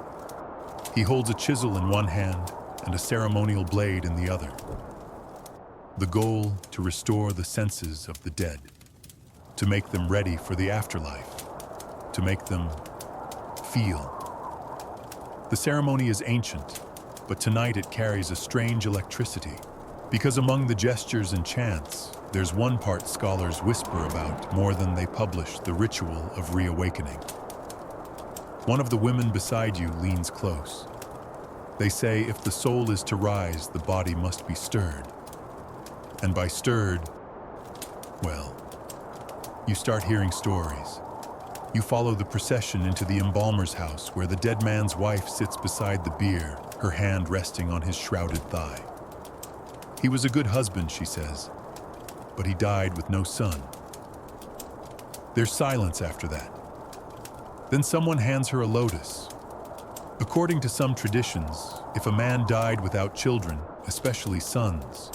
He holds a chisel in one hand and a ceremonial blade in the other. The goal, to restore the senses of the dead, to make them ready for the afterlife, to make them feel. The ceremony is ancient, but tonight it carries a strange electricity, because among the gestures and chants, there's one part scholars whisper about more than they publish: the ritual of reawakening. One of the women beside you leans close. They say if the soul is to rise, the body must be stirred. And by stirred, well, you start hearing stories. You follow the procession into the embalmer's house, where the dead man's wife sits beside the bier, her hand resting on his shrouded thigh. He was a good husband, she says, but he died with no son. There's silence after that. Then someone hands her a lotus. According to some traditions, if a man died without children, especially sons,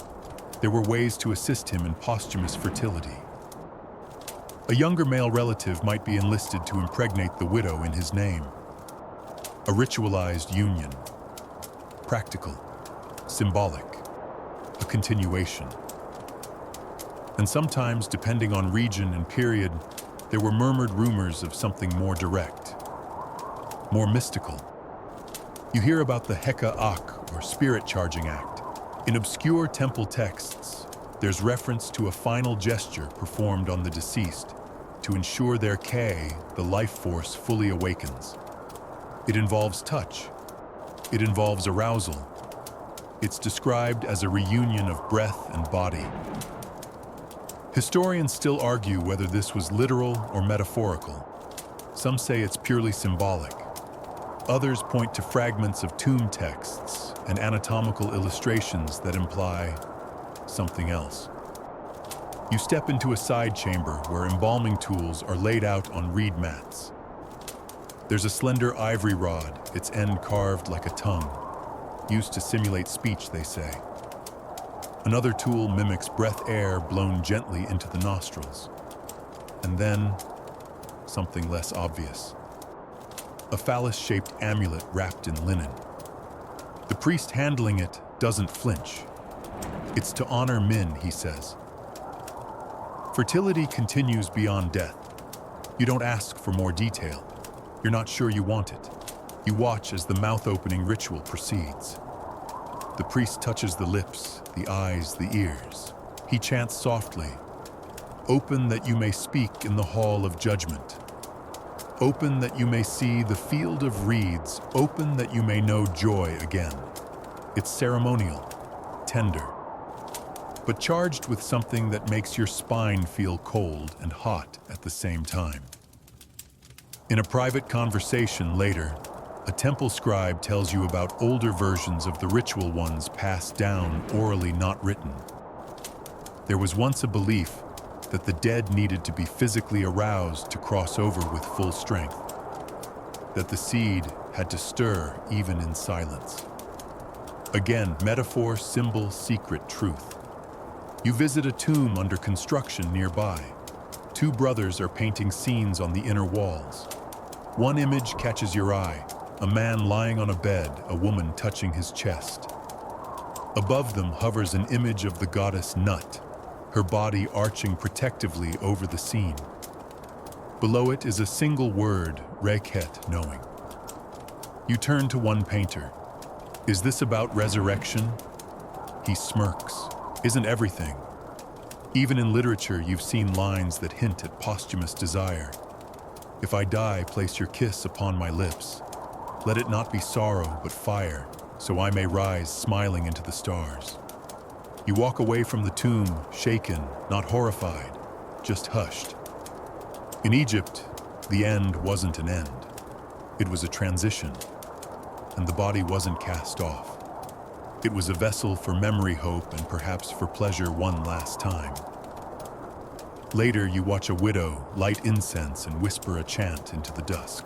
there were ways to assist him in posthumous fertility. A younger male relative might be enlisted to impregnate the widow in his name. A ritualized union. Practical, symbolic, a continuation. And sometimes, depending on region and period, there were murmured rumors of something more direct, more mystical. You hear about the Heka-Ak, or spirit charging act. In obscure temple texts, there's reference to a final gesture performed on the deceased to ensure their K, the life force, fully awakens. It involves touch. It involves arousal. It's described as a reunion of breath and body. Historians still argue whether this was literal or metaphorical. Some say it's purely symbolic. Others point to fragments of tomb texts and anatomical illustrations that imply something else. You step into a side chamber where embalming tools are laid out on reed mats. There's a slender ivory rod, its end carved like a tongue, used to simulate speech, they say. Another tool mimics breath air blown gently into the nostrils. And then, something less obvious. A phallus-shaped amulet wrapped in linen. The priest handling it doesn't flinch. It's to honor men, he says. Fertility continues beyond death. You don't ask for more detail. You're not sure you want it. You watch as the mouth-opening ritual proceeds. The priest touches the lips, the eyes, the ears. He chants softly, "Open that you may speak in the hall of judgment. Open that you may see the field of reeds. Open that you may know joy again." It's ceremonial, tender, but charged with something that makes your spine feel cold and hot at the same time. In a private conversation later, a temple scribe tells you about older versions of the ritual ones passed down orally, not written. There was once a belief that the dead needed to be physically aroused to cross over with full strength, that the seed had to stir even in silence. Again, metaphor, symbol, secret, truth. You visit a tomb under construction nearby. Two brothers are painting scenes on the inner walls. One image catches your eye, a man lying on a bed, a woman touching his chest. Above them hovers an image of the goddess Nut, her body arching protectively over the scene. Below it is a single word, reket, knowing. You turn to one painter. Is this about resurrection? He smirks. Isn't everything? Even in literature, you've seen lines that hint at posthumous desire. If I die, place your kiss upon my lips. Let it not be sorrow, but fire, so I may rise smiling into the stars. You walk away from the tomb, shaken, not horrified, just hushed. In Egypt, the end wasn't an end. It was a transition, and the body wasn't cast off. It was a vessel for memory, hope, and perhaps for pleasure one last time. Later, you watch a widow light incense and whisper a chant into the dusk.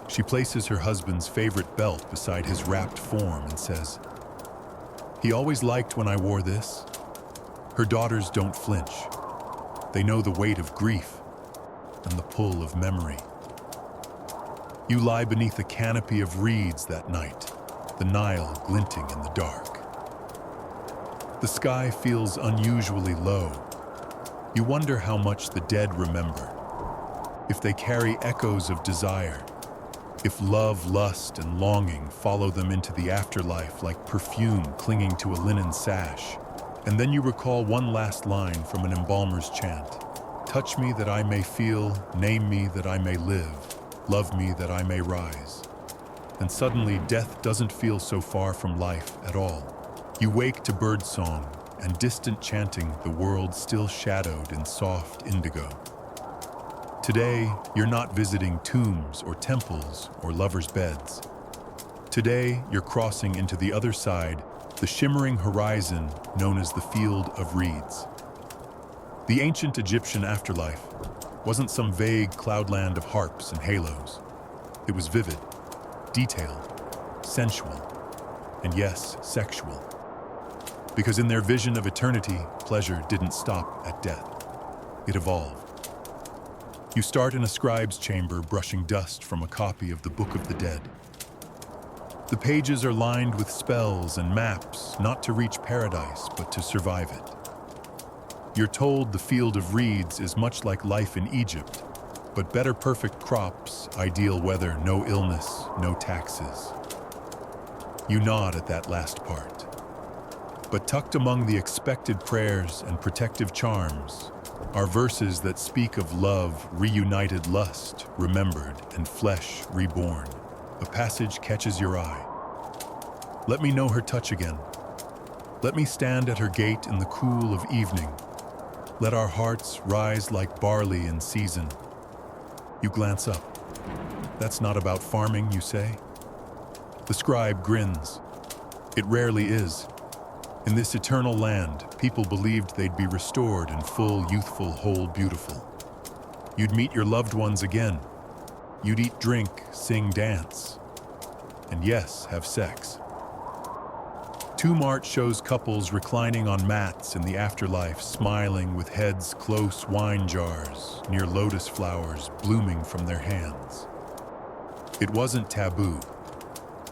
She places her husband's favorite belt beside his wrapped form and says, "He always liked when I wore this." Her daughters don't flinch. They know the weight of grief and the pull of memory. You lie beneath a canopy of reeds that night, the Nile glinting in the dark. The sky feels unusually low. You wonder how much the dead remember, if they carry echoes of desire, if love, lust, and longing follow them into the afterlife like perfume clinging to a linen sash. And then you recall one last line from an embalmer's chant. Touch me that I may feel, name me that I may live, love me that I may rise. And suddenly death doesn't feel so far from life at all. You wake to birdsong and distant chanting, the world still shadowed in soft indigo. Today, you're not visiting tombs or temples or lovers' beds. Today, you're crossing into the other side, the shimmering horizon known as the Field of Reeds. The ancient Egyptian afterlife wasn't some vague cloudland of harps and halos. It was vivid, detailed, sensual, and yes, sexual. Because in their vision of eternity, pleasure didn't stop at death. It evolved. You start in a scribe's chamber brushing dust from a copy of the Book of the Dead. The pages are lined with spells and maps, not to reach paradise, but to survive it. You're told the Field of Reeds is much like life in Egypt, but better perfect crops, ideal weather, no illness, no taxes. You nod at that last part. But tucked among the expected prayers and protective charms are verses that speak of love, reunited lust, remembered, and flesh reborn. A passage catches your eye. Let me know her touch again. Let me stand at her gate in the cool of evening. Let our hearts rise like barley in season. You glance up. That's not about farming, you say? The scribe grins. It rarely is. In this eternal land, people believed they'd be restored in full, youthful, whole, beautiful. You'd meet your loved ones again. You'd eat, drink, sing, dance. And yes, have sex. Tomb art shows couples reclining on mats in the afterlife, smiling with heads close, wine jars near lotus flowers blooming from their hands. It wasn't taboo.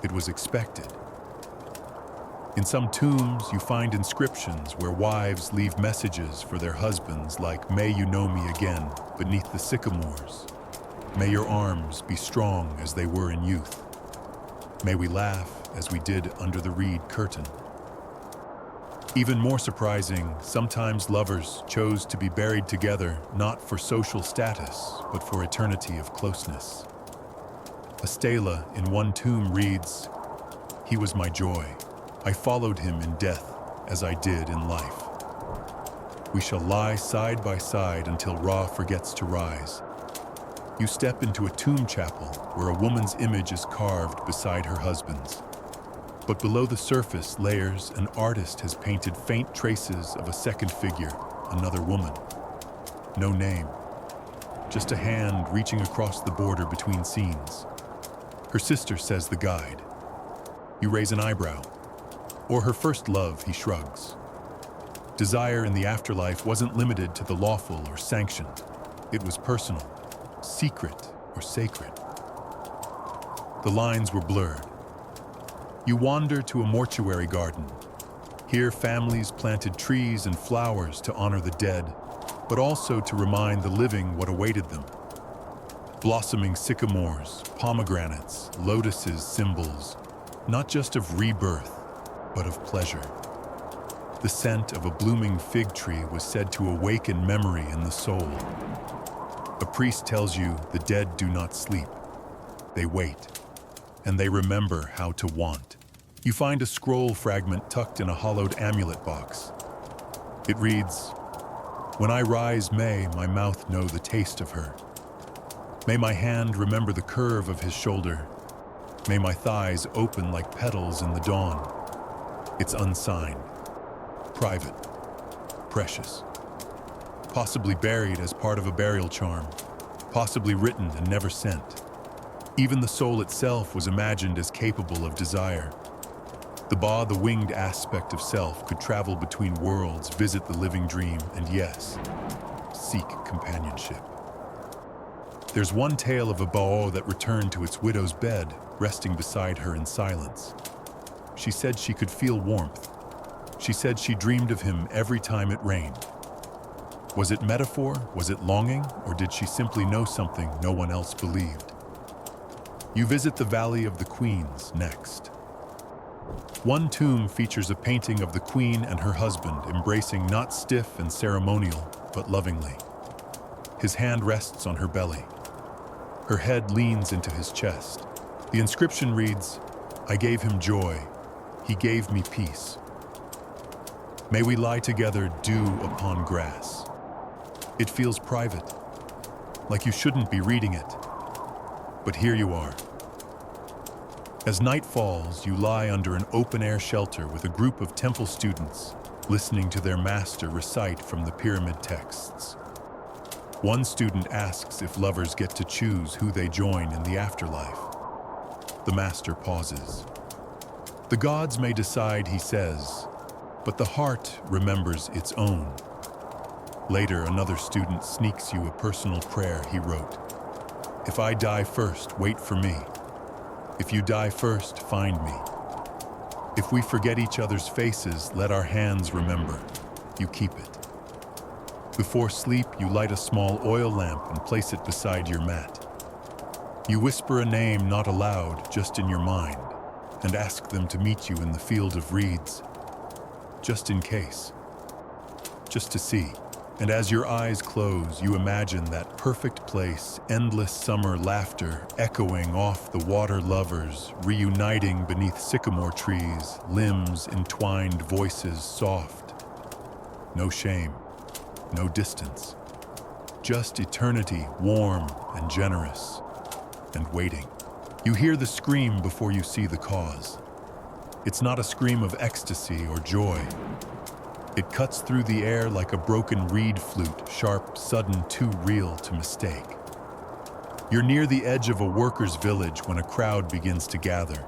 It was expected. In some tombs, you find inscriptions where wives leave messages for their husbands like, "May you know me again beneath the sycamores. May your arms be strong as they were in youth. May we laugh as we did under the reed curtain." Even more surprising, sometimes lovers chose to be buried together not for social status, but for eternity of closeness. A stela in one tomb reads, "He was my joy. I followed him in death as I did in life. We shall lie side by side until Ra forgets to rise." You step into a tomb chapel where a woman's image is carved beside her husband's. But below the surface layers, an artist has painted faint traces of a second figure, another woman. no name. Just a hand reaching across the border between scenes. Her sister says the guide. You raise an eyebrow. Or her first love, he shrugs. Desire in the afterlife wasn't limited to the lawful or sanctioned. It was personal, secret or sacred. The lines were blurred. You wander to a mortuary garden. Here families planted trees and flowers to honor the dead, but also to remind the living what awaited them. Blossoming sycamores, pomegranates, lotuses, symbols, not just of rebirth, but of pleasure. The scent of a blooming fig tree was said to awaken memory in the soul. A priest tells you the dead do not sleep. They wait, and they remember how to want. You find a scroll fragment tucked in a hollowed amulet box. It reads, "When I rise, may my mouth know the taste of her. May my hand remember the curve of his shoulder. May my thighs open like petals in the dawn." It's unsigned, private, precious. Possibly buried as part of a burial charm, possibly written and never sent. Even the soul itself was imagined as capable of desire. The winged aspect of self, could travel between worlds, visit the living dream, and yes, seek companionship. There's one tale of a bao that returned to its widow's bed, resting beside her in silence. She said she could feel warmth. She said she dreamed of him every time it rained. Was it metaphor? Was it longing? Or did she simply know something no one else believed? You visit the Valley of the Queens next. One tomb features a painting of the queen and her husband embracing, not stiff and ceremonial, but lovingly. His hand rests on her belly. Her head leans into his chest. The inscription reads, "I gave him joy. He gave me peace. May we lie together, dew upon grass." It feels private, like you shouldn't be reading it. But here you are. As night falls, you lie under an open-air shelter with a group of temple students, listening to their master recite from the pyramid texts. One student asks if lovers get to choose who they join in the afterlife. The master pauses. The gods may decide, he says, but the heart remembers its own. Later, another student sneaks you a personal prayer he wrote. "If I die first, wait for me. If you die first, find me. If we forget each other's faces, let our hands remember. You keep it." Before sleep, you light a small oil lamp and place it beside your mat. You whisper a name not aloud, just in your mind, and ask them to meet you in the field of reeds. Just in case. Just to see. And as your eyes close, you imagine that perfect place, endless summer laughter echoing off the water lovers, reuniting beneath sycamore trees, limbs entwined, voices soft. No shame, no distance. Just eternity, warm and generous, and waiting. You hear the scream before you see the cause. It's not a scream of ecstasy or joy. It cuts through the air like a broken reed flute, sharp, sudden, too real to mistake. You're near the edge of a workers' village when a crowd begins to gather.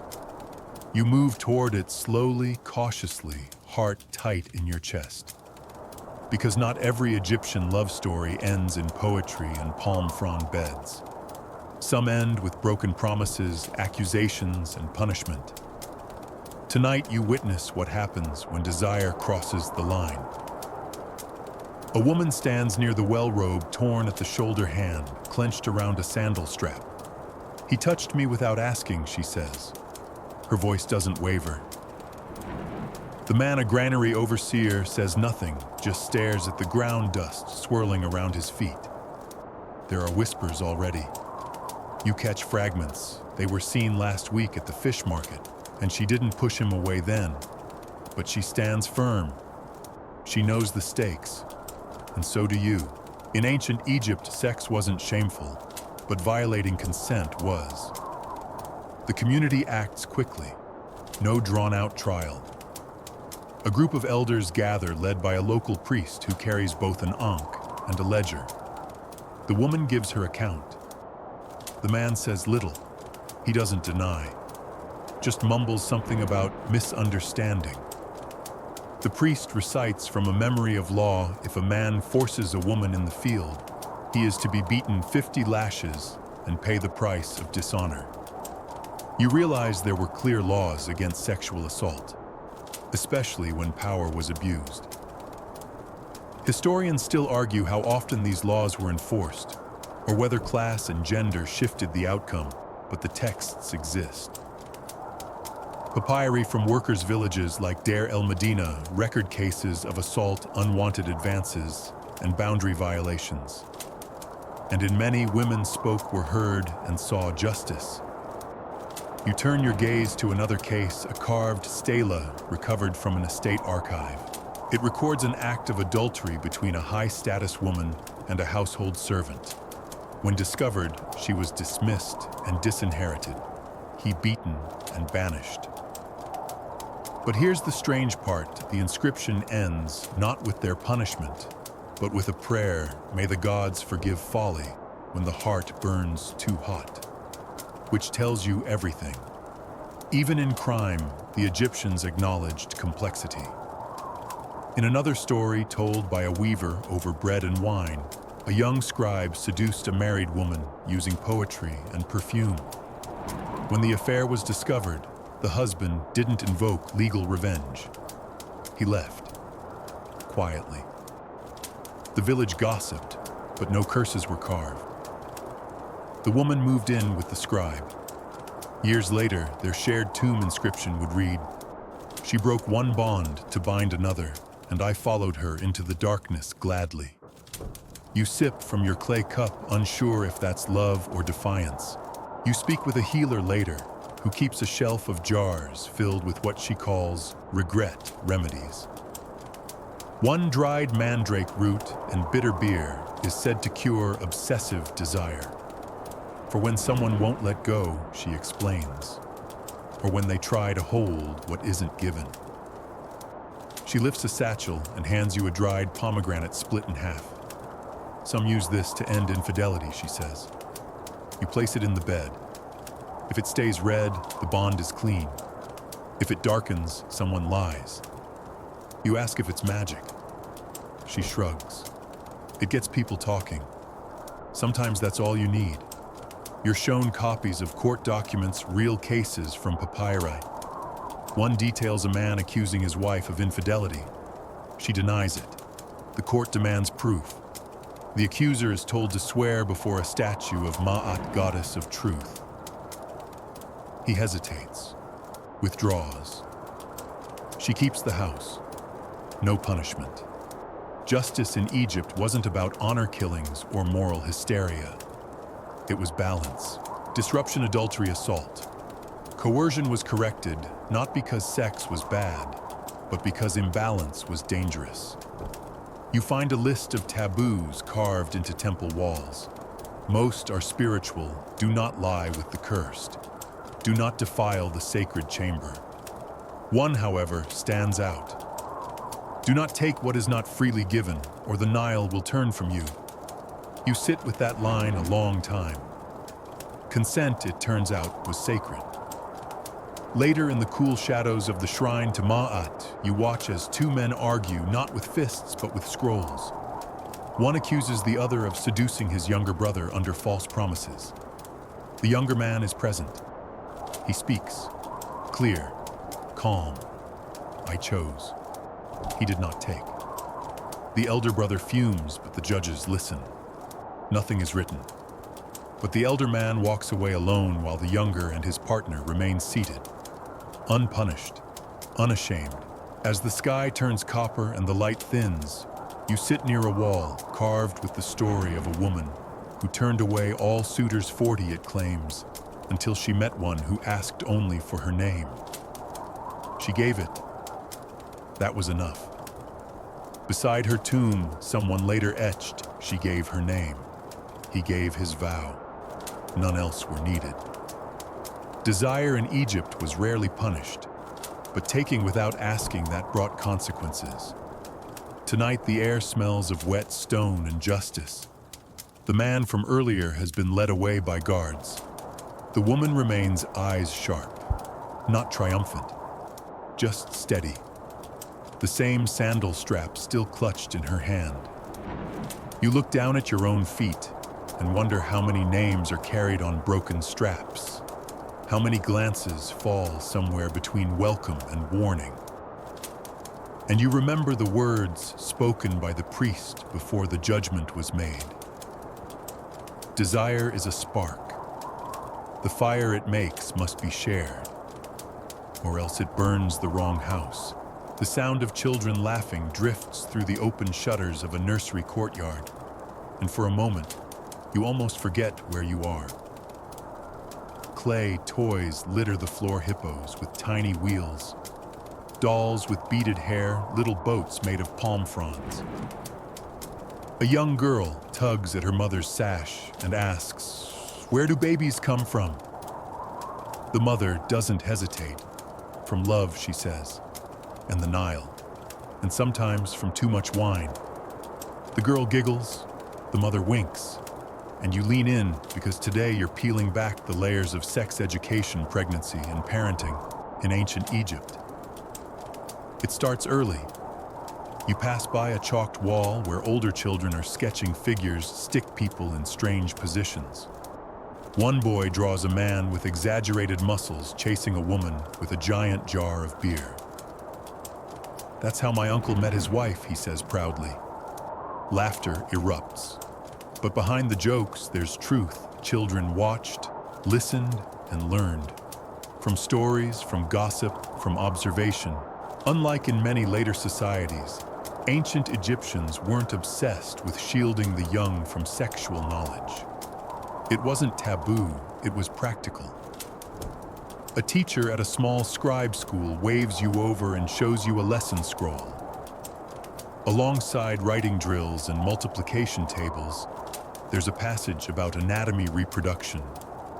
You move toward it slowly, cautiously, heart tight in your chest. Because not every Egyptian love story ends in poetry and palm frond beds. Some end with broken promises, accusations, and punishment. Tonight, you witness what happens when desire crosses the line. A woman stands near the well-robe, torn at the shoulder hand, clenched around a sandal strap. "He touched me without asking," she says. Her voice doesn't waver. The man, a granary overseer, says nothing, just stares at the ground dust swirling around his feet. There are whispers already. You catch fragments. They were seen last week at the fish market. And she didn't push him away then, but she stands firm. She knows the stakes, and so do you. In ancient Egypt, sex wasn't shameful, but violating consent was. The community acts quickly, no drawn-out trial. A group of elders gather, led by a local priest who carries both an ankh, and a ledger. The woman gives her account. The man says little. He doesn't deny, just mumbles something about misunderstanding. The priest recites from a memory of law: if a man forces a woman in the field, he is to be beaten 50 lashes and pay the price of dishonor. You realize there were clear laws against sexual assault, especially when power was abused. Historians still argue how often these laws were enforced, or whether class and gender shifted the outcome, but the texts exist. Papyri from workers' villages like Deir el-Medina record cases of assault, unwanted advances, and boundary violations. And in many, women spoke, were heard, and saw justice. You turn your gaze to another case, a carved stela recovered from an estate archive. It records an act of adultery between a high-status woman and a household servant. When discovered, she was dismissed and disinherited, he beaten and banished. But here's the strange part: the inscription ends not with their punishment, but with a prayer: may the gods forgive folly when the heart burns too hot. Which tells you everything. Even in crime, the Egyptians acknowledged complexity. In another story told by a weaver over bread and wine, a young scribe seduced a married woman using poetry and perfume. When the affair was discovered, the husband didn't invoke legal revenge. He left, quietly. The village gossiped, but no curses were carved. The woman moved in with the scribe. Years later, their shared tomb inscription would read, "She broke one bond to bind another, and I followed her into the darkness gladly." You sip from your clay cup, unsure if that's love or defiance. You speak with a healer later, who keeps a shelf of jars filled with what she calls regret remedies. One dried mandrake root and bitter beer is said to cure obsessive desire. For when someone won't let go, she explains, or when they try to hold what isn't given. She lifts a satchel and hands you a dried pomegranate split in half. Some use this to end infidelity, she says. You place it in the bed. If it stays red, the bond is clean. If it darkens, someone lies. You ask if it's magic. She shrugs. It gets people talking. Sometimes that's all you need. You're shown copies of court documents, real cases from papyri. One details a man accusing his wife of infidelity. She denies it. The court demands proof. The accuser is told to swear before a statue of Ma'at, goddess of truth. He hesitates, withdraws. She keeps the house. No punishment. Justice in Egypt wasn't about honor killings or moral hysteria. It was balance. Disruption, adultery, assault. Coercion was corrected, not because sex was bad, but because imbalance was dangerous. You find a list of taboos carved into temple walls. Most are spiritual: do not lie with the cursed. Do not defile the sacred chamber. One, however, stands out. Do not take what is not freely given, or the Nile will turn from you. You sit with that line a long time. Consent, it turns out, was sacred. Later, in the cool shadows of the shrine to Ma'at, you watch as two men argue, not with fists, but with scrolls. One accuses the other of seducing his younger brother under false promises. The younger man is present. He speaks, clear, calm. I chose. He did not take. The elder brother fumes, but the judges listen. Nothing is written. But the elder man walks away alone while the younger and his partner remain seated, unpunished, unashamed. As the sky turns copper and the light thins, you sit near a wall carved with the story of a woman who turned away all suitors, 40 it claims, until she met one who asked only for her name. She gave it. That was enough. Beside her tomb, someone later etched, she gave her name. He gave his vow. None else were needed. Desire in Egypt was rarely punished, but taking without asking, that brought consequences. Tonight the air smells of wet stone and justice. The man from earlier has been led away by guards. The woman remains eyes sharp, not triumphant, just steady. The same sandal strap still clutched in her hand. You look down at your own feet and wonder how many names are carried on broken straps. How many glances fall somewhere between welcome and warning. And you remember the words spoken by the priest before the judgment was made. Desire is a spark. The fire it makes must be shared, or else it burns the wrong house. The sound of children laughing drifts through the open shutters of a nursery courtyard, and for a moment, you almost forget where you are. Clay toys litter the floor hippos with tiny wheels. Dolls with beaded hair, little boats made of palm fronds. A young girl tugs at her mother's sash and asks, "Where do babies come from?" The mother doesn't hesitate. From love, she says, and the Nile, and sometimes from too much wine. The girl giggles, the mother winks, and you lean in because today you're peeling back the layers of sex education, pregnancy, and parenting in ancient Egypt. It starts early. You pass by a chalked wall where older children are sketching figures, stick people in strange positions. One boy draws a man with exaggerated muscles chasing a woman with a giant jar of beer. "That's how my uncle met his wife," he says proudly. Laughter erupts. But behind the jokes, there's truth. Children watched, listened, and learned. From stories, from gossip, from observation. Unlike in many later societies, ancient Egyptians weren't obsessed with shielding the young from sexual knowledge. It wasn't taboo, it was practical. A teacher at a small scribe school waves you over and shows you a lesson scroll. Alongside writing drills and multiplication tables, there's a passage about anatomy, reproduction,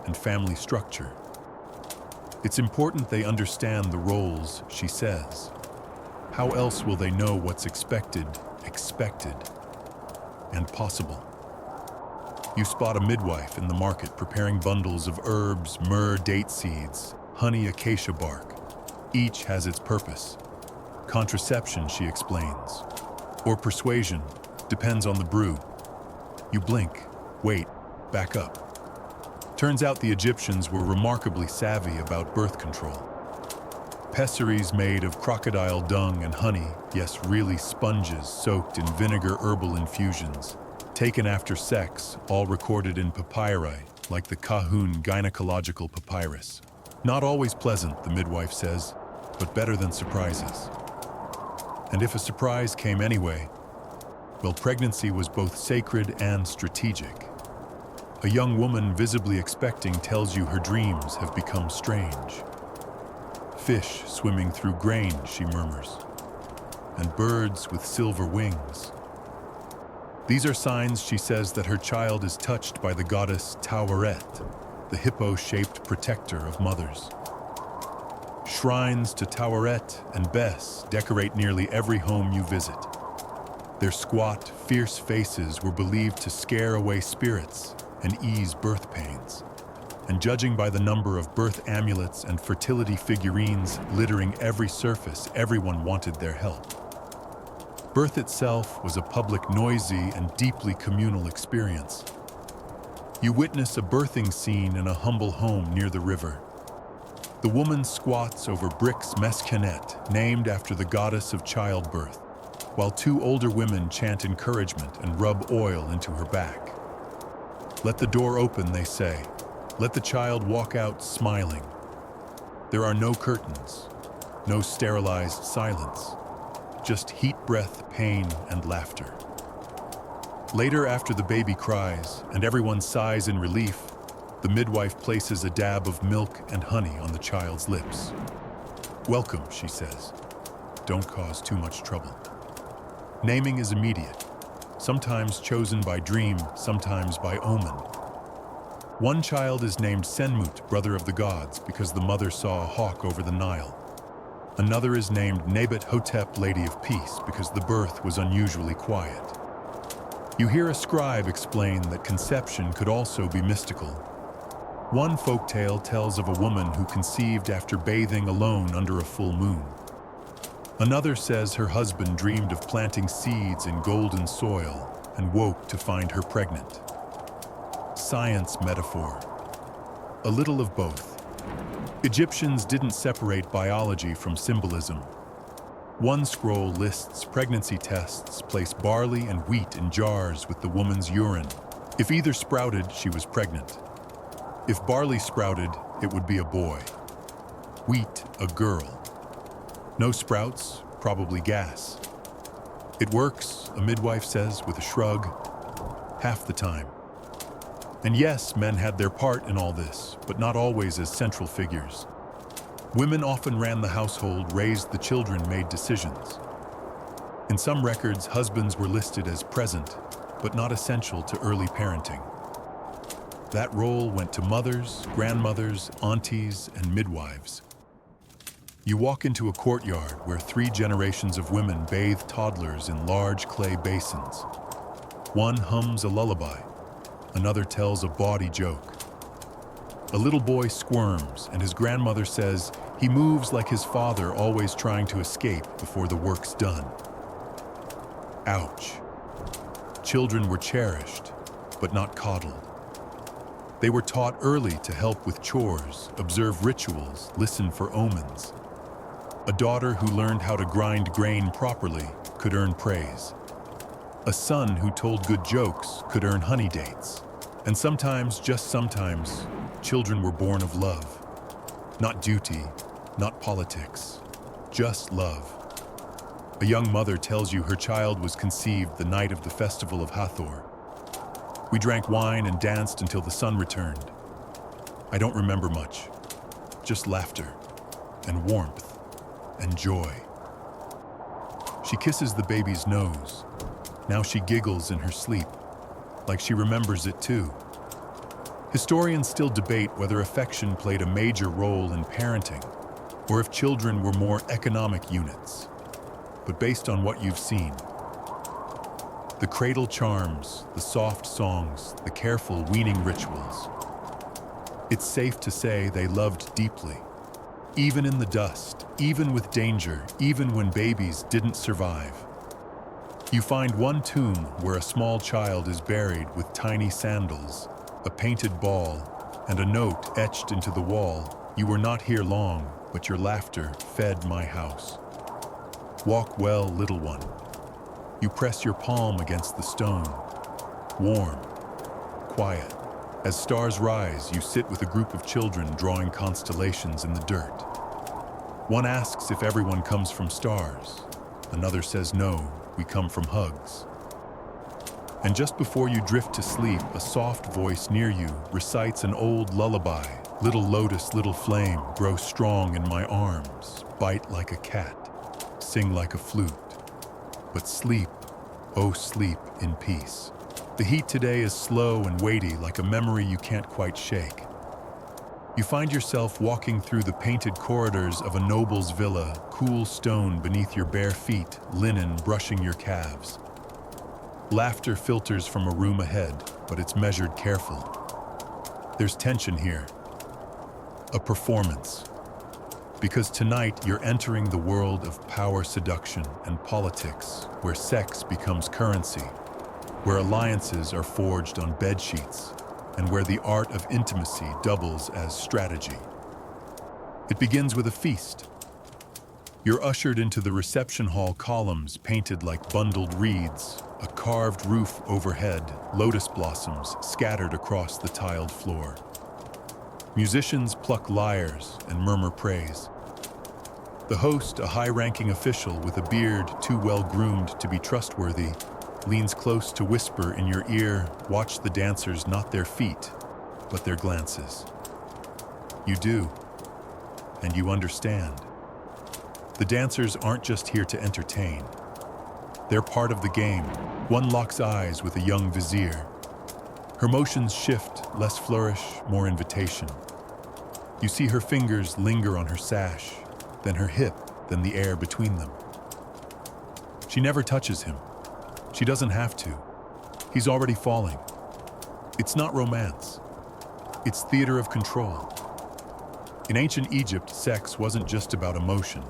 and family structure. It's important they understand the roles, she says. How else will they know what's expected, and possible? You spot a midwife in the market preparing bundles of herbs, myrrh, date seeds, honey, acacia bark. Each has its purpose. Contraception, she explains, or persuasion, depends on the brew. You blink, wait, back up. Turns out the Egyptians were remarkably savvy about birth control. Pessaries made of crocodile dung and honey, yes, really sponges soaked in vinegar herbal infusions, taken after sex, all recorded in papyri, like the Kahun gynecological papyrus. Not always pleasant, the midwife says, but better than surprises. And if a surprise came anyway, well, pregnancy was both sacred and strategic. A young woman visibly expecting tells you her dreams have become strange. Fish swimming through grain, she murmurs, and birds with silver wings. These are signs, she says, that her child is touched by the goddess Taweret, the hippo-shaped protector of mothers. Shrines to Taweret and Bes decorate nearly every home you visit. Their squat, fierce faces were believed to scare away spirits and ease birth pains. And judging by the number of birth amulets and fertility figurines littering every surface, everyone wanted their help. Birth itself was a public, noisy, and deeply communal experience. You witness a birthing scene in a humble home near the river. The woman squats over bricks meskenet, named after the goddess of childbirth, while two older women chant encouragement and rub oil into her back. "Let the door open," they say. "Let the child walk out smiling." There are no curtains, no sterilized silence, just heat, breath, pain, and laughter. Later, after the baby cries and everyone sighs in relief, the midwife places a dab of milk and honey on the child's lips. "Welcome," she says. "Don't cause too much trouble." Naming is immediate, sometimes chosen by dream, sometimes by omen. One child is named Senmut, brother of the gods, because the mother saw a hawk over the Nile. Another is named Nebat Hotep, Lady of Peace, because the birth was unusually quiet. You hear a scribe explain that conception could also be mystical. One folktale tells of a woman who conceived after bathing alone under a full moon. Another says her husband dreamed of planting seeds in golden soil and woke to find her pregnant. Science metaphor. A little of both. Egyptians didn't separate biology from symbolism. One scroll lists pregnancy tests, place barley and wheat in jars with the woman's urine. If either sprouted, she was pregnant. If barley sprouted, it would be a boy. Wheat, a girl. No sprouts, probably gas. It works, a midwife says with a shrug, half the time. And yes, men had their part in all this, but not always as central figures. Women often ran the household, raised the children, made decisions. In some records, husbands were listed as present, but not essential to early parenting. That role went to mothers, grandmothers, aunties, and midwives. You walk into a courtyard where 3 generations of women bathe toddlers in large clay basins. One hums a lullaby, another tells a bawdy joke. A little boy squirms, and his grandmother says he moves like his father, always trying to escape before the work's done. Ouch. Children were cherished, but not coddled. They were taught early to help with chores, observe rituals, listen for omens. A daughter who learned how to grind grain properly could earn praise. A son who told good jokes could earn honey dates. And sometimes, just sometimes, children were born of love. Not duty, not politics, just love. A young mother tells you her child was conceived the night of the festival of Hathor. We drank wine and danced until the sun returned. I don't remember much, just laughter and warmth and joy. She kisses the baby's nose. Now she giggles in her sleep, like she remembers it too. Historians still debate whether affection played a major role in parenting, or if children were more economic units. But based on what you've seen, the cradle charms, the soft songs, the careful weaning rituals, it's safe to say they loved deeply. Even in the dust, even with danger, even when babies didn't survive. You find one tomb where a small child is buried with tiny sandals, a painted ball, and a note etched into the wall. You were not here long, but your laughter fed my house. Walk well, little one. You press your palm against the stone. Warm, quiet. As stars rise, you sit with a group of children drawing constellations in the dirt. One asks if everyone comes from stars. Another says no, we come from hugs. And just before you drift to sleep, a soft voice near you recites an old lullaby. Little lotus, little flame, grow strong in my arms, bite like a cat, sing like a flute. But sleep, oh sleep in peace. The heat today is slow and weighty, like a memory you can't quite shake. You find yourself walking through the painted corridors of a noble's villa, cool stone beneath your bare feet, linen brushing your calves. Laughter filters from a room ahead, but it's measured careful. There's tension here. A performance. Because tonight you're entering the world of power, seduction, and politics, where sex becomes currency, where alliances are forged on bedsheets, and where the art of intimacy doubles as strategy. It begins with a feast. You're ushered into the reception hall, columns painted like bundled reeds, a carved roof overhead, lotus blossoms scattered across the tiled floor. Musicians pluck lyres and murmur praise. The host, a high-ranking official with a beard too well-groomed to be trustworthy, leans close to whisper in your ear, watch the dancers, not their feet, but their glances. You do, and you understand. The dancers aren't just here to entertain. They're part of the game. One locks eyes with a young vizier. Her motions shift, less flourish, more invitation. You see her fingers linger on her sash, then her hip, than the air between them. She never touches him. She doesn't have to. He's already falling. It's not romance. It's theater of control. In ancient Egypt, sex wasn't just about emotion.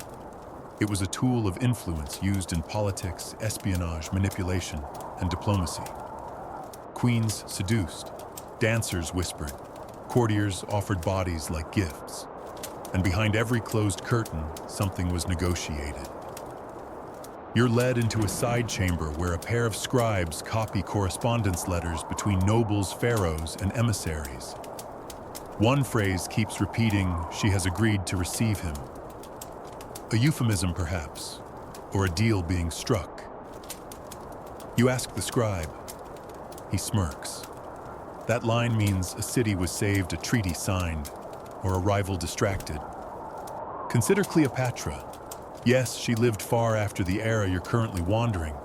It was a tool of influence used in politics, espionage, manipulation, and diplomacy. Queens seduced, dancers whispered, courtiers offered bodies like gifts, and behind every closed curtain, something was negotiated. You're led into a side chamber where a pair of scribes copy correspondence letters between nobles, pharaohs, and emissaries. One phrase keeps repeating, "She has agreed to receive him." A euphemism, perhaps, or a deal being struck. You ask the scribe. He smirks. That line means a city was saved, a treaty signed, or a rival distracted. Consider Cleopatra. Yes, she lived far after the era you're currently wandering,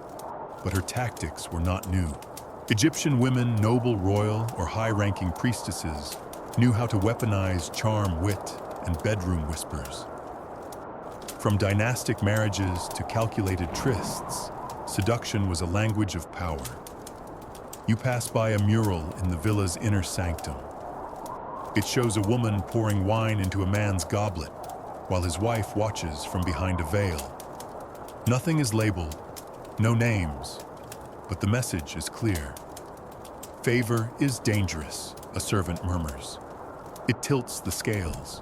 but her tactics were not new. Egyptian women, noble, royal, or high-ranking priestesses, knew how to weaponize charm, wit, and bedroom whispers. From dynastic marriages to calculated trysts, seduction was a language of power. You pass by a mural in the villa's inner sanctum. It shows a woman pouring wine into a man's goblet, while his wife watches from behind a veil. Nothing is labeled, no names, but the message is clear. Favor is dangerous, a servant murmurs. It tilts the scales.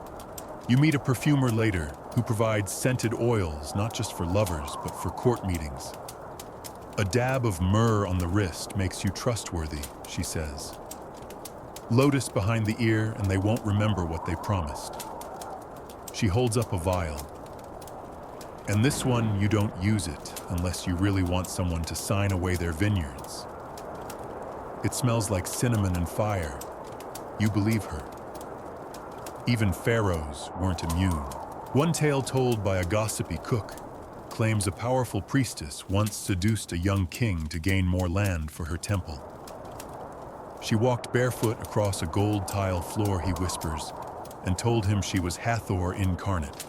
You meet a perfumer later who provides scented oils not just for lovers, but for court meetings. A dab of myrrh on the wrist makes you trustworthy, she says. Lotus behind the ear and they won't remember what they promised. She holds up a vial. And this one, you don't use it unless you really want someone to sign away their vineyards. It smells like cinnamon and fire. You believe her. Even pharaohs weren't immune. One tale told by a gossipy cook claims a powerful priestess once seduced a young king to gain more land for her temple. She walked barefoot across a gold tile floor, he whispers, and told him she was Hathor incarnate.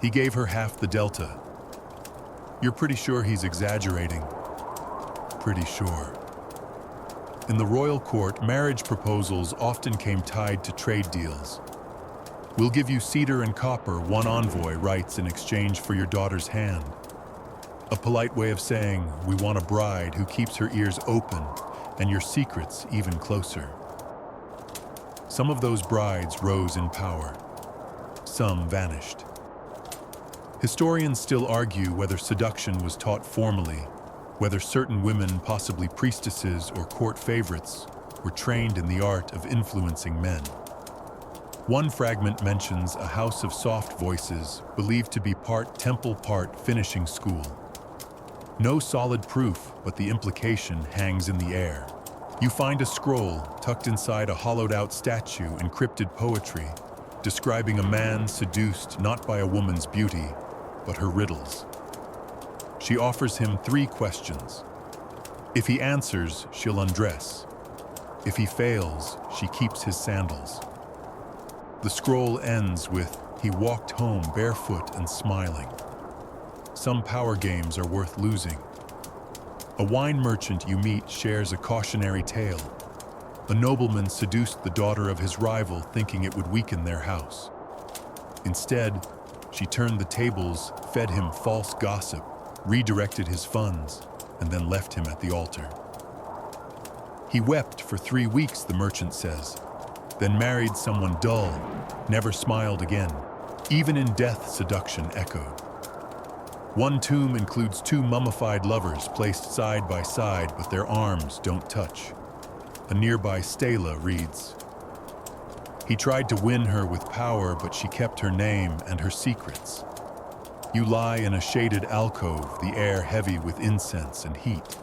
He gave her half the delta. You're pretty sure he's exaggerating. Pretty sure. In the royal court, marriage proposals often came tied to trade deals. We'll give you cedar and copper, one envoy writes, in exchange for your daughter's hand. A polite way of saying, we want a bride who keeps her ears open and your secrets even closer. Some of those brides rose in power. Some vanished. Historians still argue whether seduction was taught formally, whether certain women, possibly priestesses or court favorites, were trained in the art of influencing men. One fragment mentions a house of soft voices believed to be part temple, part finishing school. No solid proof, but the implication hangs in the air. You find a scroll tucked inside a hollowed-out statue, encrypted poetry, describing a man seduced not by a woman's beauty, but her riddles. She offers him 3 questions. If he answers, she'll undress. If he fails, she keeps his sandals. The scroll ends with, he walked home barefoot and smiling. Some power games are worth losing. A wine merchant you meet shares a cautionary tale. A nobleman seduced the daughter of his rival thinking it would weaken their house. Instead, she turned the tables, fed him false gossip, redirected his funds, and then left him at the altar. He wept for 3 weeks, the merchant says, then married someone dull, never smiled again. Even in death, seduction echoed. One tomb includes 2 mummified lovers placed side by side, but their arms don't touch. A nearby stela reads, he tried to win her with power, but she kept her name and her secrets. You lie in a shaded alcove, the air heavy with incense and heat.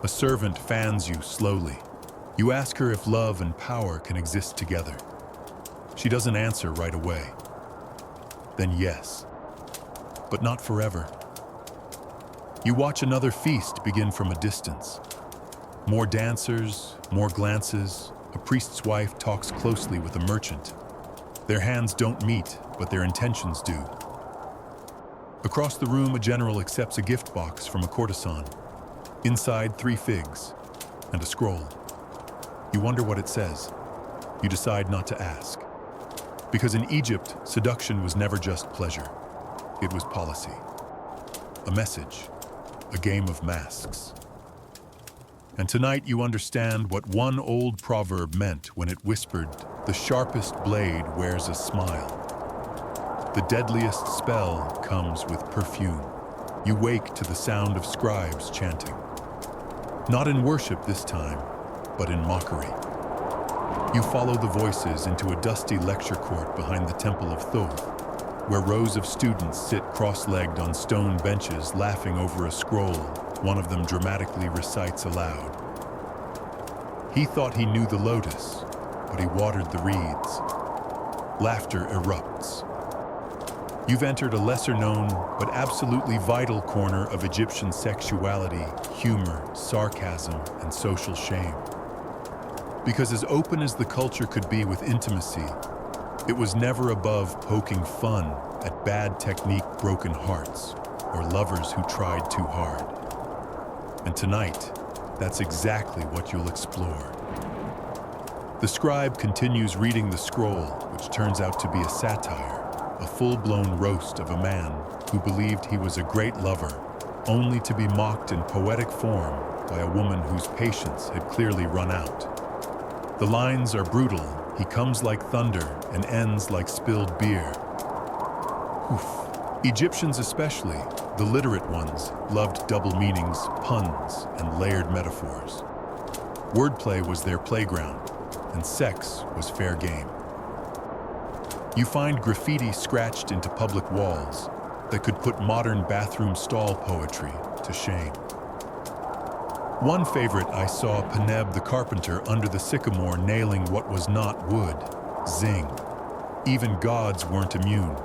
A servant fans you slowly. You ask her if love and power can exist together. She doesn't answer right away. Then yes, but not forever. You watch another feast begin from a distance. More dancers, more glances. A priest's wife talks closely with a merchant. Their hands don't meet, but their intentions do. Across the room, a general accepts a gift box from a courtesan. Inside, 3 figs and a scroll. You wonder what it says. You decide not to ask. Because in Egypt, seduction was never just pleasure. It was policy. A message. A game of masks. And tonight you understand what one old proverb meant when it whispered, "The sharpest blade wears a smile." The deadliest spell comes with perfume. You wake to the sound of scribes chanting. Not in worship this time, but in mockery. You follow the voices into a dusty lecture court behind the Temple of Thoth, where rows of students sit cross-legged on stone benches laughing over a scroll one of them dramatically recites aloud. He thought he knew the lotus, but he watered the reeds. Laughter erupts. You've entered a lesser-known but absolutely vital corner of Egyptian sexuality, humor, sarcasm, and social shame. Because as open as the culture could be with intimacy, it was never above poking fun at bad technique broken hearts or lovers who tried too hard. And tonight, that's exactly what you'll explore. The scribe continues reading the scroll, which turns out to be a satire, a full-blown roast of a man who believed he was a great lover, only to be mocked in poetic form by a woman whose patience had clearly run out. The lines are brutal. He comes like thunder and ends like spilled beer. Oof. Egyptians especially, the literate ones, loved double meanings, puns, and layered metaphors. Wordplay was their playground, and sex was fair game. You find graffiti scratched into public walls that could put modern bathroom stall poetry to shame. One favorite I saw Peneb the carpenter under the sycamore nailing what was not wood. Zing. Even gods weren't immune.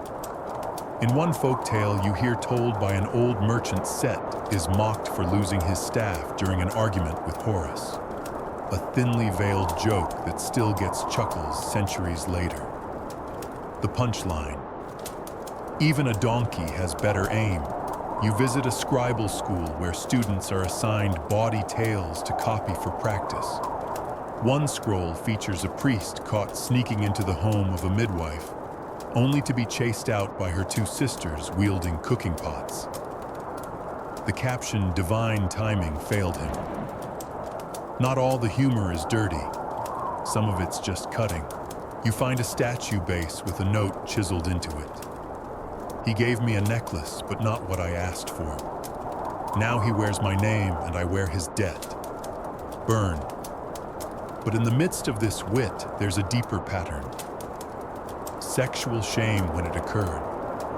In one folktale you hear told by an old merchant Set is mocked for losing his staff during an argument with Horus. A thinly veiled joke that still gets chuckles centuries later. The punchline. Even a donkey has better aim. You visit a scribal school where students are assigned bawdy tales to copy for practice. One scroll features a priest caught sneaking into the home of a midwife, only to be chased out by her 2 sisters wielding cooking pots. The caption "Divine Timing" failed him. Not all the humor is dirty. Some of it's just cutting. You find a statue base with a note chiseled into it. He gave me a necklace, but not what I asked for. Now he wears my name and I wear his debt. Burn. But in the midst of this wit, there's a deeper pattern. Sexual shame, when it occurred,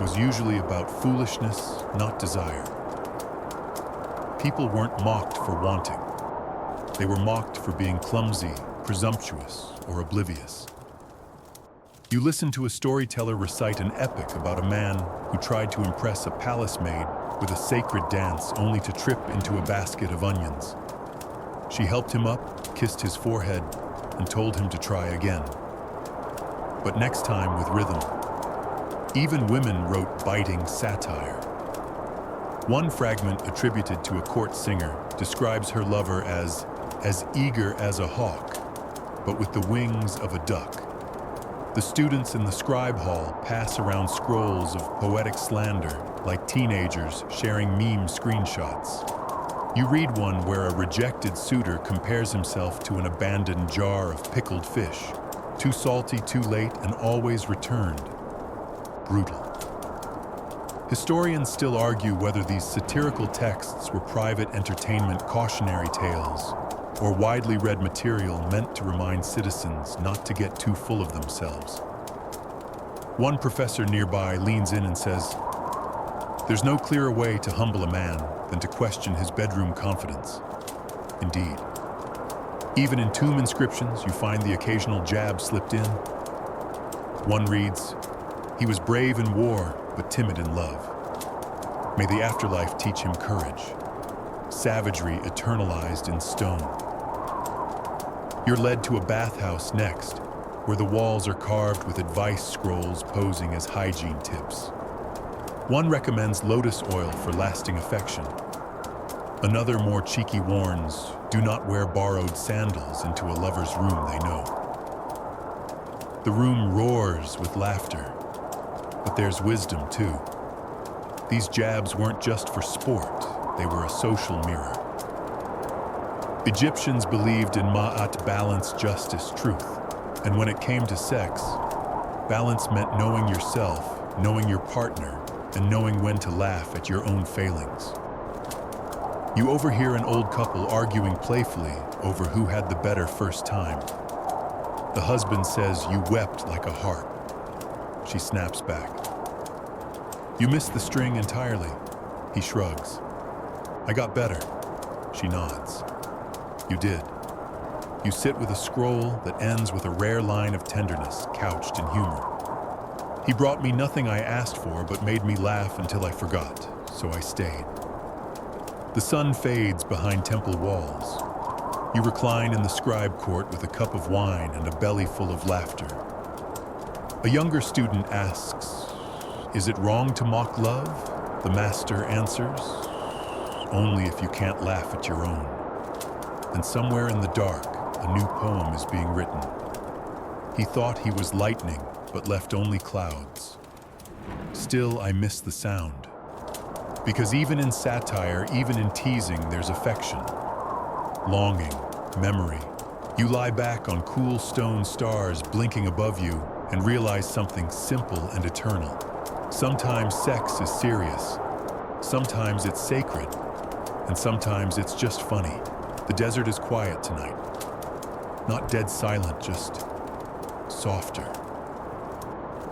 was usually about foolishness, not desire. People weren't mocked for wanting. They were mocked for being clumsy, presumptuous, or oblivious. You listen to a storyteller recite an epic about a man who tried to impress a palace maid with a sacred dance only to trip into a basket of onions. She helped him up, kissed his forehead, and told him to try again. But next time with rhythm. Even women wrote biting satire. One fragment attributed to a court singer describes her lover as eager as a hawk, but with the wings of a duck. The students in the scribe hall pass around scrolls of poetic slander like teenagers sharing meme screenshots. You read one where a rejected suitor compares himself to an abandoned jar of pickled fish, too salty, too late, and always returned. Brutal. Historians still argue whether these satirical texts were private entertainment cautionary tales or widely read material meant to remind citizens not to get too full of themselves. One professor nearby leans in and says, "There's no clearer way to humble a man than to question his bedroom confidence." Indeed. Even in tomb inscriptions, you find the occasional jab slipped in. One reads, "He was brave in war, but timid in love. May the afterlife teach him courage. Savagery eternalized in stone." You're led to a bathhouse next, where the walls are carved with advice scrolls posing as hygiene tips. One recommends lotus oil for lasting affection. Another, more cheeky, warns, do not wear borrowed sandals into a lover's room they know. The room roars with laughter, but there's wisdom too. These jabs weren't just for sport, they were a social mirror. Egyptians believed in ma'at, balance, justice, truth. And when it came to sex, balance meant knowing yourself, knowing your partner, and knowing when to laugh at your own failings. You overhear an old couple arguing playfully over who had the better first time. The husband says, "You wept like a harp." She snaps back, "You missed the string entirely." He shrugs. "I got better." She nods. "You did." You sit with a scroll that ends with a rare line of tenderness couched in humor. "He brought me nothing I asked for, but made me laugh until I forgot, so I stayed." The sun fades behind temple walls. You recline in the scribe court with a cup of wine and a belly full of laughter. A younger student asks, "Is it wrong to mock love?" The master answers, "Only if you can't laugh at your own." And somewhere in the dark, a new poem is being written. He thought he was lightning, but left only clouds. Still, I miss the sound. Because even in satire, even in teasing, there's affection. Longing, memory. You lie back on cool stone stars blinking above you and realize something simple and eternal. Sometimes sex is serious. Sometimes it's sacred. And sometimes it's just funny. The desert is quiet tonight. Not dead silent, just softer.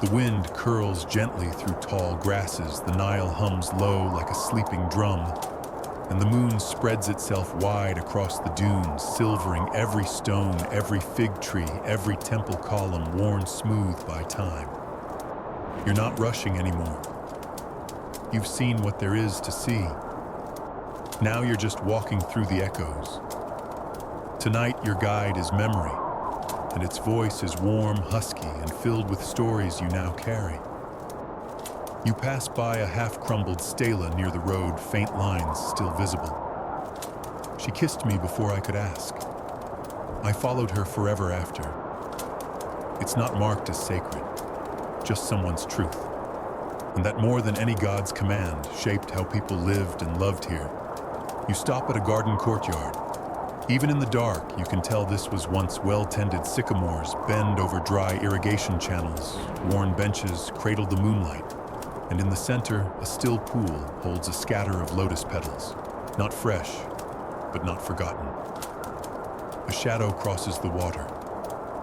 The wind curls gently through tall grasses, the Nile hums low like a sleeping drum, and the moon spreads itself wide across the dunes, silvering every stone, every fig tree, every temple column worn smooth by time. You're not rushing anymore. You've seen what there is to see. Now you're just walking through the echoes. Tonight your guide is memory, and its voice is warm, husky, and filled with stories you now carry. You pass by a half-crumbled stela near the road, faint lines still visible. She kissed me before I could ask. I followed her forever after. It's not marked as sacred, just someone's truth. And that more than any god's command shaped how people lived and loved here. You stop at a garden courtyard. Even in the dark, you can tell this was once well-tended sycamores bend over dry irrigation channels, worn benches cradle the moonlight, and in the center, a still pool holds a scatter of lotus petals, not fresh, but not forgotten. A shadow crosses the water.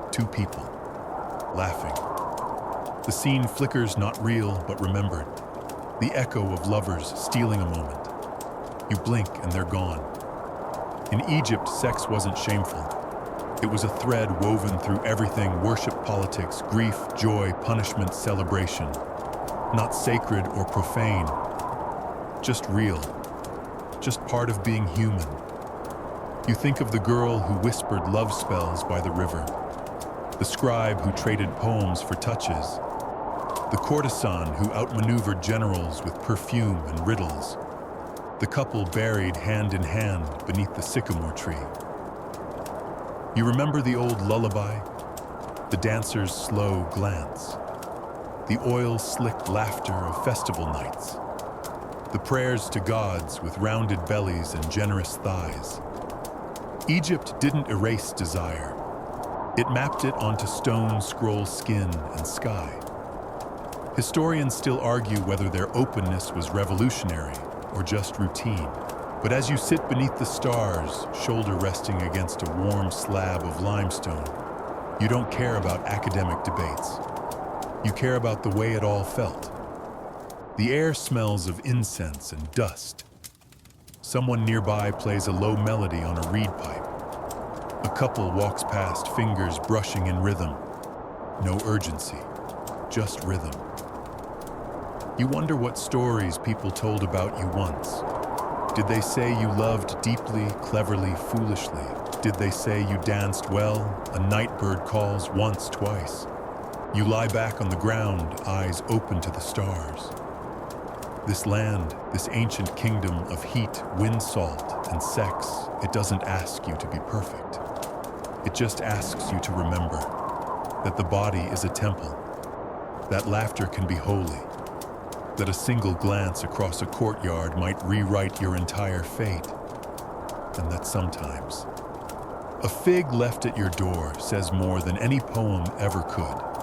Two people, laughing. The scene flickers, not real, but remembered. The echo of lovers stealing a moment. You blink and they're gone. In Egypt, sex wasn't shameful. It was a thread woven through everything: worship, politics, grief, joy, punishment, celebration. Not sacred or profane, just real, just part of being human. You think of the girl who whispered love spells by the river, the scribe who traded poems for touches, the courtesan who outmaneuvered generals with perfume and riddles, the couple buried hand in hand beneath the sycamore tree. You remember the old lullaby? The dancer's slow glance, the oil-slicked laughter of festival nights, the prayers to gods with rounded bellies and generous thighs. Egypt didn't erase desire. It mapped it onto stone, scroll, skin, and sky. Historians still argue whether their openness was revolutionary or just routine. But as you sit beneath the stars, shoulder resting against a warm slab of limestone, you don't care about academic debates. You care about the way it all felt. The air smells of incense and dust. Someone nearby plays a low melody on a reed pipe. A couple walks past, fingers brushing in rhythm. No urgency, just rhythm. You wonder what stories people told about you once. Did they say you loved deeply, cleverly, foolishly? Did they say you danced well? A night bird calls once, twice. You lie back on the ground, eyes open to the stars. This land, this ancient kingdom of heat, wind, salt, and sex, it doesn't ask you to be perfect. It just asks you to remember that the body is a temple, that laughter can be holy, that a single glance across a courtyard might rewrite your entire fate, and that sometimes a fig left at your door says more than any poem ever could.